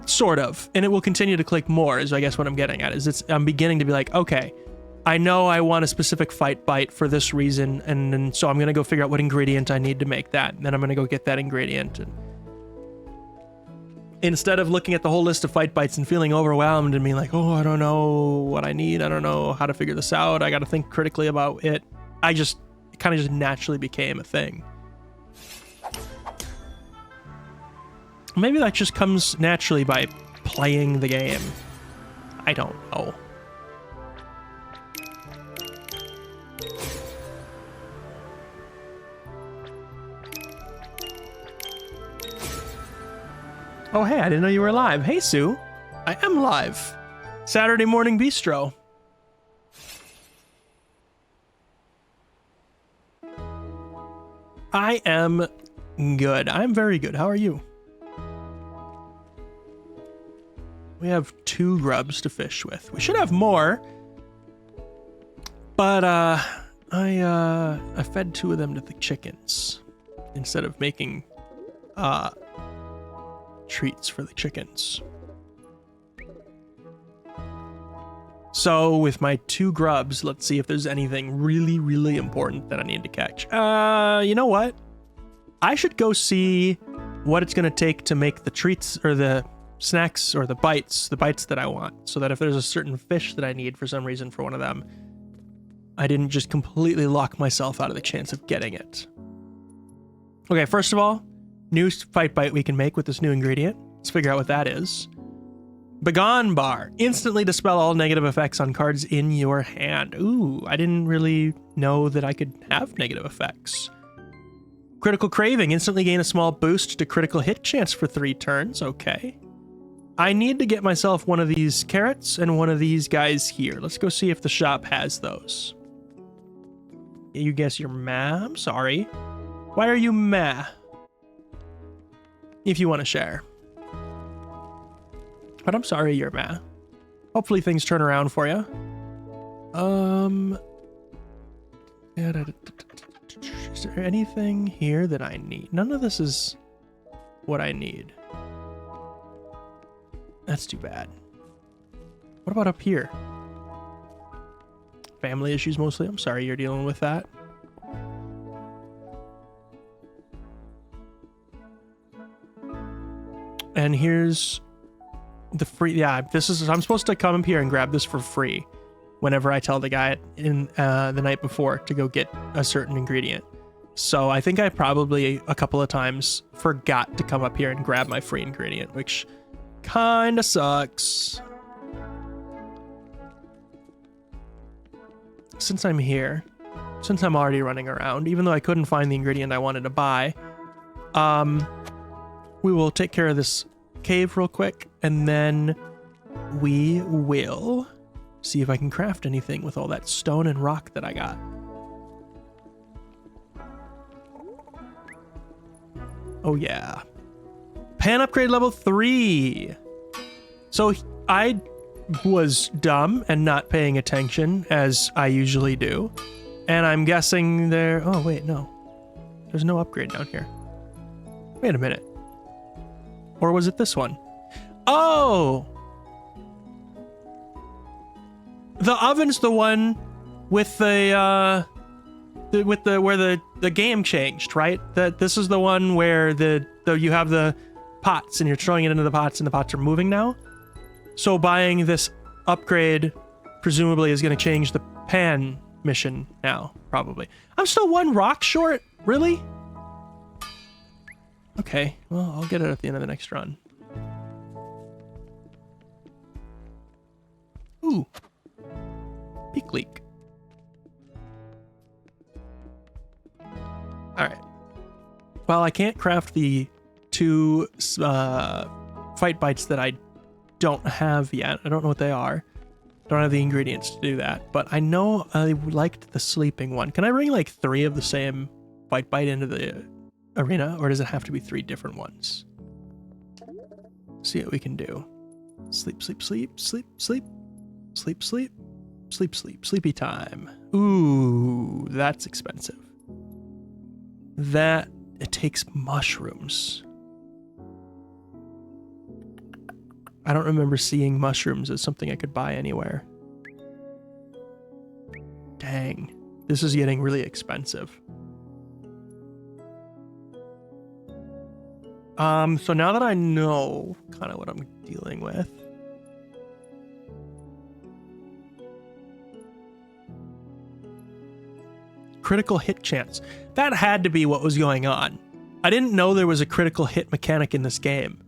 sort of, and it will continue to click more, is I guess what I'm getting at, is I'm beginning to be like, okay, I know I want a specific fight bite for this reason, and so I'm going to go figure out what ingredient I need to make that, and then I'm going to go get that ingredient. And instead of looking at the whole list of fight bites and feeling overwhelmed and being like, oh, I don't know what I need, I don't know how to figure this out, I got to think critically about it, it kind of just naturally became a thing. Maybe that just comes naturally by playing the game. I don't know. Oh, hey, I didn't know you were live. Hey, Sue. I am live. Saturday morning bistro. I am good. I'm very good. How are you? We have 2 grubs to fish with. We should have more. But I fed 2 of them to the chickens instead of making treats for the chickens. So with my 2 grubs, let's see if there's anything really, really important that I need to catch. You know what? I should go see what it's going to take to make the treats or the snacks or the bites that I want, so that if there's a certain fish that I need for some reason for one of them, I didn't just completely lock myself out of the chance of getting it. Okay, first of all, new fight bite we can make with this new ingredient. Let's figure out what that is. Begone Bar. Instantly dispel all negative effects on cards in your hand. Ooh, I didn't really know that I could have negative effects. Critical Craving. Instantly gain a small boost to critical hit chance for 3 turns. Okay. I need to get myself one of these carrots and one of these guys here. Let's go see if the shop has those. You guess you're meh? I'm sorry. Why are you meh? If you want to share. But I'm sorry you're meh. Hopefully things turn around for you. Is there anything here that I need? None of this is what I need. That's too bad. What about up here? Family issues mostly. I'm sorry you're dealing with that. And here's the free, yeah, this is, I'm supposed to come up here and grab this for free whenever I tell the guy in the night before to go get a certain ingredient. So I think I probably a couple of times forgot to come up here and grab my free ingredient, which kind of sucks. Since I'm here, since I'm already running around, even though I couldn't find the ingredient I wanted to buy, we will take care of this cave real quick, and then we will see if I can craft anything with all that stone and rock that I got. Oh yeah. Pan upgrade level 3. So I was dumb and not paying attention as I usually do. And I'm guessing there, oh wait, no. There's no upgrade down here. Wait a minute. Or was it this one? Oh! The oven's the one with the where the game changed, right? This is the one where you have the pots and you're throwing it into the pots and the pots are moving now. So buying this upgrade presumably is going to change the pan mission now, probably. I'm still 1 rock short. Really? Okay, well, I'll get it at the end of the next run. Ooh. Peak leak. Alright. Well, I can't craft the 2 fight bites that I don't have yet. I don't know what they are. Don't have the ingredients to do that. But I know I liked the sleeping one. Can I bring like 3 of the same fight bite into the arena? Or does it have to be 3 different ones? See what we can do. Sleep, sleep, sleep, sleep, sleep. Sleep, sleep, sleep, sleep, sleepy time. Ooh, that's expensive. That, it takes mushrooms. I don't remember seeing mushrooms as something I could buy anywhere. Dang, this is getting really expensive. So now that I know kind of what I'm dealing with, critical hit chance. That had to be what was going on. I didn't know there was a critical hit mechanic in this game.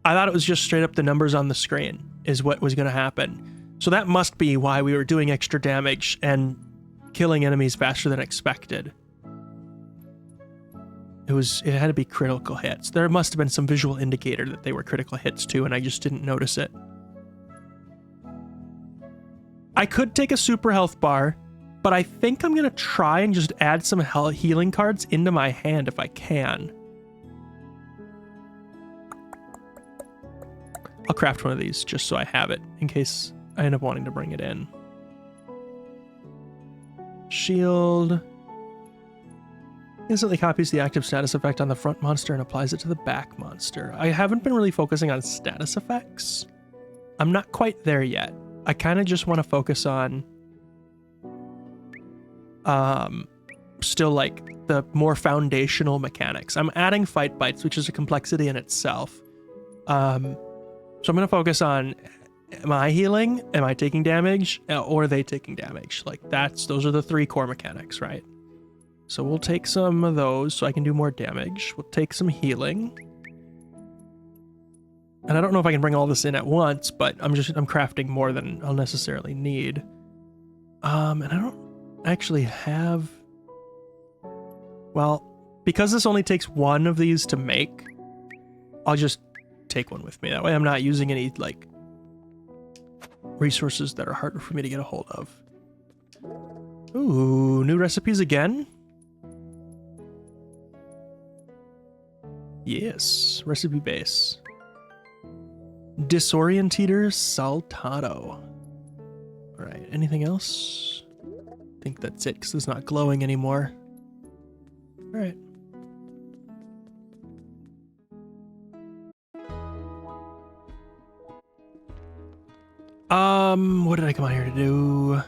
I thought it was just straight up the numbers on the screen is what was going to happen. So that must be why we were doing extra damage and killing enemies faster than expected. It had to be critical hits. There must have been some visual indicator that they were critical hits too, and I just didn't notice it. I could take a super health bar, but I think I'm going to try and just add some healing cards into my hand if I can. I'll craft one of these just so I have it in case I end up wanting to bring it in. Shield. Instantly copies the active status effect on the front monster and applies it to the back monster. I haven't been really focusing on status effects. I'm not quite there yet. I kind of just want to focus on still like the more foundational mechanics. I'm adding fight bites, which is a complexity in itself. So I'm going to focus on, am I healing? Am I taking damage? Or are they taking damage? Like those are the 3 core mechanics, right? So we'll take some of those so I can do more damage. We'll take some healing. And I don't know if I can bring all this in at once, but I'm crafting more than I'll necessarily need. And I don't actually have, well, because this only takes 1 of these to make, I'll just take one with me. That way I'm not using any like resources that are harder for me to get a hold of. Ooh, new recipes again? Yes, recipe base. Disorientator saltado. All right, anything else? I think that's it because it's not glowing anymore. All right. What did I come out here to do?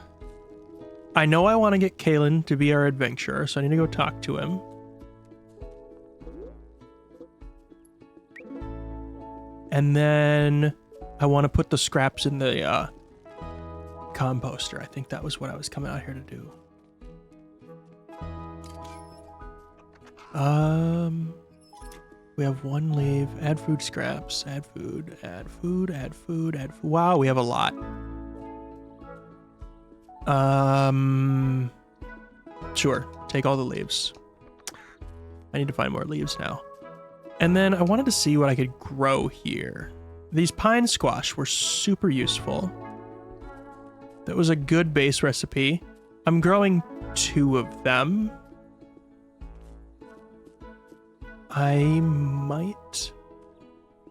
I know I want to get Kalen to be our adventurer, so I need to go talk to him. And then I want to put the scraps in the composter. I think that was what I was coming out here to do. We have 1 leaf. Add food scraps. Add food. Add food. Add food. Add food. Wow, we have a lot. Sure. Take all the leaves. I need to find more leaves now. And then I wanted to see what I could grow here. These pine squash were super useful. That was a good base recipe. I'm growing 2 of them. I might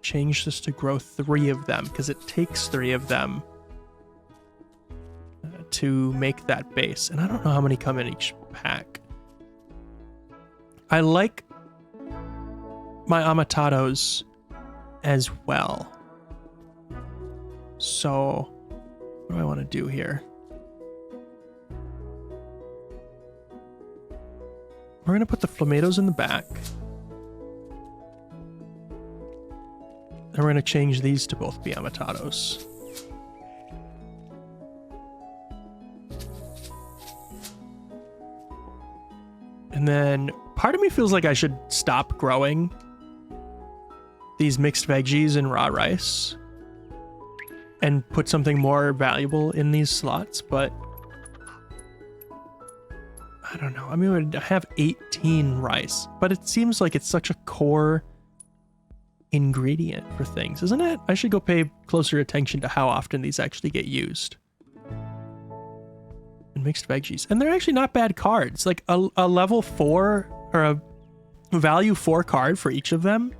change this to grow 3 of them because it takes 3 of them to make that base. And I don't know how many come in each pack. I like my amatados as well. So what do I want to do here? We're going to put the flamencos in the back. And we're going to change these to both be amatados. And then Part of me feels like I should stop growing these mixed veggies and raw rice and put something more valuable in these slots, but I don't know. I mean, I have 18 rice, but it seems like it's such a core ingredient for things, isn't it? I should go pay closer attention to how often these actually get used. And mixed veggies. And they're actually not bad cards. Like a level 4 or a value 4 card for each of them.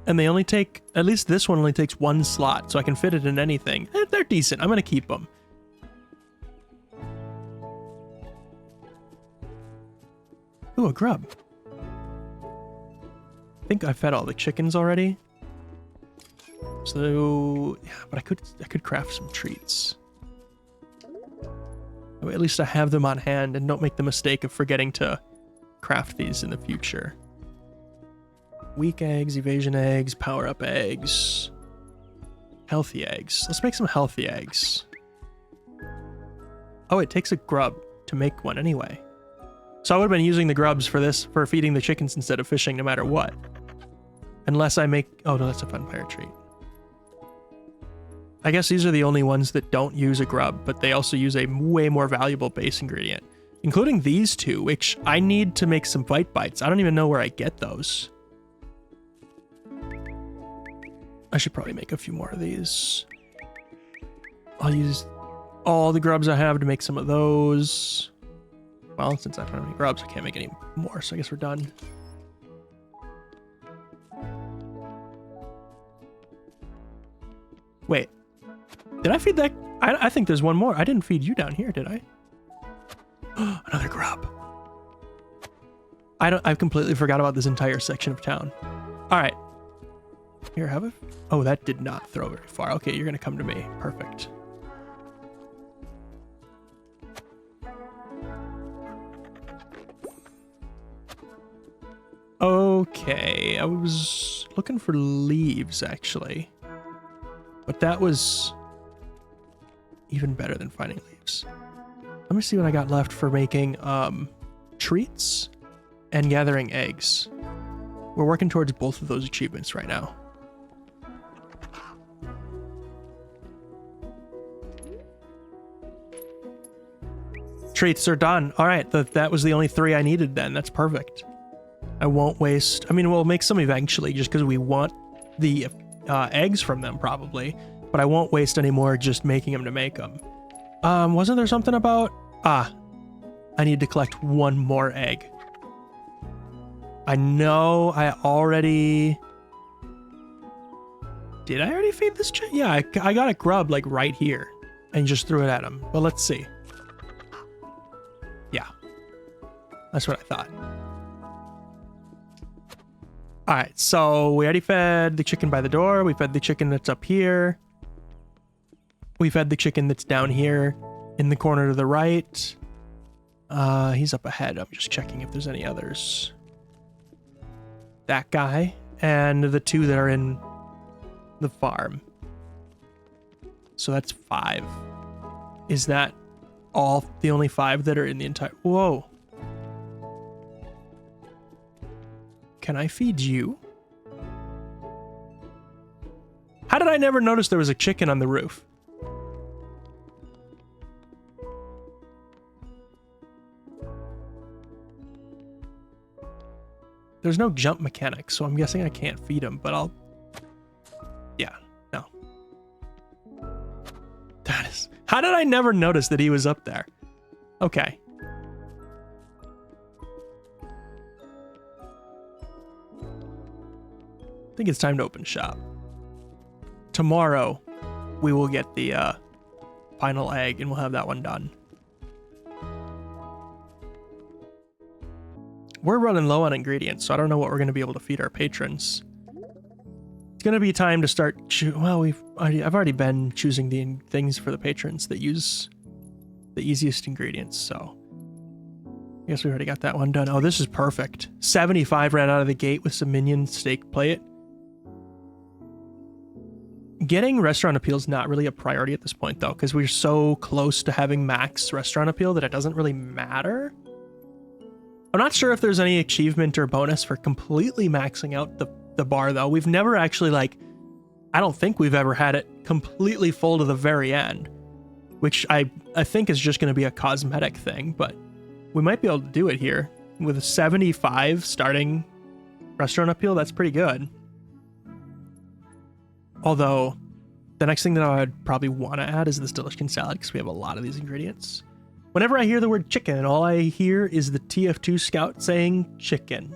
And they only take, at least this one only takes 1 slot, so I can fit it in anything. They're decent. I'm going to keep them. Ooh, a grub. I think I fed all the chickens already. So, yeah, but I could craft some treats. At least I have them on hand and don't make the mistake of forgetting to craft these in the future. Weak eggs, evasion eggs, power-up eggs, healthy eggs. Let's make some healthy eggs. Oh, it takes a grub to make one anyway. So I would have been using the grubs for this, for feeding the chickens instead of fishing no matter what. Unless I make... Oh, no, that's a vampire treat. I guess these are the only ones that don't use a grub, but they also use a way more valuable base ingredient. Including these two, which I need to make some bite bites. I don't even know where I get those. I should probably make a few more of these. I'll use all the grubs I have to make some of those. Well, since I don't have any grubs, I can't make any more, so I guess we're done. Wait. Did I feed that? I think there's one more. I didn't feed you down here, did I? Another grub. I completely forgot about this entire section of town. All right. Here, have it. Oh, that did not throw very far. Okay, you're going to come to me. Perfect. Okay, I was looking for leaves, actually. But that was even better than finding leaves. Let me see what I got left for making treats and gathering eggs. We're working towards both of those achievements right now. Treats are done. All right, that was the only 3 I needed then. That's perfect. I won't waste... I mean, we'll make some eventually just because we want the eggs from them probably, but I won't waste any more just making them to make them. Wasn't there something about... I need to collect 1 more egg. I know I already... Did I already feed this chick? Yeah, I got a grub like right here and just threw it at him. But let's see. Yeah. That's what I thought. All right, so we already fed the chicken by the door. We fed the chicken that's up here. We fed the chicken that's down here in the corner to the right. He's up ahead. I'm just checking if there's any others. That guy and the 2 that are in the farm. So that's 5. Is that all the only 5 that are in the entire... Whoa. Can I feed you? How did I never notice there was a chicken on the roof? There's no jump mechanic, so I'm guessing I can't feed him, but I'll... Yeah, no. That is... How did I never notice that he was up there? Okay. I think it's time to open shop. Tomorrow, we will get the final egg, and we'll have that one done. We're running low on ingredients, so I don't know what we're going to be able to feed our patrons. It's going to be time to start... Well, I've already been choosing the things for the patrons that use the easiest ingredients, so... I guess we already got that one done. Oh, this is perfect. 75 right out of the gate with some minion steak plate. Getting restaurant appeal is not really a priority at this point, though, because we're so close to having max restaurant appeal that it doesn't really matter. I'm not sure if there's any achievement or bonus for completely maxing out the bar, though. We've never actually, like, I don't think we've ever had it completely full to the very end, which I think is just going to be a cosmetic thing, but we might be able to do it here. With a 75 starting restaurant appeal, that's pretty good. Although, the next thing that I would probably want to add is this delicious salad, because we have a lot of these ingredients. Whenever I hear the word chicken, all I hear is the TF2 scout saying chicken.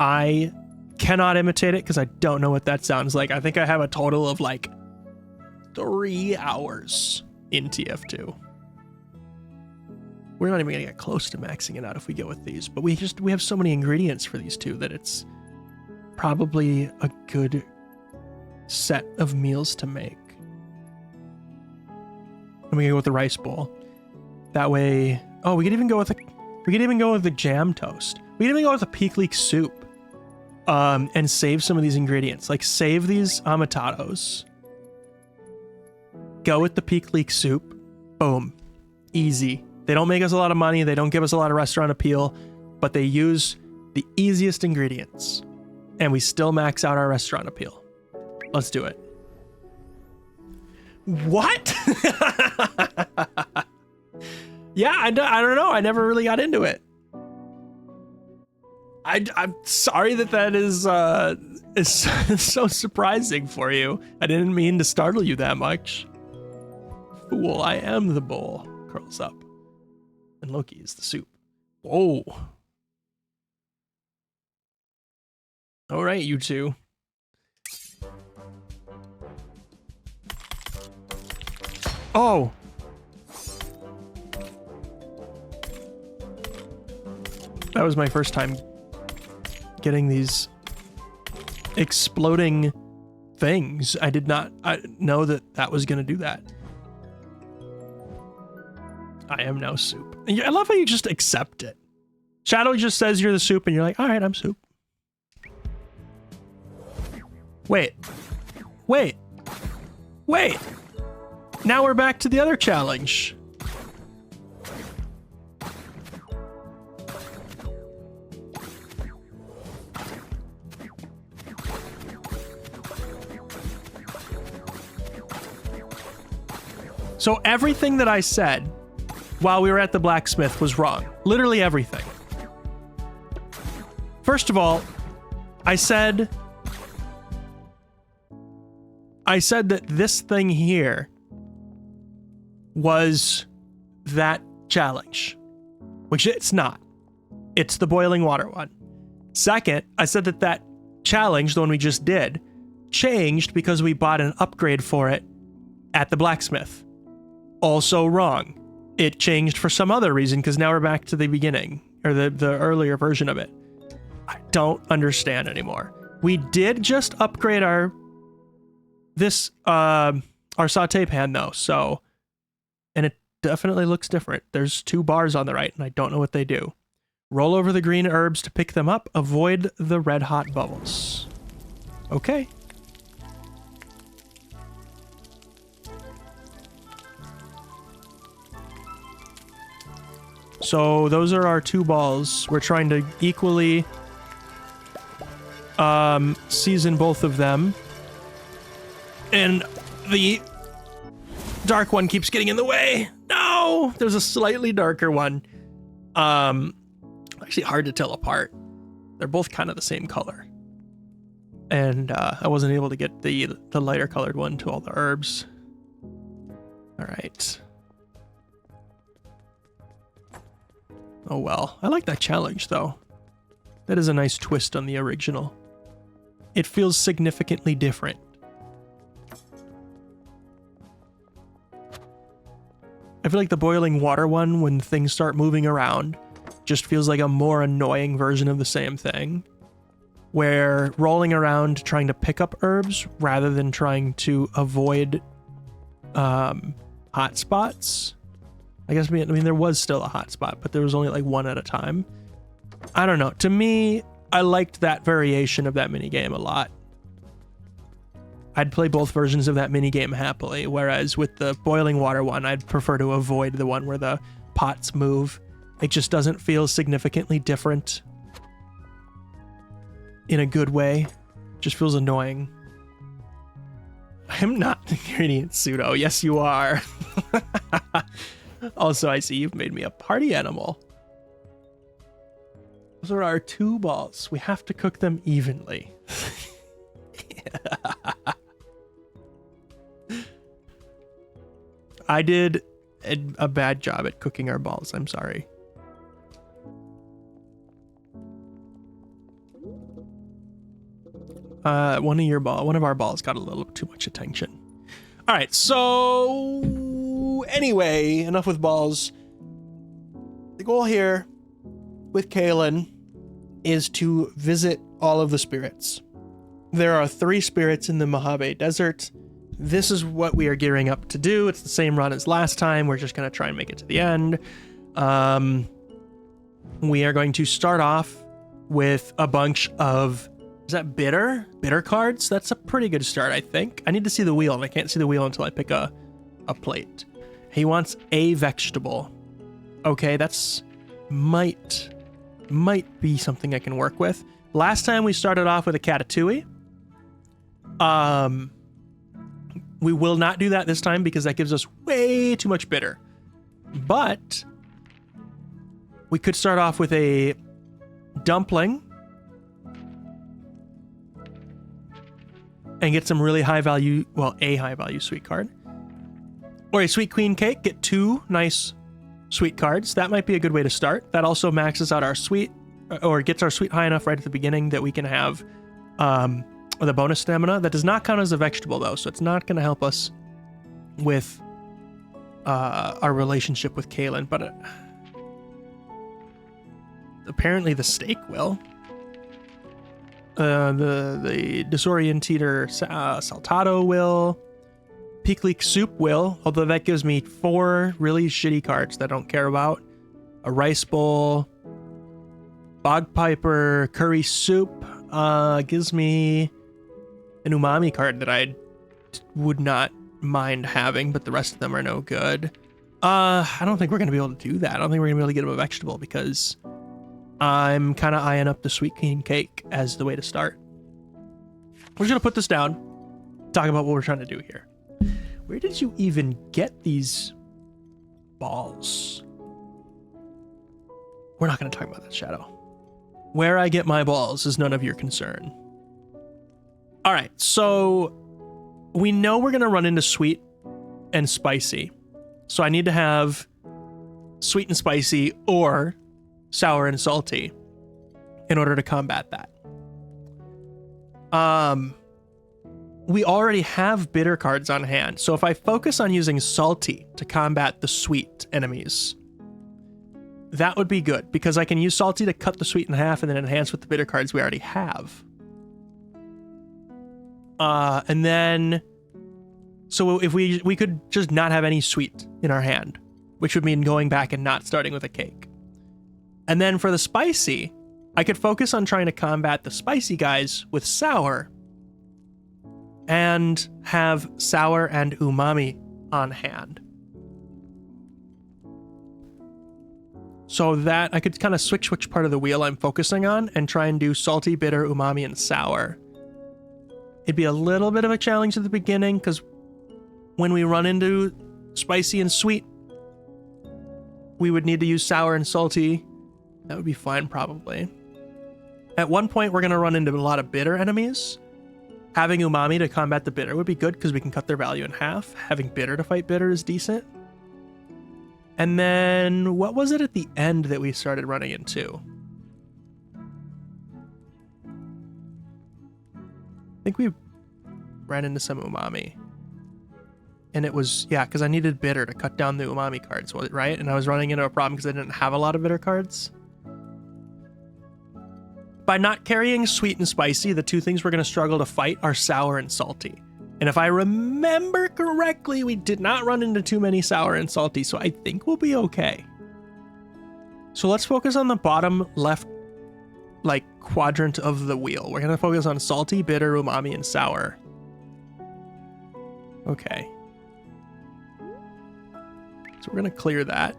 I cannot imitate it because I don't know what that sounds like. I think I have a total of like 3 hours in TF2. We're not even gonna get close to maxing it out if we go with these, but we have so many ingredients for these two that it's probably a good set of meals to make. And we can go with the rice bowl. That way, oh, we could even go with the jam toast. We could even go with a peak leek soup. And save some of these ingredients. Like, save these amatados. Go with the peak leek soup. Boom. Easy. They don't make us a lot of money. They don't give us a lot of restaurant appeal. But they use the easiest ingredients. And we still max out our restaurant appeal. Let's do it. What? Yeah, I don't know. I never really got into it. I'm sorry that is so surprising for you. I didn't mean to startle you that much. Fool, I am the bowl. Curls up. And Loki is the soup. Whoa. All right, you two. Oh. That was my first time getting these exploding things. I did not know that was going to do that. I am now soup. I love how you just accept it. Shadow just says you're the soup and you're like, all right, I'm soup. Wait. Now we're back to the other challenge. So everything that I said while we were at the blacksmith was wrong. Literally everything. First of all, I said that this thing here was that challenge, which it's not. It's the boiling water one. Second, I said that challenge, the one we just did, changed because we bought an upgrade for it at the blacksmith. Also wrong. It changed for some other reason because now we're back to the beginning, or the earlier version of it. I don't understand anymore. We did just upgrade our saute pan though, so, and it definitely looks different. There's 2 bars on the right and I don't know what they do. Roll over the green herbs to pick them up. Avoid the red hot bubbles. Okay. So those are our 2 balls. We're trying to equally season both of them. And the dark one keeps getting in the way. No! There's a slightly darker one. Actually hard to tell apart. They're both kind of the same color. And I wasn't able to get the lighter colored one to all the herbs. All right. Oh well, I like that challenge though. That is a nice twist on the original. It feels significantly different. I feel like the boiling water one, when things start moving around, just feels like a more annoying version of the same thing. Where rolling around trying to pick up herbs rather than trying to avoid hot spots. I mean, there was still a hot spot, but there was only like one at a time. I don't know. To me, I liked that variation of that minigame a lot. I'd play both versions of that minigame happily, whereas with the boiling water one, I'd prefer to avoid the one where the pots move. It just doesn't feel significantly different in a good way. Just feels annoying. I'm not the ingredient pseudo. Yes, you are. Also, I see you've made me a party animal. Those are our 2 balls. We have to cook them evenly. I did a bad job at cooking our balls. I'm sorry. One of our balls got a little too much attention. All right, so anyway, enough with balls. The goal here with Kaylin is to visit all of the spirits. There are 3 spirits in the Mojave Desert. This is what we are gearing up to do. It's the same run as last time. We're just going to try and make it to the end. We are going to start off with a bunch of, is that bitter? Bitter cards? That's a pretty good start, I think. I need to see the wheel, and I can't see the wheel until I pick a plate. He wants a vegetable. Okay, that's might be something I can work with. Last time we started off with a Catatouille. We will not do that this time because that gives us way too much bitter. But we could start off with a dumpling and get some really high value, well, a high value sweet card. Or a sweet queen cake, get 2 nice sweet cards. That might be a good way to start. That also maxes out our sweet, or gets our sweet high enough right at the beginning that we can have the bonus stamina. That does not count as a vegetable though, so it's not going to help us with our relationship with Kaylin, but apparently the steak will. The Disorientator Saltado will. Peak Leak Soup will, although that gives me 4 really shitty cards that I don't care about. A Rice Bowl, Bog Piper, Curry Soup, gives me an Umami card that I would not mind having, but the rest of them are no good. I don't think we're going to be able to do that. I don't think we're going to be able to get him a vegetable because I'm kind of eyeing up the sweet queen cake as the way to start. We're just going to put this down, talk about what we're trying to do here. Where did you even get these balls? We're not going to talk about that, Shadow. Where I get my balls is none of your concern. All right, so we know we're going to run into sweet and spicy. So I need to have sweet and spicy or sour and salty in order to combat that. We already have bitter cards on hand. So if I focus on using salty to combat the sweet enemies, that would be good because I can use salty to cut the sweet in half and then enhance with the bitter cards we already have. And then, so if we could just not have any sweet in our hand, which would mean going back and not starting with a cake. And then for the spicy, I could focus on trying to combat the spicy guys with sour and have sour and umami on hand. So that I could kind of switch which part of the wheel I'm focusing on and try and do salty, bitter, umami, and sour. It'd be a little bit of a challenge at the beginning because when we run into spicy and sweet, we would need to use sour and salty. That would be fine, probably. At one point, we're going to run into a lot of bitter enemies. Having umami to combat the bitter would be good because we can cut their value in half. Having bitter to fight bitter is decent. And then, what was it at the end that we started running into? I think we ran into some umami. And it was, yeah, because I needed bitter to cut down the umami cards, right? And I was running into a problem because I didn't have a lot of bitter cards. By not carrying sweet and spicy, the 2 things we're going to struggle to fight are sour and salty. And if I remember correctly, we did not run into too many sour and salty, so I think we'll be okay. So let's focus on the bottom left, quadrant of the wheel. We're going to focus on salty, bitter, umami, and sour. Okay. So we're going to clear that.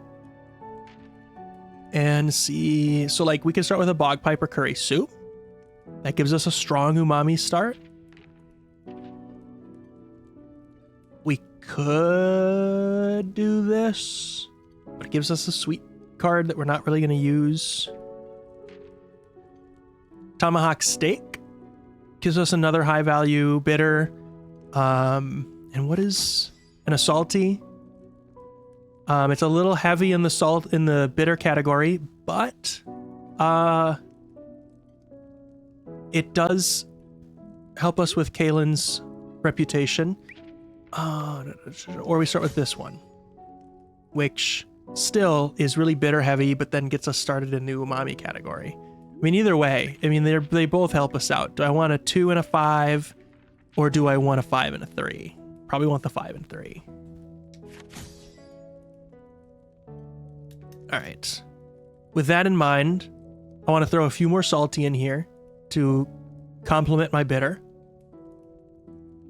And see... So, like, we can start with a bog piper curry soup. That gives us a strong umami start. We could do this, but it gives us a sweet card that we're not really going to use. Tomahawk steak gives us another high value bitter. And what is a salty? It's a little heavy in the bitter category, but it does help us with Kaylin's reputation. Or we start with this one, which still is really bitter heavy, but then gets us started in the umami category. I mean, either way, I mean, they both help us out. Do I want a 2 and a 5, or do I want a 5 and a 3? Probably want the 5 and 3. All right. With that in mind, I want to throw a few more salty in here to complement my bitter.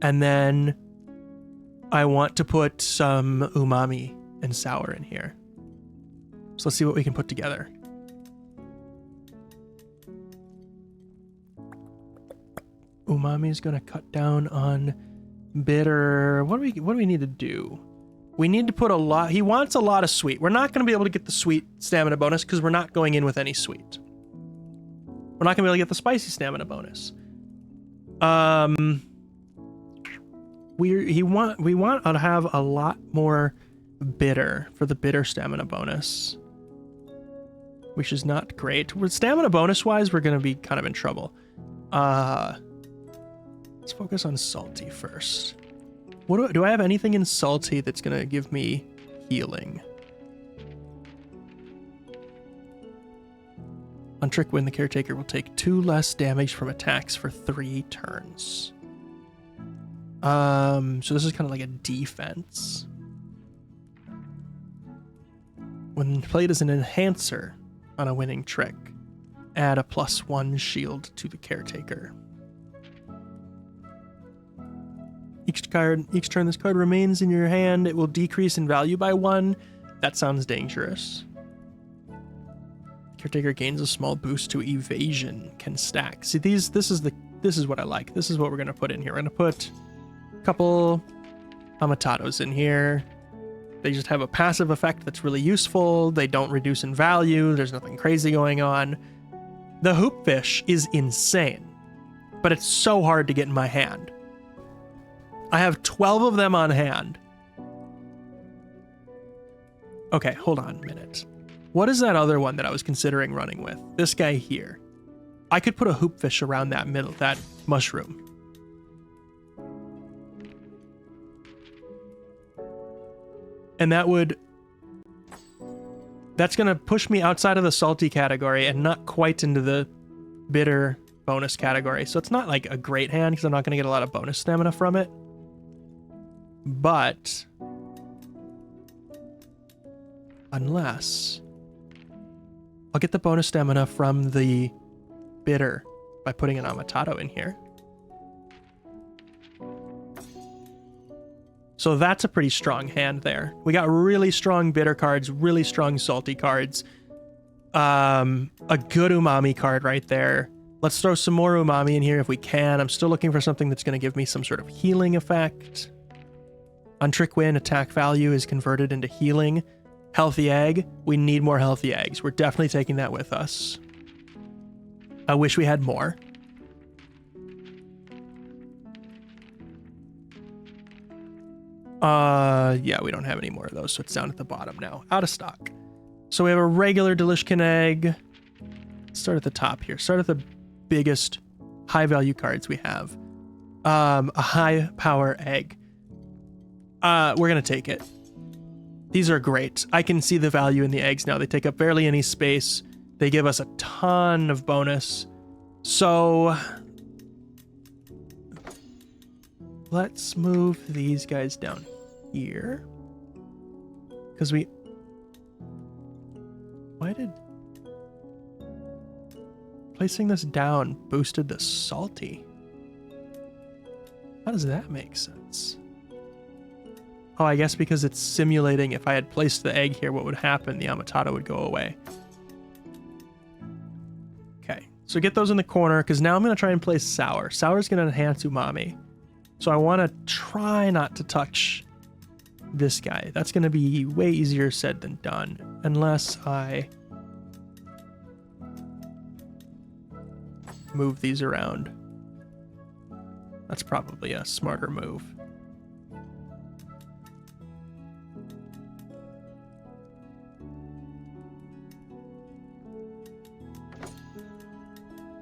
And then I want to put some umami and sour in here. So let's see what we can put together. Umami is going to cut down on bitter. What do we need to do? We need to put a lot. He wants a lot of sweet. We're not going to be able to get the sweet stamina bonus because we're not going in with any sweet. We're not going to be able to get the spicy stamina bonus. We want to have a lot more bitter for the bitter stamina bonus, which is not great. With stamina bonus wise, we're going to be kind of in trouble. Let's focus on salty first. What do I have anything in salty that's going to give me healing? On Trick Win, the Caretaker will take 2 less damage from attacks for 3 turns. So this is kind of like a defense. When played as an enhancer on a winning trick, add a +1 shield to the Caretaker. Each turn this card remains in your hand, it will decrease in value by 1. That sounds dangerous. Caretaker gains a small boost to evasion, can stack. See, this is what I like. This is what we're gonna put in here. We're gonna put a couple amatados in here. They just have a passive effect that's really useful. They don't reduce in value. There's nothing crazy going on. The hoopfish is insane, but it's so hard to get in my hand. I have 12 of them on hand. Okay, hold on a minute. What is that other one that I was considering running with? This guy here. I could put a hoopfish around that mushroom. And that's going to push me outside of the salty category and not quite into the bitter bonus category. So it's not like a great hand because I'm not going to get a lot of bonus stamina from it. But unless I'll get the bonus stamina from the bitter by putting an amatado in here. So that's a pretty strong hand there. We got really strong bitter cards, really strong salty cards. A good umami card right there. Let's throw some more umami in here if we can. I'm still looking for something that's going to give me some sort of healing effect. On Trick Win, attack value is converted into healing. Healthy egg. We need more healthy eggs. We're definitely taking that with us. I wish we had more. Yeah, we don't have any more of those, so it's down at the bottom now. Out of stock. So we have a regular Delishkin egg. Let's start at the top here. Start at the biggest high value cards we have. A high power egg. We're gonna take it. These are great. I can see the value in the eggs now. They take up barely any space. They give us a ton of bonus. So let's move these guys down here. Because why did placing this down boosted the salty? How does that make sense? Oh, I guess because it's simulating if I had placed the egg here, what would happen? The Amatata would go away. Okay, so get those in the corner, because now I'm going to try and place Sour. Sour's going to enhance Umami. So I want to try not to touch this guy. That's going to be way easier said than done, unless I move these around. That's probably a smarter move.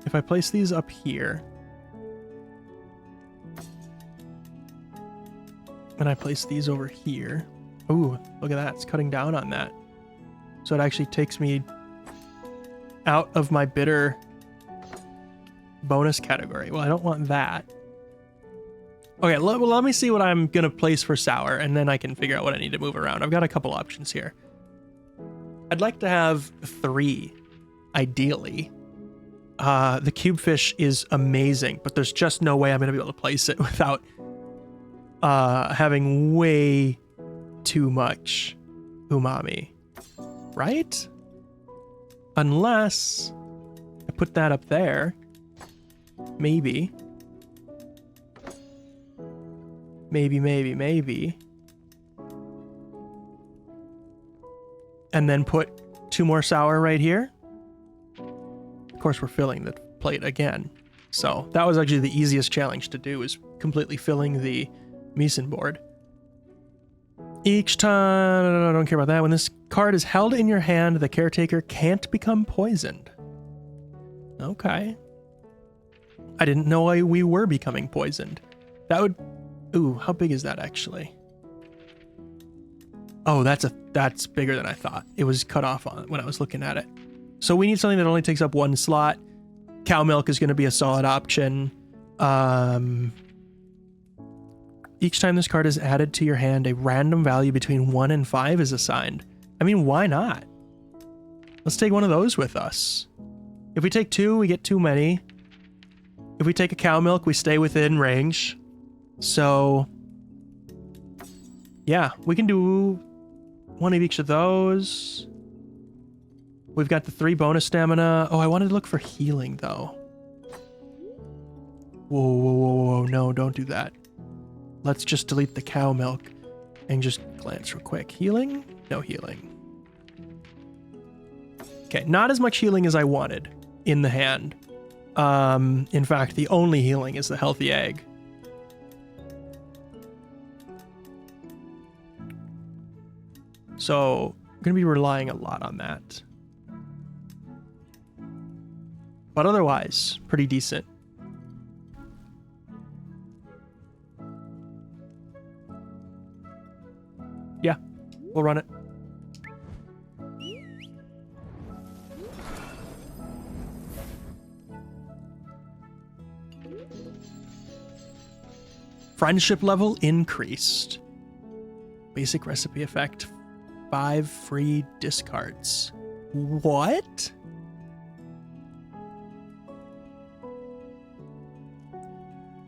If I place these up here, and I place these over here, ooh, look at that, it's cutting down on that. So it actually takes me out of my bitter bonus category. Well, I don't want that. Okay, let me see what I'm going to place for Sour, and then I can figure out what I need to move around. I've got a couple options here. I'd like to have 3, ideally. The cube fish is amazing, but there's just no way I'm going to be able to place it without having way too much umami, right? Unless I put that up there. Maybe. And then put 2 more Sour right here. Of course, we're filling the plate again. So that was actually the easiest challenge to do, is completely filling the Meeson board. Each time, I don't care about that. When this card is held in your hand, the caretaker can't become poisoned. Okay. I didn't know we were becoming poisoned. That would... Ooh, how big is that actually? Oh, that's bigger than I thought. It was cut off on when I was looking at it. So we need something that only takes up 1 slot. Cow milk is going to be a solid option. Each time this card is added to your hand, a random value between 1 and 5 is assigned. I mean, why not? Let's take one of those with us. If we take 2, we get too many. If we take a cow milk, we stay within range. So, yeah, we can do 1 of each of those. We've got the 3 bonus stamina. Oh, I wanted to look for healing, though. Whoa, no, don't do that. Let's just delete the cow milk and just glance real quick. Healing? No healing. Okay, not as much healing as I wanted in the hand. In fact, the only healing is the healthy egg. So, I'm going to be relying a lot on that. But otherwise, pretty decent. Yeah, we'll run it. Friendship level increased. Basic recipe effect. 5 free discards. What?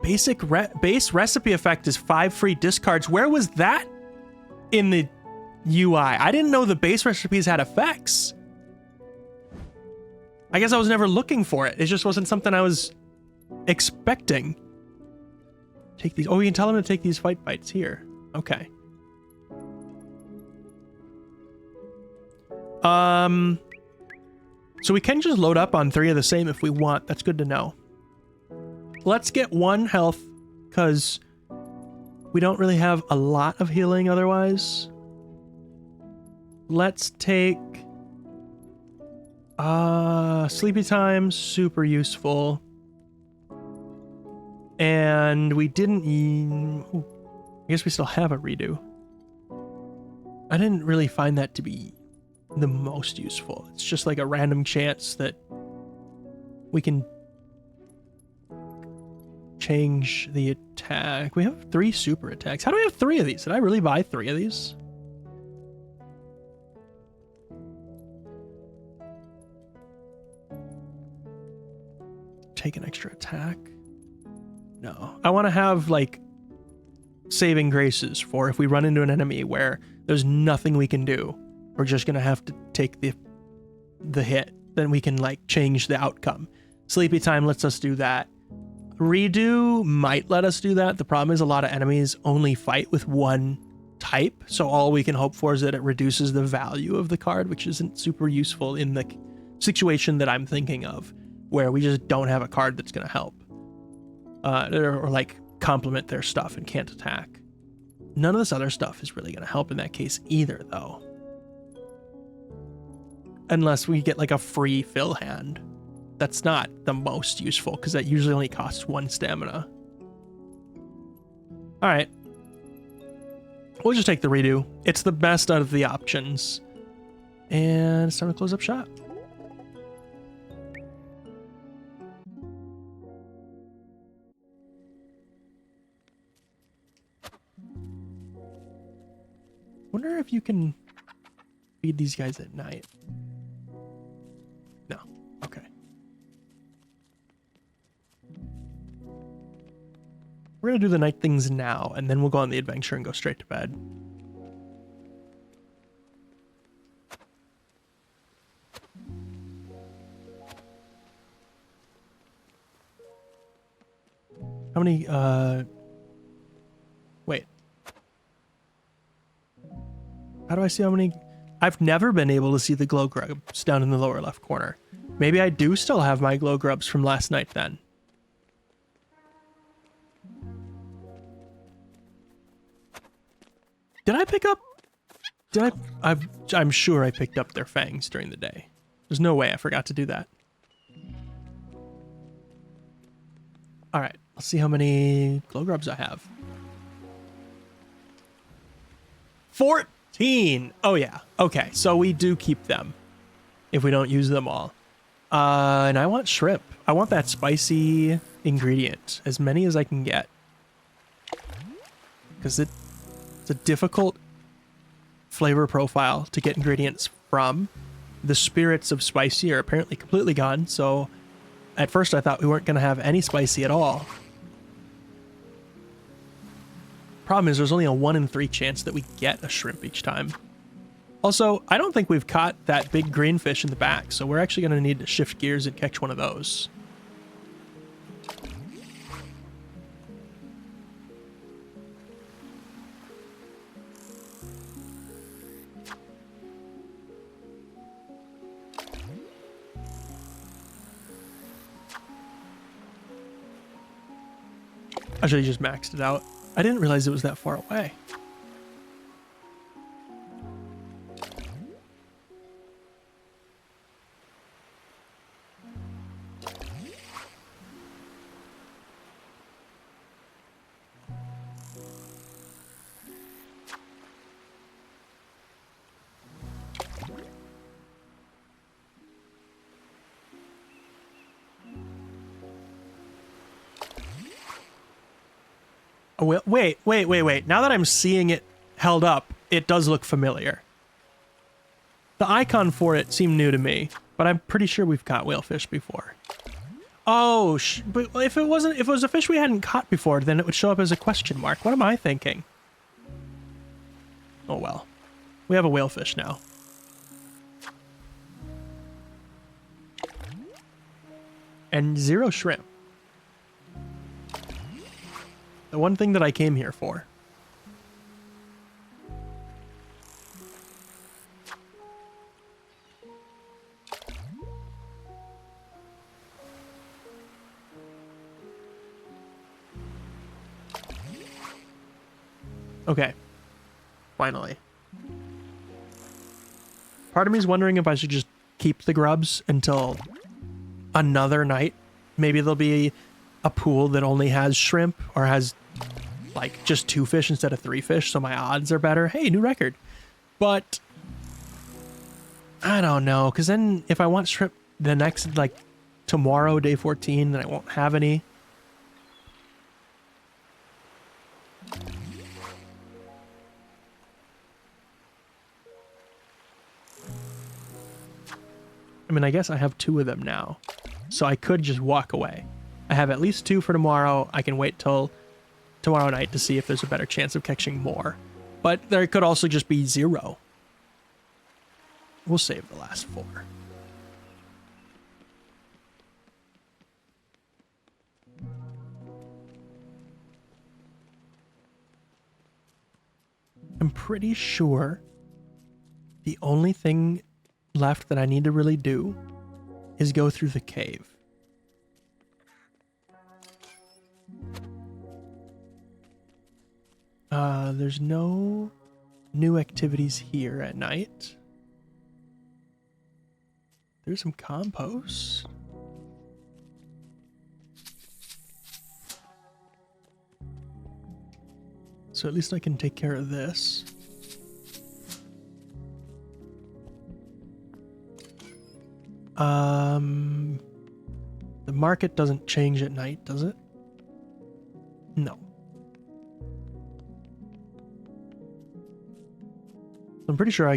Base recipe effect is 5 free discards. Where was that in the UI? I didn't know the base recipes had effects. I guess I was never looking for it. It just wasn't something I was expecting. Take these. Oh, we can tell them to take these fight bites here. Okay. So we can just load up on 3 of the same if we want. That's good to know. Let's get 1 health, because we don't really have a lot of healing otherwise. Let's take Sleepy Time, super useful. And we didn't I guess we still have a redo. I didn't really find that to be the most useful. It's just like a random chance that we can change the attack. We have 3 super attacks. How do we have 3 of these? Did I really buy 3 of these? Take an extra attack? No. I want to have like saving graces for if we run into an enemy where there's nothing we can do. We're just going to have to take the hit. Then we can like change the outcome. Sleepy Time lets us do that. Redo might let us do that. The problem is a lot of enemies only fight with one type. So all we can hope for is that it reduces the value of the card, which isn't super useful in the situation that I'm thinking of, where we just don't have a card that's going to help. Or like complement their stuff and can't attack. None of this other stuff is really going to help in that case either, though. Unless we get like a free fill hand. That's not the most useful because that usually only costs 1 stamina. All right. We'll just take the redo. It's the best out of the options. And it's time to close up shop. Wonder if you can feed these guys at night. No. Okay. We're going to do the night things now, and then we'll go on the adventure and go straight to bed. How many, wait. How do I see how many? I've never been able to see the glow grubs down in the lower left corner. Maybe I do still have my glow grubs from last night then. Did I pick up? I'm sure I picked up their fangs during the day. There's no way I forgot to do that. All right, let's see how many glow grubs I have. 14. Oh yeah. Okay, so we do keep them if we don't use them all. And I want shrimp. I want that spicy ingredient, as many as I can get, because it's a difficult flavor profile to get ingredients from. The spirits of spicy are apparently completely gone, so at first I thought we weren't going to have any spicy at all. Problem is there's only a 1 in 3 chance that we get a shrimp each time. Also, I don't think we've caught that big green fish in the back, so we're actually going to need to shift gears and catch one of those. I should have just maxed it out. I didn't realize it was that far away. Oh, wait. Now that I'm seeing it held up, it does look familiar. The icon for it seemed new to me, but I'm pretty sure we've caught whalefish before. Oh, but if it was a fish we hadn't caught before, then it would show up as a question mark. What am I thinking? Oh well. We have a whalefish now. And 0 shrimp. The one thing that I came here for. Okay. Finally. Part of me is wondering if I should just keep the grubs until another night. Maybe there'll be a pool that only has shrimp or has like just 2 fish instead of 3 fish, so my odds are better. Hey, new record. But I don't know, because then if I want shrimp the next, like tomorrow, day 14, then I won't have any. I mean, I guess I have 2 of them now, so I could just walk away. I have at least 2 for tomorrow. I can wait till tomorrow night to see if there's a better chance of catching more. But there could also just be 0. We'll save the last 4. I'm pretty sure the only thing left that I need to really do is go through the cave. There's no new activities here at night. There's some compost. So at least I can take care of this. The market doesn't change at night, does it? No. I'm pretty sure if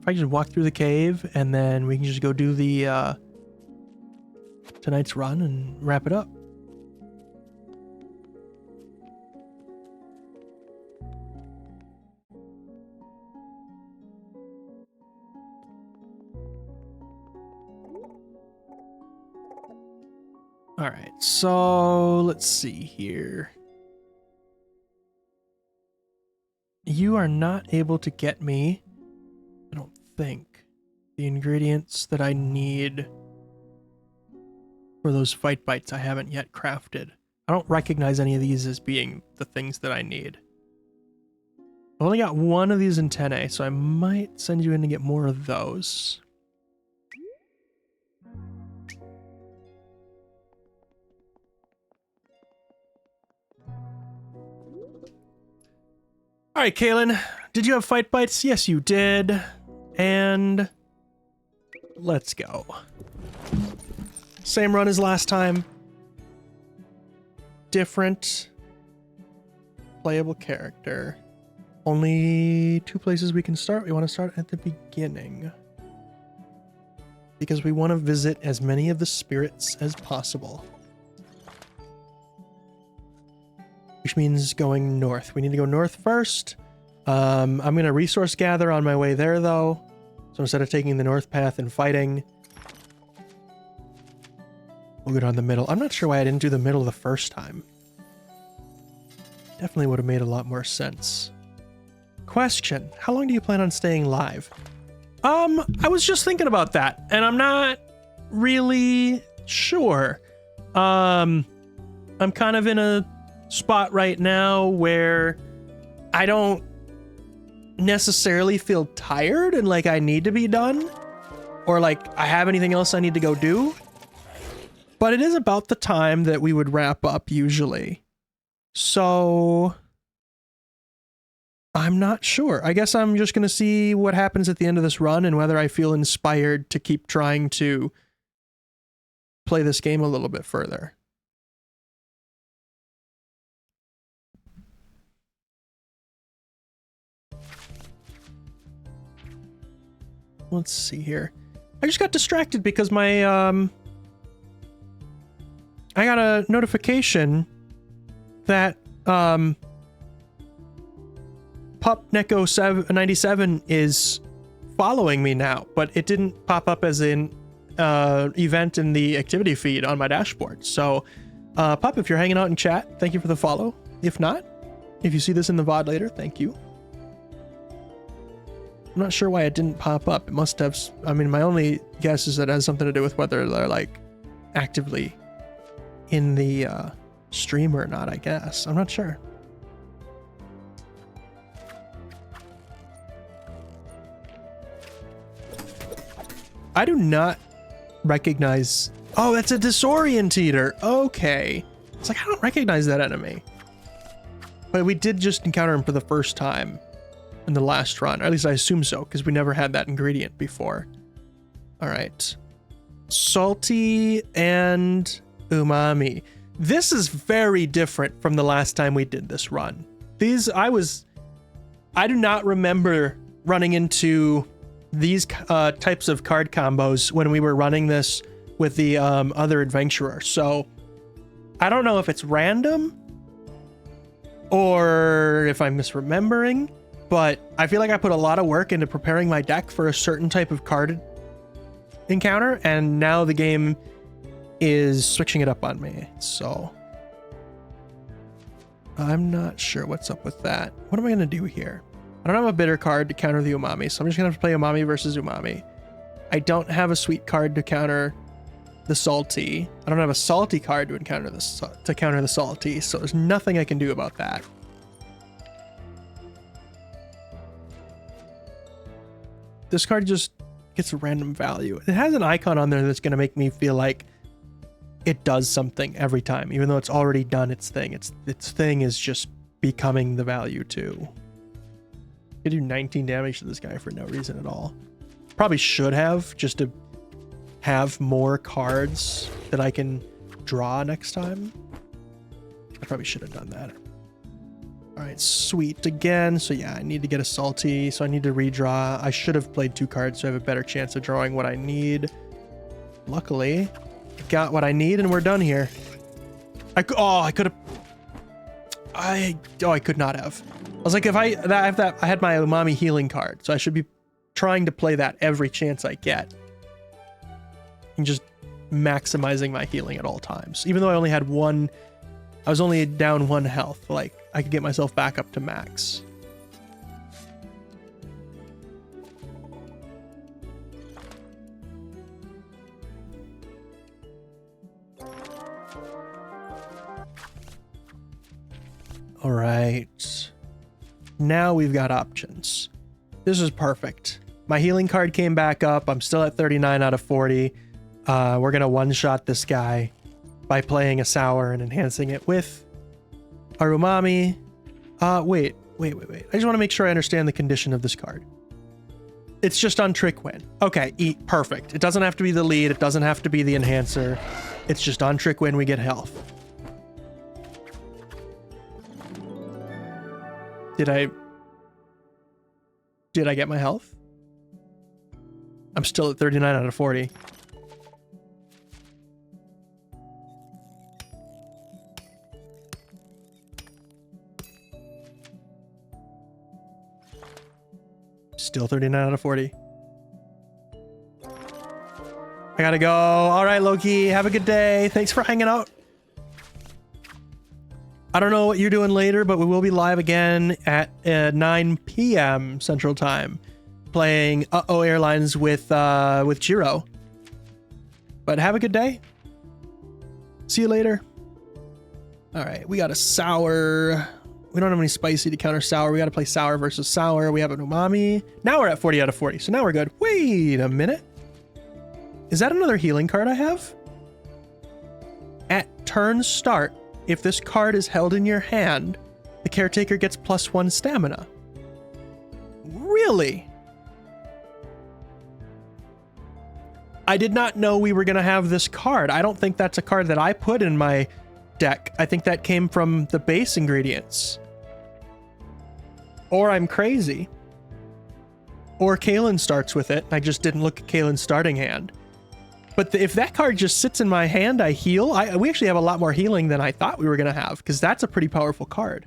I just walk through the cave and then we can just go do the tonight's run and wrap it up. All right, so let's see here. You are not able to get me, I don't think, the ingredients that I need for those fight bites I haven't yet crafted. I don't recognize any of these as being the things that I need. I've only got one of these antennae, so I might send you in to get more of those. All right, Kaylin, did you have fight bites? Yes, you did. And let's go. Same run as last time. Different playable character. Only 2 places we can start. We want to start at the beginning, because we want to visit as many of the spirits as possible. Which means going north. We need to go north first. I'm going to resource gather on my way there, though. So instead of taking the north path and fighting, we'll go down the middle. I'm not sure why I didn't do the middle the first time. Definitely would have made a lot more sense. Question: how long do you plan on staying live? I was just thinking about that, and I'm not really sure. I'm kind of in a spot right now where I don't necessarily feel tired and like I need to be done, or like I have anything else I need to go do, but it is about the time that we would wrap up usually, so I'm not sure. I guess I'm just gonna see what happens at the end of this run and whether I feel inspired to keep trying to play this game a little bit further. Let's see here. I just got distracted because my I got a notification that Pup Neko 97 is following me now, but it didn't pop up as an event in the activity feed on my dashboard. So Pup, if you're hanging out in chat, thank you for the follow. If not, if you see this in the VOD later, thank you. I'm not sure why it didn't pop up. It must have, I mean, my only guess is that it has something to do with whether they're like actively in the stream or not, I guess. I'm not sure. I do not recognize, oh, that's a disorientator. Okay. It's like, I don't recognize that enemy. But we did just encounter him for the first time in the last run, or at least I assume so, because we never had that ingredient before. All right. Salty and umami. This is very different from the last time we did this run. I do not remember running into these types of card combos when we were running this with the other adventurer. So I don't know if it's random or if I'm misremembering, but I feel like I put a lot of work into preparing my deck for a certain type of card encounter, and now the game is switching it up on me. So I'm not sure what's up with that. What am I going to do here? I don't have a bitter card to counter the umami, so I'm just going to have to play umami versus umami. I don't have a sweet card to counter the salty. I don't have a salty card to counter the salty, so there's nothing I can do about that. This card just gets a random value. It has an icon on there that's going to make me feel like it does something every time, even though it's already done its thing. Its thing is just becoming the value too. I do 19 damage to this guy for no reason at all. Probably should have, just to have more cards that I can draw next time. I probably should have done that. All right, sweet again. So yeah, I need to get a salty, so I need to redraw. I should have played 2 cards so I have a better chance of drawing what I need. Luckily, I got what I need and we're done here. I could have. I could not have. I was like, if I had my umami healing card, so I should be trying to play that every chance I get. And just maximizing my healing at all times. Even though I only had one, I was only down 1 health. Like, I could get myself back up to max. All right. Now we've got options. This is perfect. My healing card came back up. I'm still at 39 out of 40. We're going to one-shot this guy by playing a sour and enhancing it with our umami. Wait. I just want to make sure I understand the condition of this card. It's just on trick win. Okay, perfect. It doesn't have to be the lead. It doesn't have to be the enhancer. It's just on trick win we get health. Did I get my health? I'm still at 39 out of 40. Still 39 out of 40. I gotta go. All right, Loki, have a good day. Thanks for hanging out. I don't know what you're doing later, but we will be live again at 9 p.m. Central Time, playing Uh-Oh Airlines with Jiro. But have a good day. See you later. All right, we got a sour. We don't have any spicy to counter sour. We got to play sour versus sour. We have an umami. Now we're at 40 out of 40, so now we're good. Wait a minute. Is that another healing card I have? At turn start, if this card is held in your hand, the caretaker gets +1 stamina. Really? I did not know we were going to have this card. I don't think that's a card that I put in my deck. I think that came from the base ingredients. Or I'm crazy. Or Kalen starts with it. I just didn't look at Kalen's starting hand. But if that card just sits in my hand, I heal. We actually have a lot more healing than I thought we were going to have, because that's a pretty powerful card.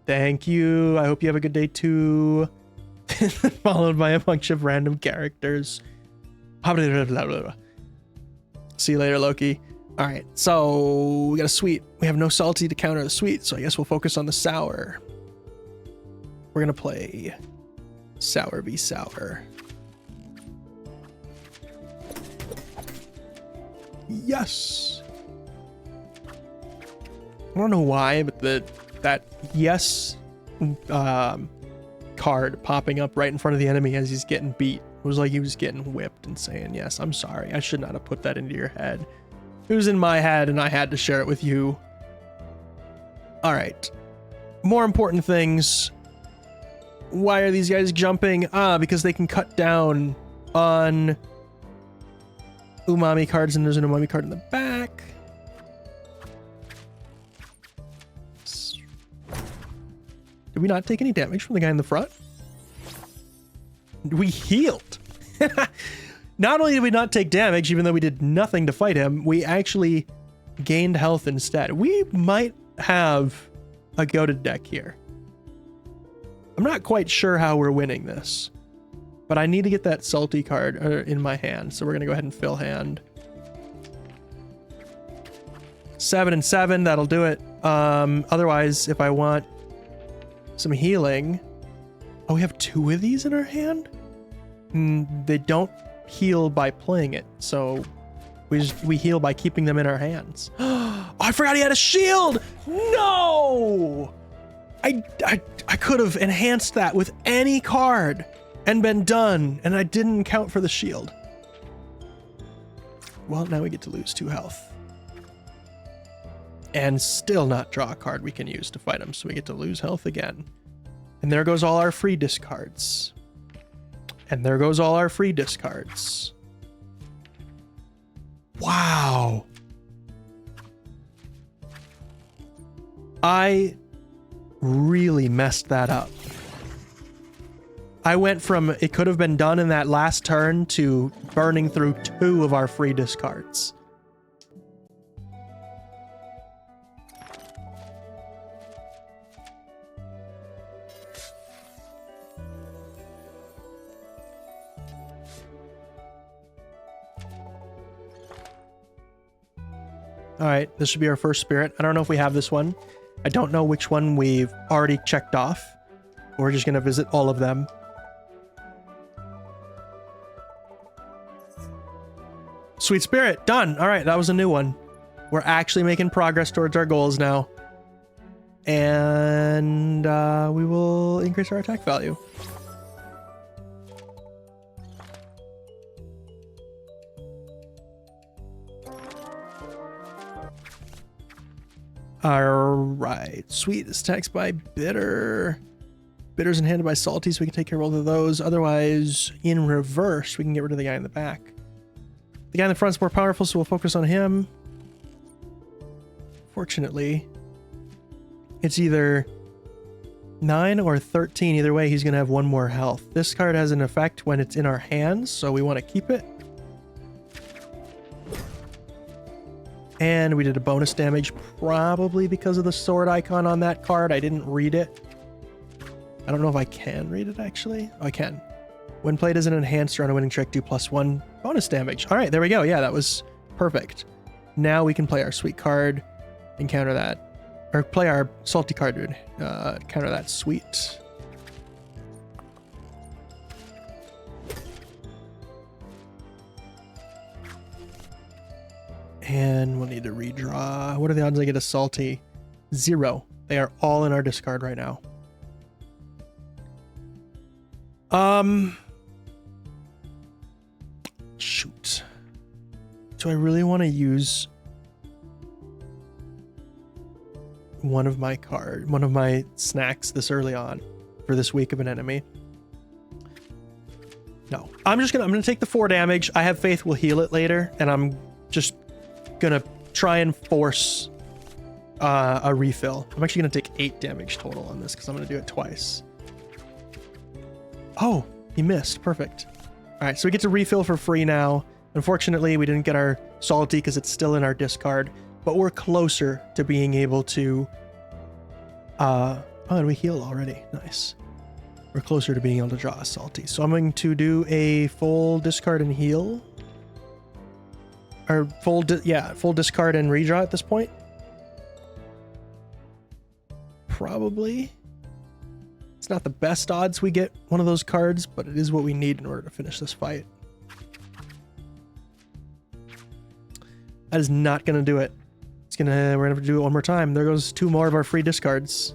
Thank you. I hope you have a good day too. Followed by a bunch of random characters. See you later, Loki. All right, so we got a sweet. We have no salty to counter the sweet, so I guess we'll focus on the sour. We're going to play sour v sour. Yes. I don't know why, but that yes card popping up right in front of the enemy as he's getting beat, it was like he was getting whipped and saying, yes, I'm sorry, I should not have put that into your head. It was in my head and I had to share it with you. All right, more important things. Why are these guys jumping? Because they can cut down on umami cards, and there's an umami card in the back. Did we not take any damage from the guy in the front? We healed. Not only did we not take damage, even though we did nothing to fight him, we actually gained health instead. We might have a goated deck here. I'm not quite sure how we're winning this, but I need to get that salty card in my hand. So we're going to go ahead and fill hand. 7 and 7, that'll do it. Otherwise, if I want some healing... Oh, we have 2 of these in our hand? They don't heal by playing it, so we heal by keeping them in our hands. Oh, I forgot he had a shield! No! I could have enhanced that with any card and been done, and I didn't account for the shield. Well, now we get to lose 2 health. And still not draw a card we can use to fight him, so we get to lose health again. And there goes all our free discards. And there goes all our free discards. Wow. I really messed that up. I went from it could have been done in that last turn to burning through 2 of our free discards. All right, this should be our first spirit. I don't know if we have this one. I don't know which one we've already checked off. We're just going to visit all of them. Sweet spirit, done. All right, that was a new one. We're actually making progress towards our goals now. And we will increase our attack value. Alright, sweet. This attack's by Bitter. Bitter's in handed by Salty, so we can take care of both of those. Otherwise, in reverse, we can get rid of the guy in the back. The guy in the front's more powerful, so we'll focus on him. Fortunately, it's either 9 or 13. Either way, he's going to have 1 more health. This card has an effect when it's in our hands, so we want to keep it. And we did a bonus damage, probably because of the sword icon on that card. I didn't read it. I don't know if I can read it, actually. Oh, I can. When played as an enhancer on a winning trick, do +1 bonus damage. All right, there we go. Yeah, that was perfect. Now we can play our sweet card and counter that. Or play our salty card to counter that sweet. And we'll need to redraw. What are the odds I get a salty? 0. They are all in our discard right now. Shoot. Do I really want to use one of my snacks this early on for this week of an enemy? No. I'm gonna take the 4 damage. I have faith we'll heal it later, and I'm just gonna try and force a refill. I'm actually gonna take 8 damage total on this because I'm gonna do it twice. Oh, he missed. Perfect. All right, so we get to refill for free now. Unfortunately, we didn't get our salty because it's still in our discard, but we're closer to being able to oh, and we heal already. Nice. We're closer to being able to draw a salty. So I'm going to do a full discard and heal. Or full discard and redraw at this point. Probably. It's not the best odds we get one of those cards, but it is what we need in order to finish this fight. That is not going to do it. We're going to have to do it one more time. There goes 2 more of our free discards.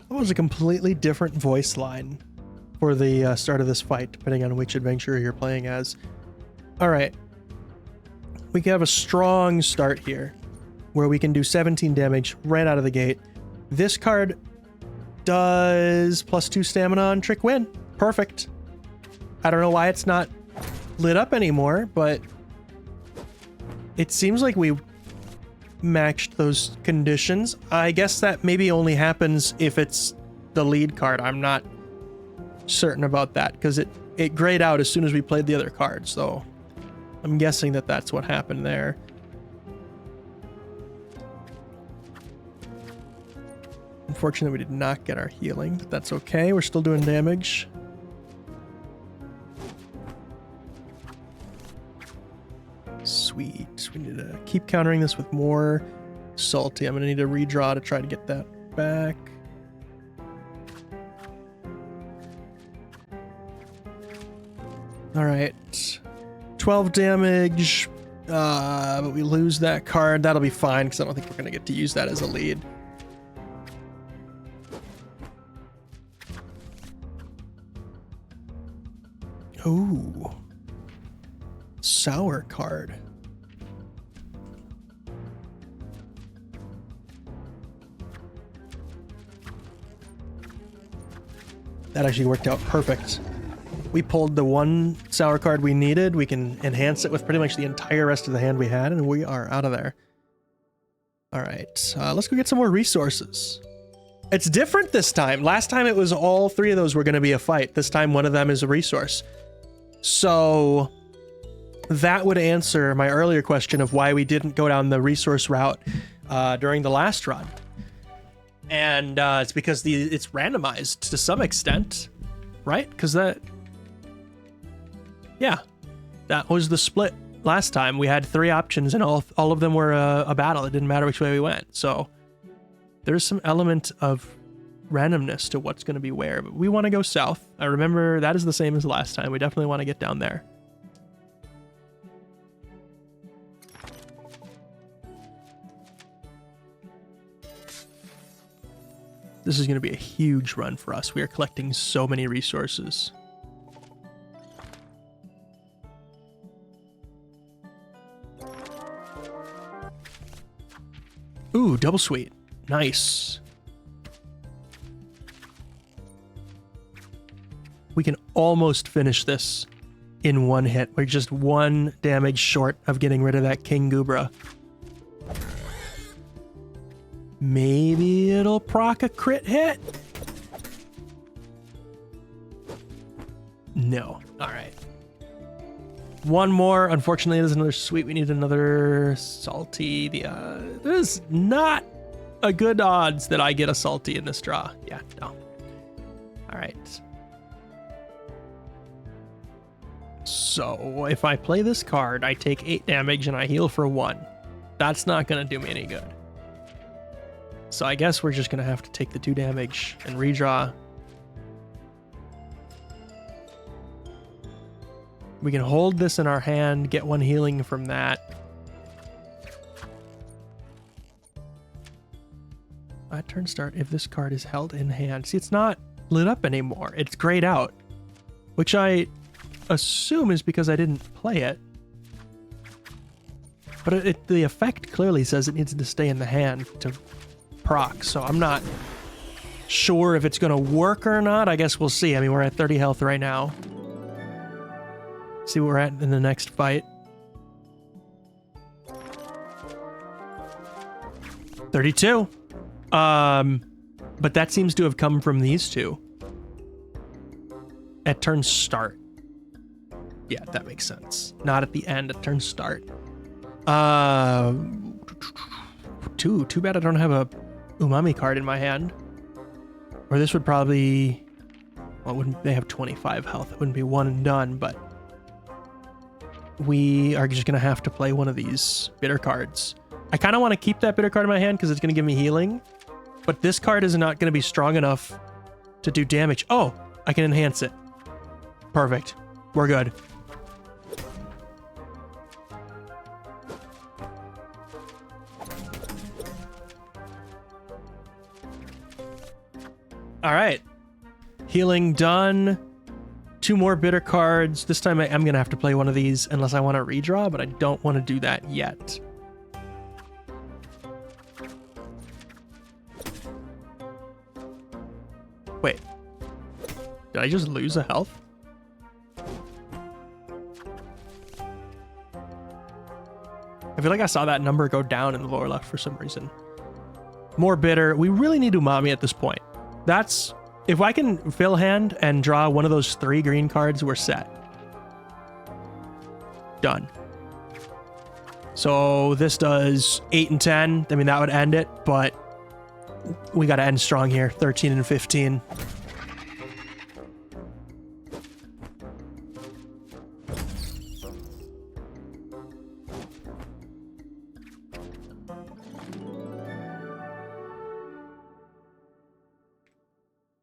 That was a completely different voice line for the start of this fight, depending on which adventurer you're playing as. All right. We have a strong start here, where we can do 17 damage right out of the gate. This card does +2 stamina on trick win. Perfect. I don't know why it's not lit up anymore, but it seems like we matched those conditions. I guess that maybe only happens if it's the lead card. I'm not certain about that because it grayed out as soon as we played the other card, so I'm guessing that that's what happened there. Unfortunately, we did not get our healing, but that's okay. We're still doing damage. Sweet. We need to keep countering this with more salty. I'm going to need a redraw to try to get that back. All right. 12 damage, but we lose that card. That'll be fine because I don't think we're going to get to use that as a lead. Ooh. Sour card. That actually worked out perfect. We pulled the one sour card we needed. We can enhance it with pretty much the entire rest of the hand we had, and we are out of there. All right, let's go get some more resources. It's different this time. Last time it was all three of those were going to be a fight. This time one of them is a resource. So that would answer my earlier question of why we didn't go down the resource route during the last run. And it's because it's randomized to some extent, right? Because that was the split last time. We had three options and all of them were a battle. It didn't matter which way we went. So there's some element of randomness to what's going to be where, but we want to go south. I remember that is the same as last time. We definitely want to get down there. This is going to be a huge run for us. We are collecting so many resources. Ooh, double sweet. Nice. We can almost finish this in one hit. We're just one damage short of getting rid of that King Gubra. Maybe it'll proc a crit hit? No. All right. One more. Unfortunately, there's another sweet. We need another salty. There's not a good odds that I get a salty in this draw. Yeah, no. All right. So if I play this card, I take 8 damage and I heal for 1. That's not going to do me any good. So I guess we're just going to have to take the 2 damage and redraw. We can hold this in our hand, get 1 healing from that. At turn start, if this card is held in hand. See, it's not lit up anymore. It's grayed out, which I assume is because I didn't play it. But the effect clearly says it needs to stay in the hand to proc, so I'm not sure if it's going to work or not. I guess we'll see. I mean, we're at 30 health right now. See what we're at in the next fight. 32. But that seems to have come from these two. At turn start. Yeah, that makes sense. Not at the end, at turn start. Too bad I don't have a umami card in my hand. Or this would probably... Well, wouldn't they have 25 health? It wouldn't be one and done, but... We are just going to have to play one of these bitter cards. I kind of want to keep that bitter card in my hand because it's going to give me healing. But this card is not going to be strong enough to do damage. Oh, I can enhance it. Perfect. We're good. All right. Healing done. 2 more bitter cards. This time I'm going to have to play one of these unless I want to redraw, but I don't want to do that yet. Wait. Did I just lose a health? I feel like I saw that number go down in the lower left for some reason. More bitter. We really need umami at this point. That's... If I can fill hand and draw one of those 3 green cards, we're set. Done. So this does 8 and 10. I mean, that would end it, but we got to end strong here. 13 and 15.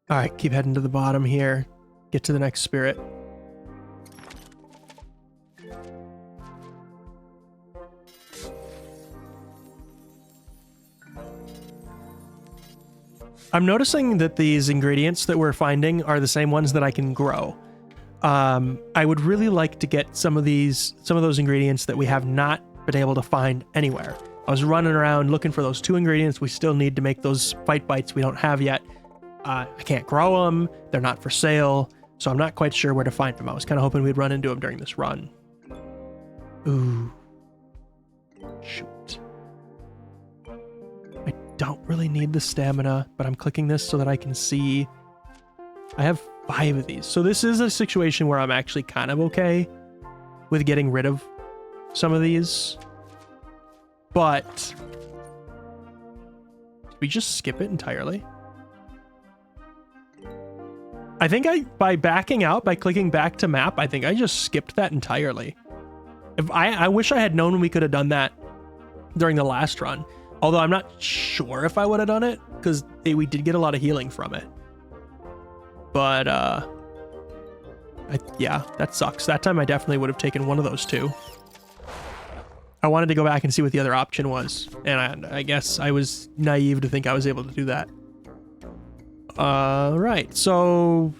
All right, keep heading to the bottom here. Get to the next spirit. I'm noticing that these ingredients that we're finding are the same ones that I can grow. I would really like to get some of those ingredients that we have not been able to find anywhere. I was running around looking for those 2 ingredients we still need to make those fight bites we don't have yet. I can't grow them. They're not for sale. So I'm not quite sure where to find them. I was kind of hoping we'd run into them during this run. Ooh. Shoot. I don't really need the stamina, but I'm clicking this so that I can see. I have 5 of these. So this is a situation where I'm actually kind of okay with getting rid of some of these. But did we just skip it entirely? I think by backing out, by clicking back to map, I think I just skipped that entirely. I wish I had known we could have done that during the last run. Although I'm not sure if I would have done it, because we did get a lot of healing from it. But, yeah, that sucks. That time I definitely would have taken one of those 2. I wanted to go back and see what the other option was. And I guess I was naive to think I was able to do that. Right, so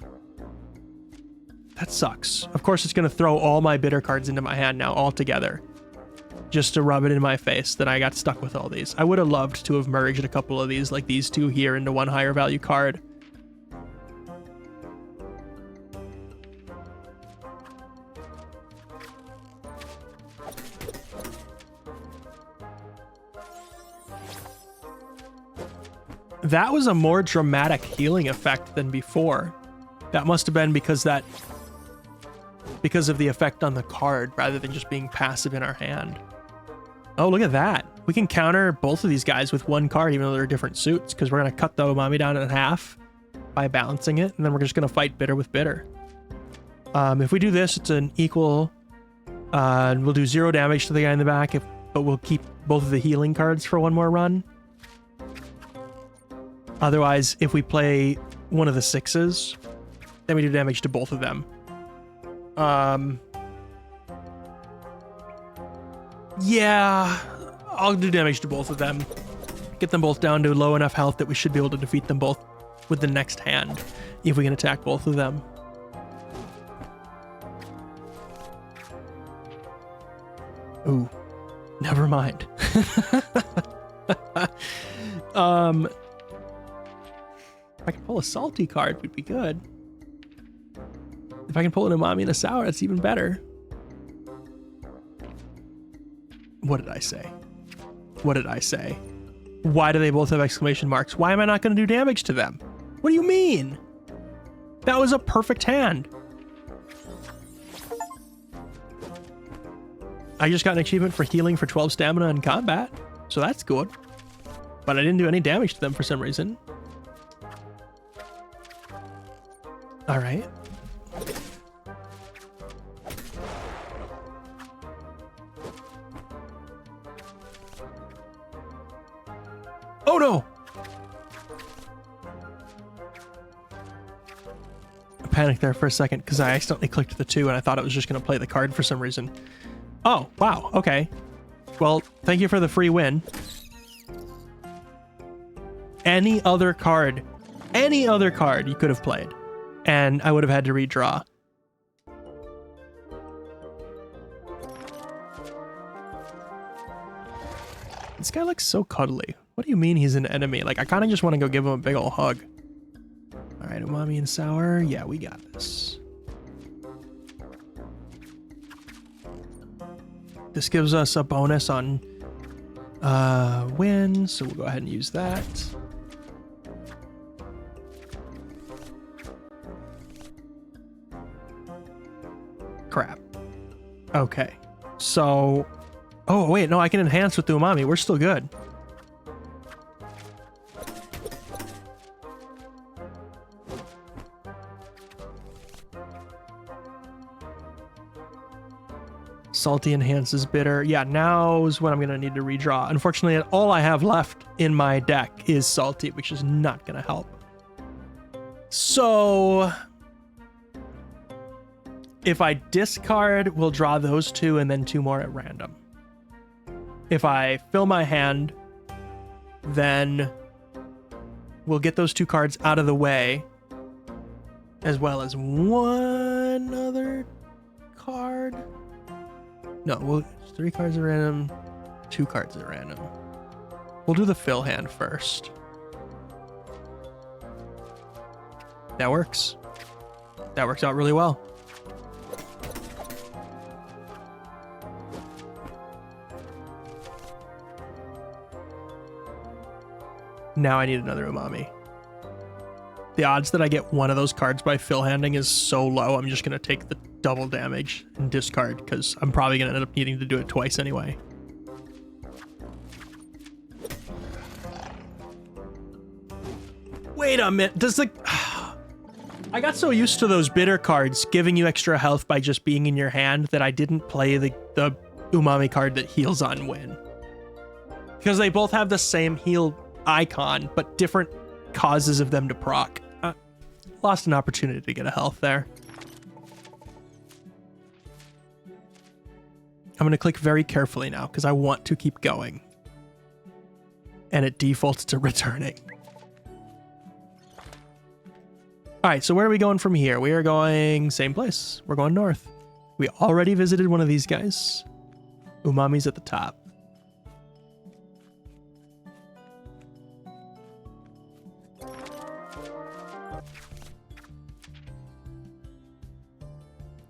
that sucks. Of course, it's going to throw all my bitter cards into my hand now all together, just to rub it in my face that I got stuck with all these. I would have loved to have merged a couple of these, like these 2 here, into one higher value card. That was a more dramatic healing effect than before. That must have been because of the effect on the card rather than just being passive in our hand. Oh, look at that. We can counter both of these guys with 1 card even though they're different suits, because we're going to cut the umami down in half by balancing it, and then we're just going to fight bitter with bitter. If we do this, it's an equal... we'll do 0 damage to the guy in the back, but we'll keep both of the healing cards for 1 more run. Otherwise, if we play one of the 6s, then we do damage to both of them. Yeah, I'll do damage to both of them. Get them both down to low enough health that we should be able to defeat them both with the next hand, if we can attack both of them. Ooh, never mind. If I can pull a salty card, would be good. If I can pull an umami and a sour, that's even better. What did I say? What did I say? Why do they both have exclamation marks? Why am I not going to do damage to them? What do you mean? That was a perfect hand. I just got an achievement for healing for 12 stamina in combat, so that's good. But I didn't do any damage to them for some reason. All right. Oh no! I panicked there for a second because I accidentally clicked the 2 and I thought it was just going to play the card for some reason. Oh, wow. Okay. Well, thank you for the free win. Any other card you could have played, and I would have had to redraw. This guy looks so cuddly. What do you mean he's an enemy? Like, I kind of just want to go give him a big ol' hug. All right, umami and sour. Yeah, we got this. This gives us a bonus on win, so we'll go ahead and use that. Crap. Okay. So, oh wait, no, I can enhance with the umami. We're still good. Salty enhances bitter. Yeah, now is when I'm going to need to redraw. Unfortunately, all I have left in my deck is salty, which is not going to help. So if I discard, we'll draw those two and then two more at random. If I fill my hand, then we'll get those two cards out of the way, as well as one other card. No, we'll 3 cards at random, 2 cards at random. We'll do the fill hand first. That works. That works out really well. Now I need another umami. The odds that I get one of those cards by fill handing is so low, I'm just going to take the double damage and discard, because I'm probably going to end up needing to do it twice anyway. Wait a minute, does the... I got so used to those bitter cards giving you extra health by just being in your hand that I didn't play the umami card that heals on win. Because they both have the same heal icon, but different causes of them to proc. Lost an opportunity to get a health there. I'm going to click very carefully now because I want to keep going. And it defaults to returning. All right, so where are we going from here? We are going same place. We're going north. We already visited one of these guys. Umami's at the top.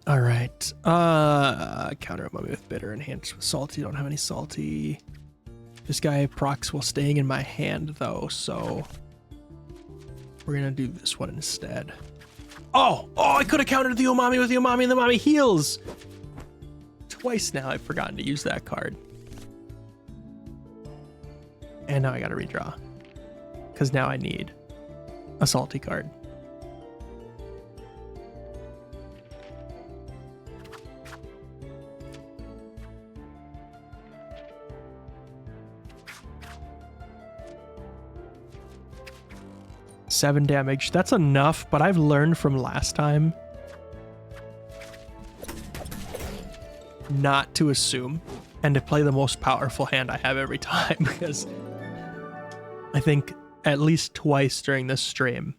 All right. Counter umami with bitter, enhanced with salty. Don't have any salty. This guy procs while staying in my hand though, so we're gonna do this one instead. Oh, I could have countered the umami with the umami, and the umami heals. Twice now I've forgotten to use that card. And now I gotta redraw. Because now I need a salty card. Seven damage. That's enough, but I've learned from last time not to assume and to play the most powerful hand I have every time, because I think at least twice during this stream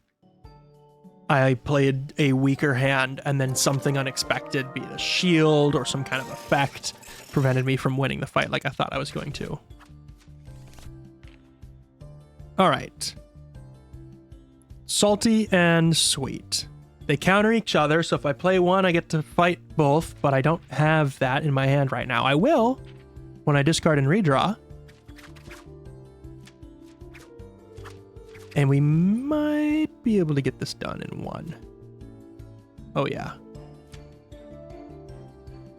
I played a weaker hand and then something unexpected, be it a shield or some kind of effect, prevented me from winning the fight like I thought I was going to. All right. Salty and sweet. They counter each other, so if I play one, I get to fight both, but I don't have that in my hand right now. I will when I discard and redraw. And we might be able to get this done in one. Oh, yeah.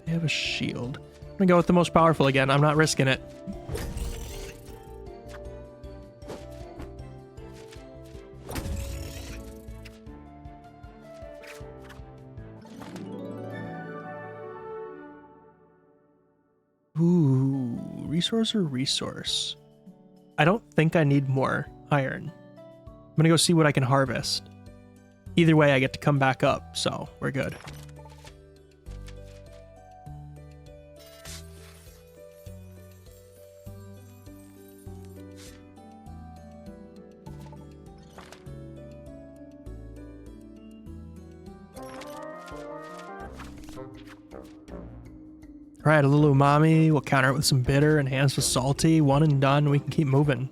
They have a shield. I'm gonna go with the most powerful again. I'm not risking it. Ooh, resource or resource? I don't think I need more iron. I'm gonna go see what I can harvest. Either way, I get to come back up, so we're good. All right, a little umami. We'll counter it with some bitter, enhanced with salty. One and done. We can keep moving.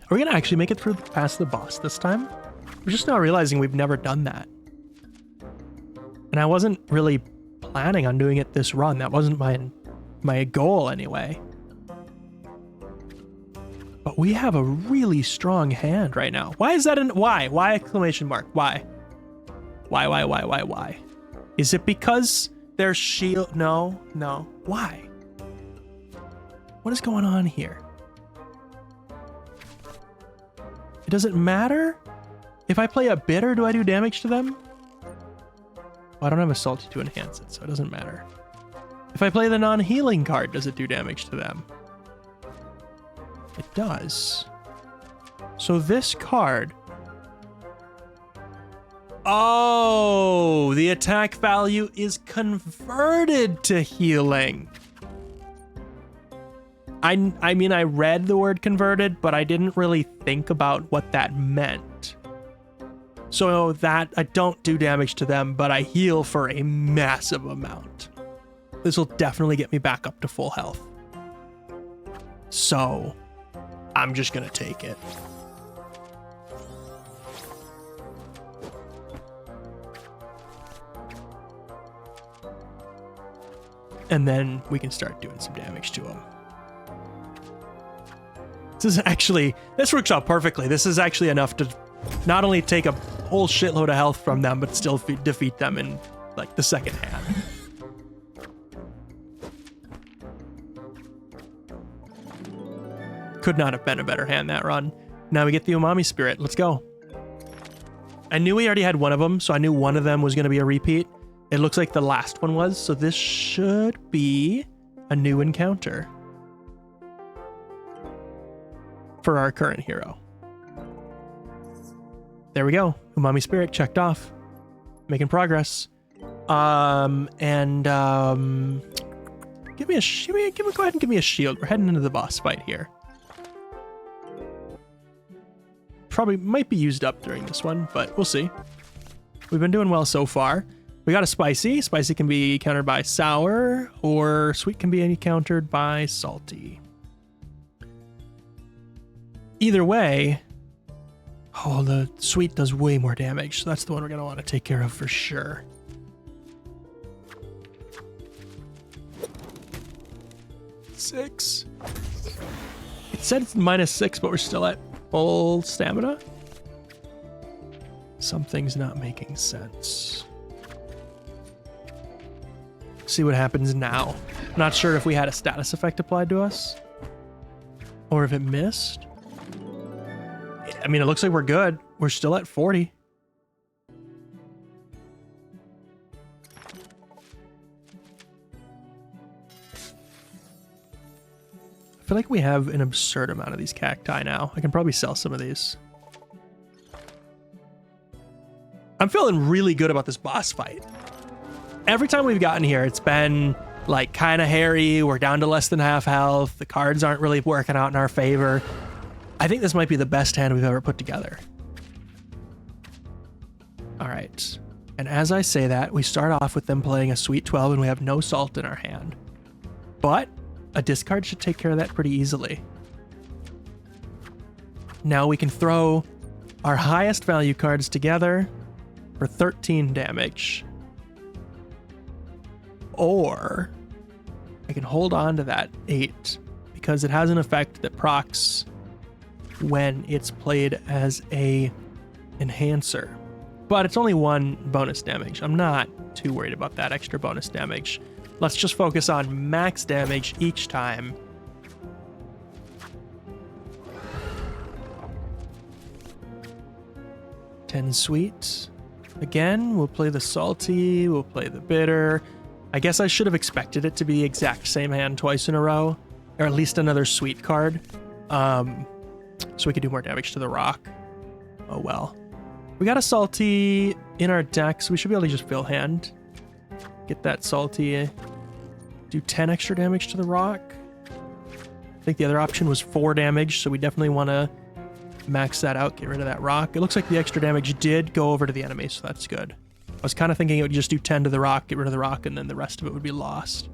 Are we gonna actually make it through past the boss this time? We're just now realizing we've never done that. And I wasn't really planning on doing it this run. That wasn't my goal anyway. But we have a really strong hand right now. Why is that why? Why exclamation mark? Why? Why? Is it because their shield? No. Why? What is going on here? It doesn't matter? If I play a bitter, do I do damage to them? Well, I don't have a salty to enhance it, so it doesn't matter. If I play the non-healing card, does it do damage to them? It does. So this card... Oh, the attack value is converted to healing. I mean, I read the word converted, but I didn't really think about what that meant. So that I don't do damage to them, but I heal for a massive amount. This will definitely get me back up to full health. So I'm just gonna take it. And then we can start doing some damage to him. This works out perfectly. This is actually enough to not only take a whole shitload of health from them, but still defeat them in like the second hand. Could not have been a better hand that run. Now we get the Umami Spirit. Let's go. I knew we already had one of them, so I knew one of them was going to be a repeat. It looks like the last one was, so this should be a new encounter for our current hero. There we go. Umami Spirit checked off. Making progress. Give me a go ahead and give me a shield. We're heading into the boss fight here. Probably might be used up during this one, but we'll see. We've been doing well so far. We got a spicy. Spicy can be countered by sour, or sweet can be countered by salty. Either way, oh, the sweet does way more damage, so that's the one we're going to want to take care of for sure. Six. It said it's -6, but we're still at full stamina. Something's not making sense. See what happens now. Not sure if we had a status effect applied to us or if it missed. I mean, it looks like we're good. We're still at 40. I feel like we have an absurd amount of these cacti now. I can probably sell some of these. I'm feeling really good about this boss fight. Every time we've gotten here, it's been like kind of hairy. We're down to less than half health. The cards aren't really working out in our favor. I think this might be the best hand we've ever put together. All right. And as I say that, we start off with them playing a sweet 12 and we have no salt in our hand. But a discard should take care of that pretty easily. Now we can throw our highest value cards together for 13 damage. Or I can hold on to that 8 because it has an effect that procs when it's played as a enhancer. But it's only 1 bonus damage. I'm not too worried about that extra bonus damage. Let's just focus on max damage each time. $10 sweet. Again, we'll play the salty, we'll play the bitter. I guess I should have expected it to be the exact same hand twice in a row, or at least another sweet card. So we could do more damage to the rock. Oh well. We got a salty in our deck, so we should be able to just fill hand. Get that salty. Do 10 extra damage to the rock. I think the other option was 4 damage, so we definitely want to max that out, get rid of that rock. It looks like the extra damage did go over to the enemy, so that's good. I was kind of thinking it would just do 10 to the rock, get rid of the rock, and then the rest of it would be lost.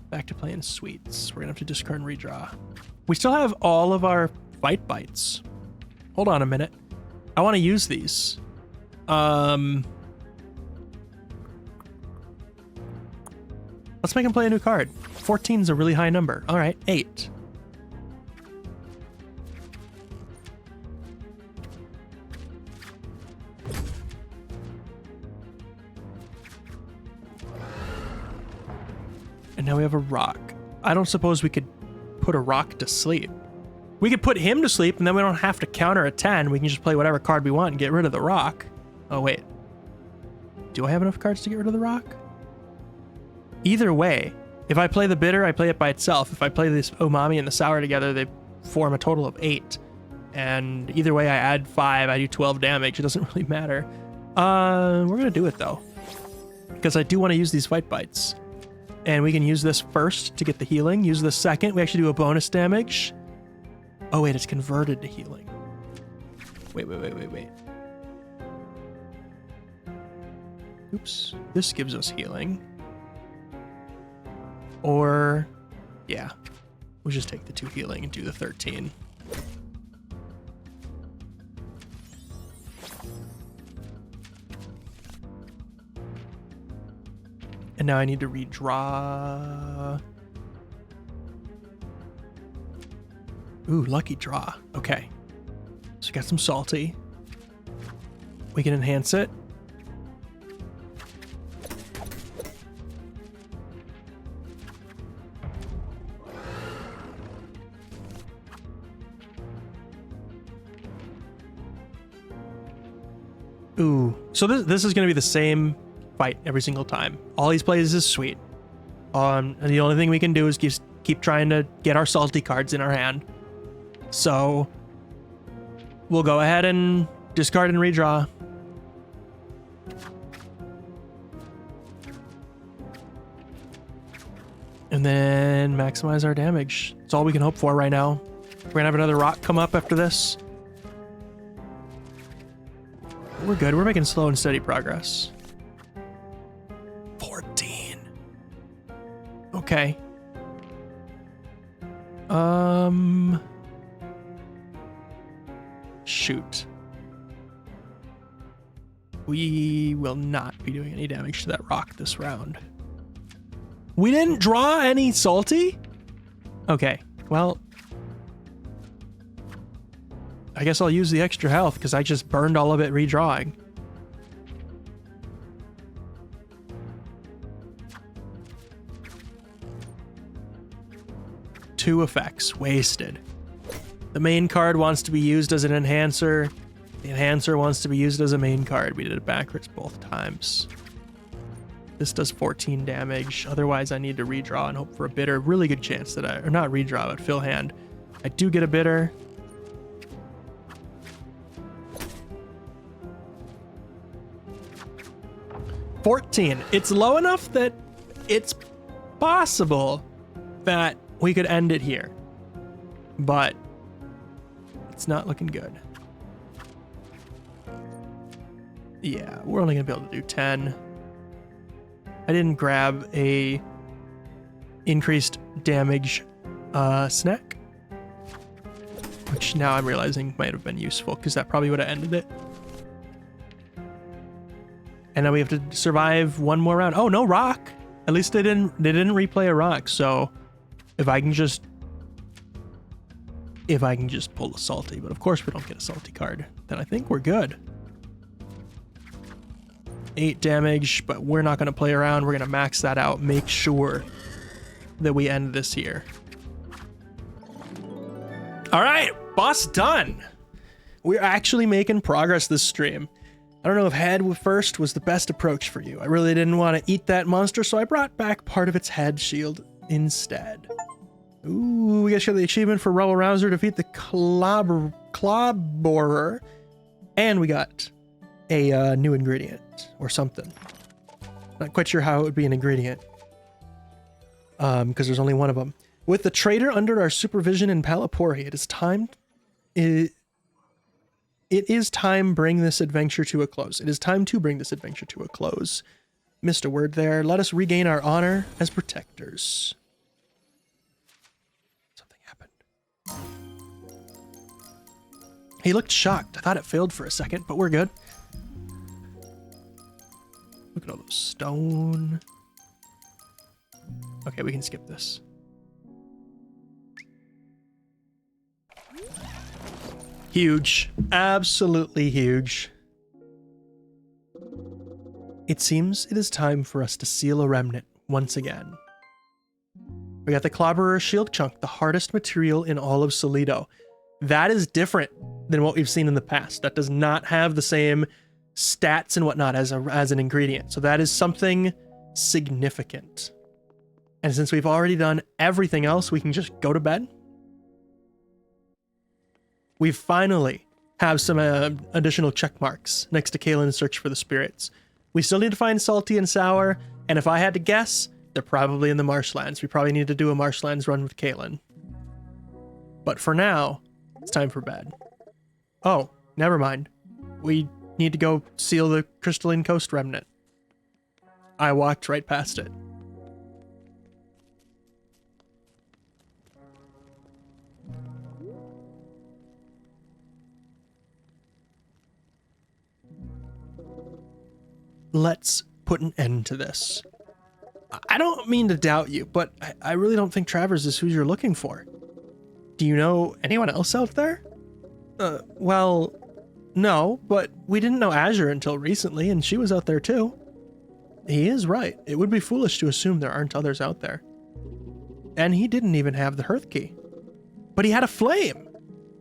Back to playing sweets. We're going to have to discard and redraw. We still have all of our fight bites. Hold on a minute. I want to use these. Let's make him play a new card. 14 is a really high number. All right, 8. And now we have a rock. I don't suppose we could put a rock to sleep. We could put him to sleep, and then we don't have to counter a 10. We can just play whatever card we want and get rid of the rock. Oh, wait. Do I have enough cards to get rid of the rock? Either way, if I play the bitter, I play it by itself. If I play this umami and the sour together, they form a total of 8. And either way, I add 5, I do 12 damage. It doesn't really matter. We're going to do it, though, because I do want to use these fight bites. And we can use this first to get the healing. Use the second. We actually do a bonus damage. Oh, wait, it's converted to healing. Wait. Oops. This gives us healing. Or, yeah. We'll just take the 2 healing and do the 13. And now I need to redraw. Ooh, lucky draw. Okay. So we got some salty. We can enhance it. Ooh. So this is going to be the same fight every single time. All he plays is sweet. And the only thing we can do is keep trying to get our salty cards in our hand. So we'll go ahead and discard and redraw. And then maximize our damage. That's all we can hope for right now. We're gonna have another rock come up after this. We're good. We're making slow and steady progress. 14. Okay. Shoot. We will not be doing any damage to that rock this round. We didn't draw any salty? Okay, well, I guess I'll use the extra health because I just burned all of it redrawing. Two effects wasted. The main card wants to be used as an enhancer. The enhancer wants to be used as a main card. We did it backwards both times. This does 14 damage. Otherwise, I need to redraw and hope for a bitter. Really good chance that or not redraw, but fill hand. I do get a bitter. $14. It's low enough that it's possible that we could end it here, but it's not looking good. Yeah, we're only gonna be able to do 10. I didn't grab a increased damage snack, which now I'm realizing might have been useful because that probably would have ended it. And now we have to survive one more round. Oh, no rock. At least they didn't replay a rock. So if I can just pull a salty, but of course we don't get a salty card, then I think we're good. 8 damage, but we're not going to play around. We're going to max that out. Make sure that we end this here. All right, boss done. We're actually making progress this stream. I don't know if head first was the best approach for you. I really didn't want to eat that monster, so I brought back part of its head shield instead. Ooh, we got the achievement for Rebel Rouser, defeat the Clobborer, and we got a new ingredient or something. Not quite sure how it would be an ingredient, because there's only one of them. With the trader under our supervision in Palapori, it is time bring this adventure to a close. It is time to bring this adventure to a close. Missed a word there. Let us regain our honor as protectors. Something happened. He looked shocked. I thought it failed for a second, but we're good. Look at all those stone. Okay, we can skip this. Huge. Absolutely huge. It seems it is time for us to seal a remnant once again. We got the Clobberer Shield Chunk, the hardest material in all of Solido. That is different than what we've seen in the past. That does not have the same stats and whatnot as an ingredient. So that is something significant. And since we've already done everything else, we can just go to bed. We finally have some additional check marks next to Kaylin's search for the spirits. We still need to find Salty and Sour, and if I had to guess, they're probably in the marshlands. We probably need to do a marshlands run with Kaylin. But for now, it's time for bed. Oh, never mind. We need to go seal the Crystalline Coast remnant. I walked right past it. Let's put an end to this. I don't mean to doubt you, but I really don't think Travers is who you're looking for. Do you know anyone else out there? Well, no, but we didn't know Azure until recently, and she was out there too. He is right. It would be foolish to assume there aren't others out there. And he didn't even have the hearth key. But he had a flame.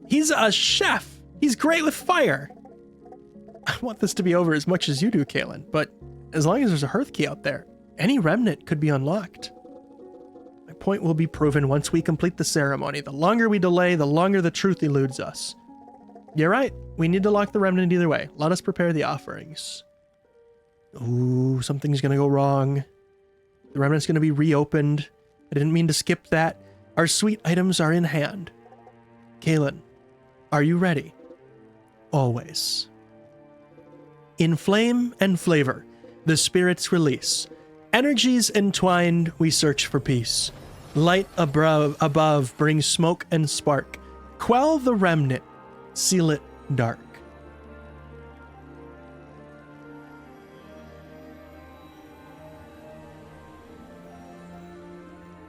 He's a chef. He's great with fire. I want this to be over as much as you do, Kaylin, but as long as there's a hearth key out there, any remnant could be unlocked. My point will be proven once we complete the ceremony. The longer we delay, the longer the truth eludes us. You're right. We need to lock the remnant either way. Let us prepare the offerings. Ooh, something's going to go wrong. The remnant's going to be reopened. I didn't mean to skip that. Our sweet items are in hand. Kaylin, are you ready? Always. In flame and flavor, the spirits release. Energies entwined, we search for peace. Light above brings smoke and spark. Quell the remnant, seal it dark.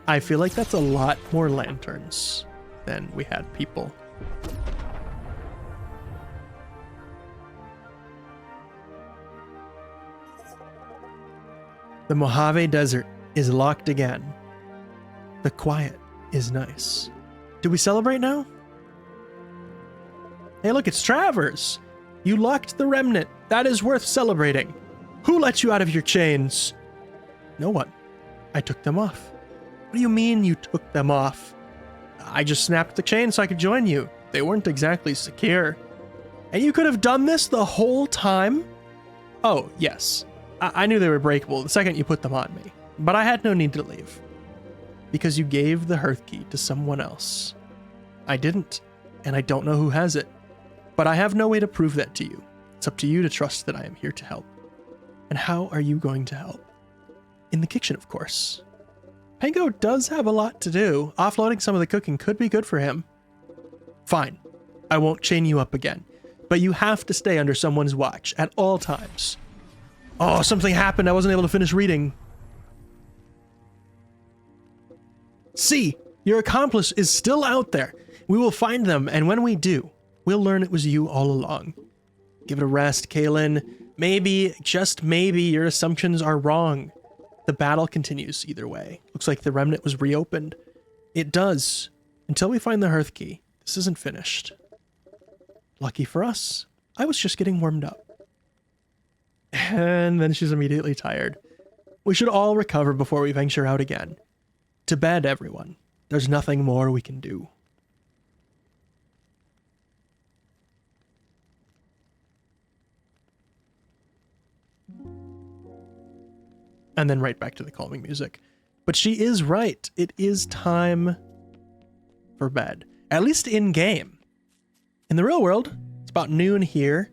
I feel like that's a lot more lanterns than we had people. The Mojave Desert is locked again. The quiet is nice. Do we celebrate now? Hey, look, it's Travers. You locked the remnant. That is worth celebrating. Who let you out of your chains? No one. I took them off. What do you mean you took them off? I just snapped the chain so I could join you. They weren't exactly secure. And you could have done this the whole time? Oh, yes. I knew they were breakable the second you put them on me, but I had no need to leave. Because you gave the hearth key to someone else. I didn't, and I don't know who has it, but I have no way to prove that to you. It's up to you to trust that I am here to help. And how are you going to help? In the kitchen, of course. Pango does have a lot to do. Offloading some of the cooking could be good for him. Fine. I won't chain you up again, but you have to stay under someone's watch at all times. Oh, something happened. I wasn't able to finish reading. See, your accomplice is still out there. We will find them, and when we do, we'll learn it was you all along. Give it a rest, Kaylin. Maybe, just maybe, your assumptions are wrong. The battle continues either way. Looks like the remnant was reopened. It does. Until we find the hearth key, this isn't finished. Lucky for us, I was just getting warmed up. And then she's immediately tired. We should all recover before we venture out again. To bed, everyone. There's nothing more we can do. And then right back to the calming music. But she is right. It is time for bed. At least in-game. In the real world, it's about noon here.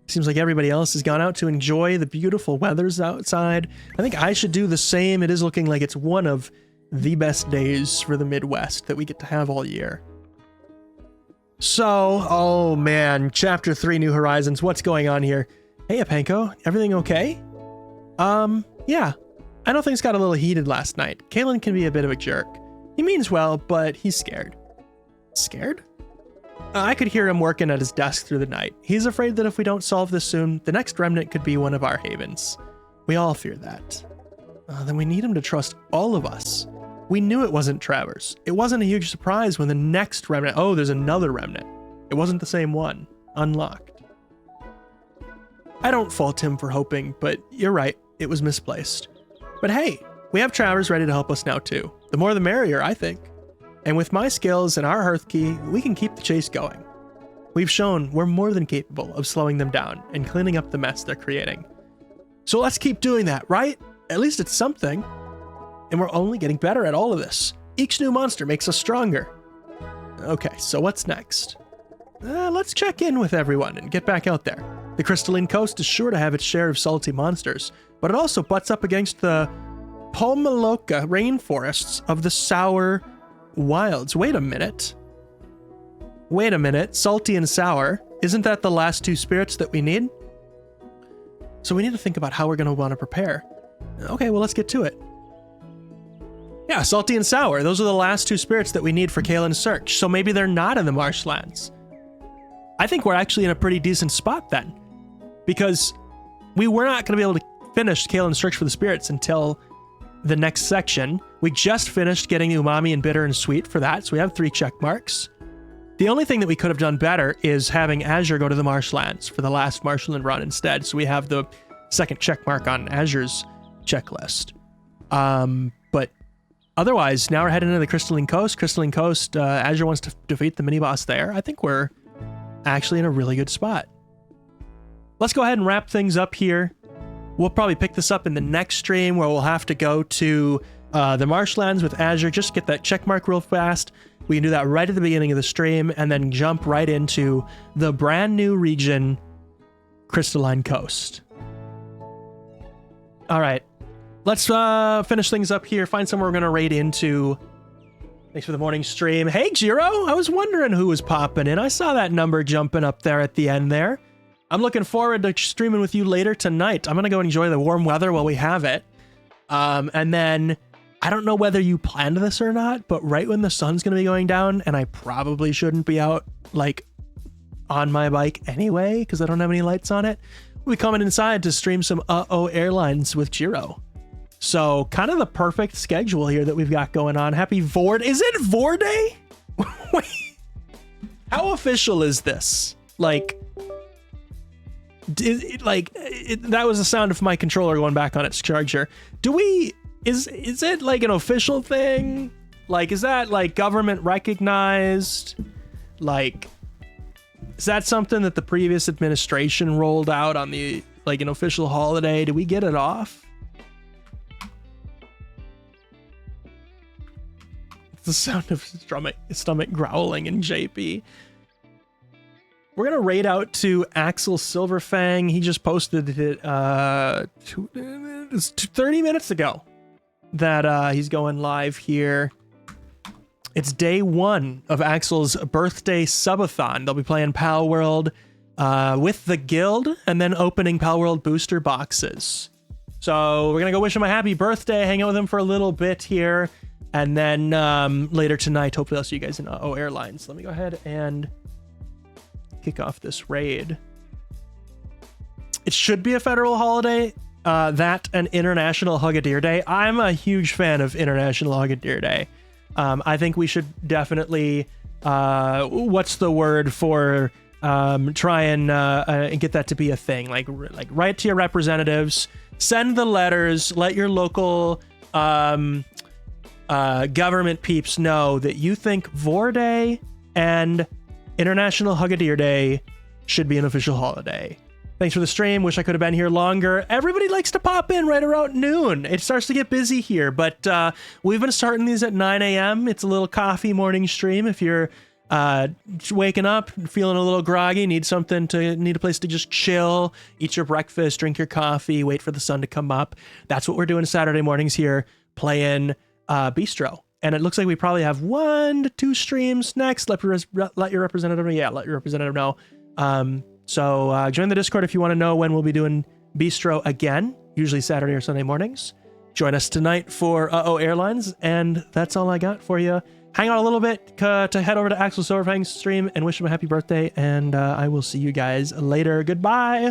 Seems like everybody else has gone out to enjoy the beautiful weathers outside. I think I should do the same. It is looking like it's one of the best days for the Midwest that we get to have all year. So, oh man, Chapter 3, New Horizons. What's going on here? Hey, Apenko, everything okay? Yeah. I know things got a little heated last night. Kalen can be a bit of a jerk. He means well, but he's scared. Scared? I could hear him working at his desk through the night. He's afraid that if we don't solve this soon, the next remnant could be one of our havens. We all fear that. Then we need him to trust all of us. We knew it wasn't Travers. It wasn't a huge surprise when the next remnant... Oh, there's another remnant. It wasn't the same one. Unlocked. I don't fault him for hoping, but you're right. It was misplaced. But hey, we have Travers ready to help us now too. The more the merrier, I think. And with my skills and our Hearth Key, we can keep the chase going. We've shown we're more than capable of slowing them down and cleaning up the mess they're creating. So let's keep doing that, right? At least it's something. And we're only getting better at all of this. Each new monster makes us stronger. Okay, so what's next? Let's check in with everyone and get back out there. The Crystalline Coast is sure to have its share of salty monsters, but it also butts up against the Pomaloka rainforests of the Sour Wilds. Wait a minute. Salty and sour. Isn't that the last two spirits that we need? So we need to think about how we're going to want to prepare. Okay, well, let's get to it. Yeah, salty and sour. Those are the last two spirits that we need for Kalen's search. So maybe they're not in the marshlands. I think we're actually in a pretty decent spot then. Because we were not going to be able to finish Kalen's search for the spirits until the next section. We just finished getting umami and bitter and sweet for that. So we have 3 check marks. The only thing that we could have done better is having Azure go to the marshlands for the last marshland run instead. So we have the second check mark on Azure's checklist. But otherwise, now we're heading into the Crystalline Coast. Crystalline Coast, Azure wants to defeat the mini-boss there. I think we're actually in a really good spot. Let's go ahead and wrap things up here. We'll probably pick this up in the next stream where we'll have to go to the marshlands with Azure. Just get that check mark real fast. We can do that right at the beginning of the stream and then jump right into the brand new region, Crystalline Coast. All right. Let's finish things up here. Find somewhere we're going to raid into. Thanks for the morning stream. Hey, Jiro. I was wondering who was popping in. I saw that number jumping up there at the end there. I'm looking forward to streaming with you later tonight. I'm going to go enjoy the warm weather while we have it. And then I don't know whether you planned this or not, but right when the sun's going to be going down, and I probably shouldn't be out like on my bike anyway, because I don't have any lights on it, we'll be coming inside to stream some Airlines with Jiro. So kind of the perfect schedule here that we've got going on. Happy Vord. Is it Vord Day? Wait, how official is this? Like, that was the sound of my controller going back on its charger. Is it like an official thing? Like, is that like government recognized? Like, is that something that the previous administration rolled out on the, like, an official holiday? Do we get it off? It's the sound of stomach growling in JP. We're going to raid out to Axel Silverfang. He just posted it 30 minutes ago that he's going live here. It's day 1 of Axel's birthday subathon. They'll be playing Pal World with the guild and then opening Pal World booster boxes. So we're going to go wish him a happy birthday, hang out with him for a little bit here. And then later tonight, hopefully I'll see you guys in Airlines. Let me go ahead and kick off this raid. It should be a federal holiday, that and International Hug-a-Deer Day. I'm a huge fan of International Hug-a-Deer Day. I think we should definitely, what's the word for try and get that to be a thing? Like write to your representatives, send the letters, let your local government peeps know that you think Vor Day and International Hug-a-Deer Day should be an official holiday. Thanks for the stream. Wish I could have been here longer. Everybody likes to pop in right around noon. It starts to get busy here, but we've been starting these at 9 a.m. It's a little coffee morning stream. If you're waking up, feeling a little groggy, need a place to just chill, eat your breakfast, drink your coffee, wait for the sun to come up. That's what we're doing Saturday mornings here, playing Beastro. And it looks like we probably have 1 to 2 streams next. Let your representative know. Yeah, let your representative know. So join the Discord if you want to know when we'll be doing Beastro again, usually Saturday or Sunday mornings. Join us tonight for Airlines, and that's all I got for you. Hang on a little bit to head over to Axel Silverfang's stream and wish him a happy birthday, and I will see you guys later. Goodbye!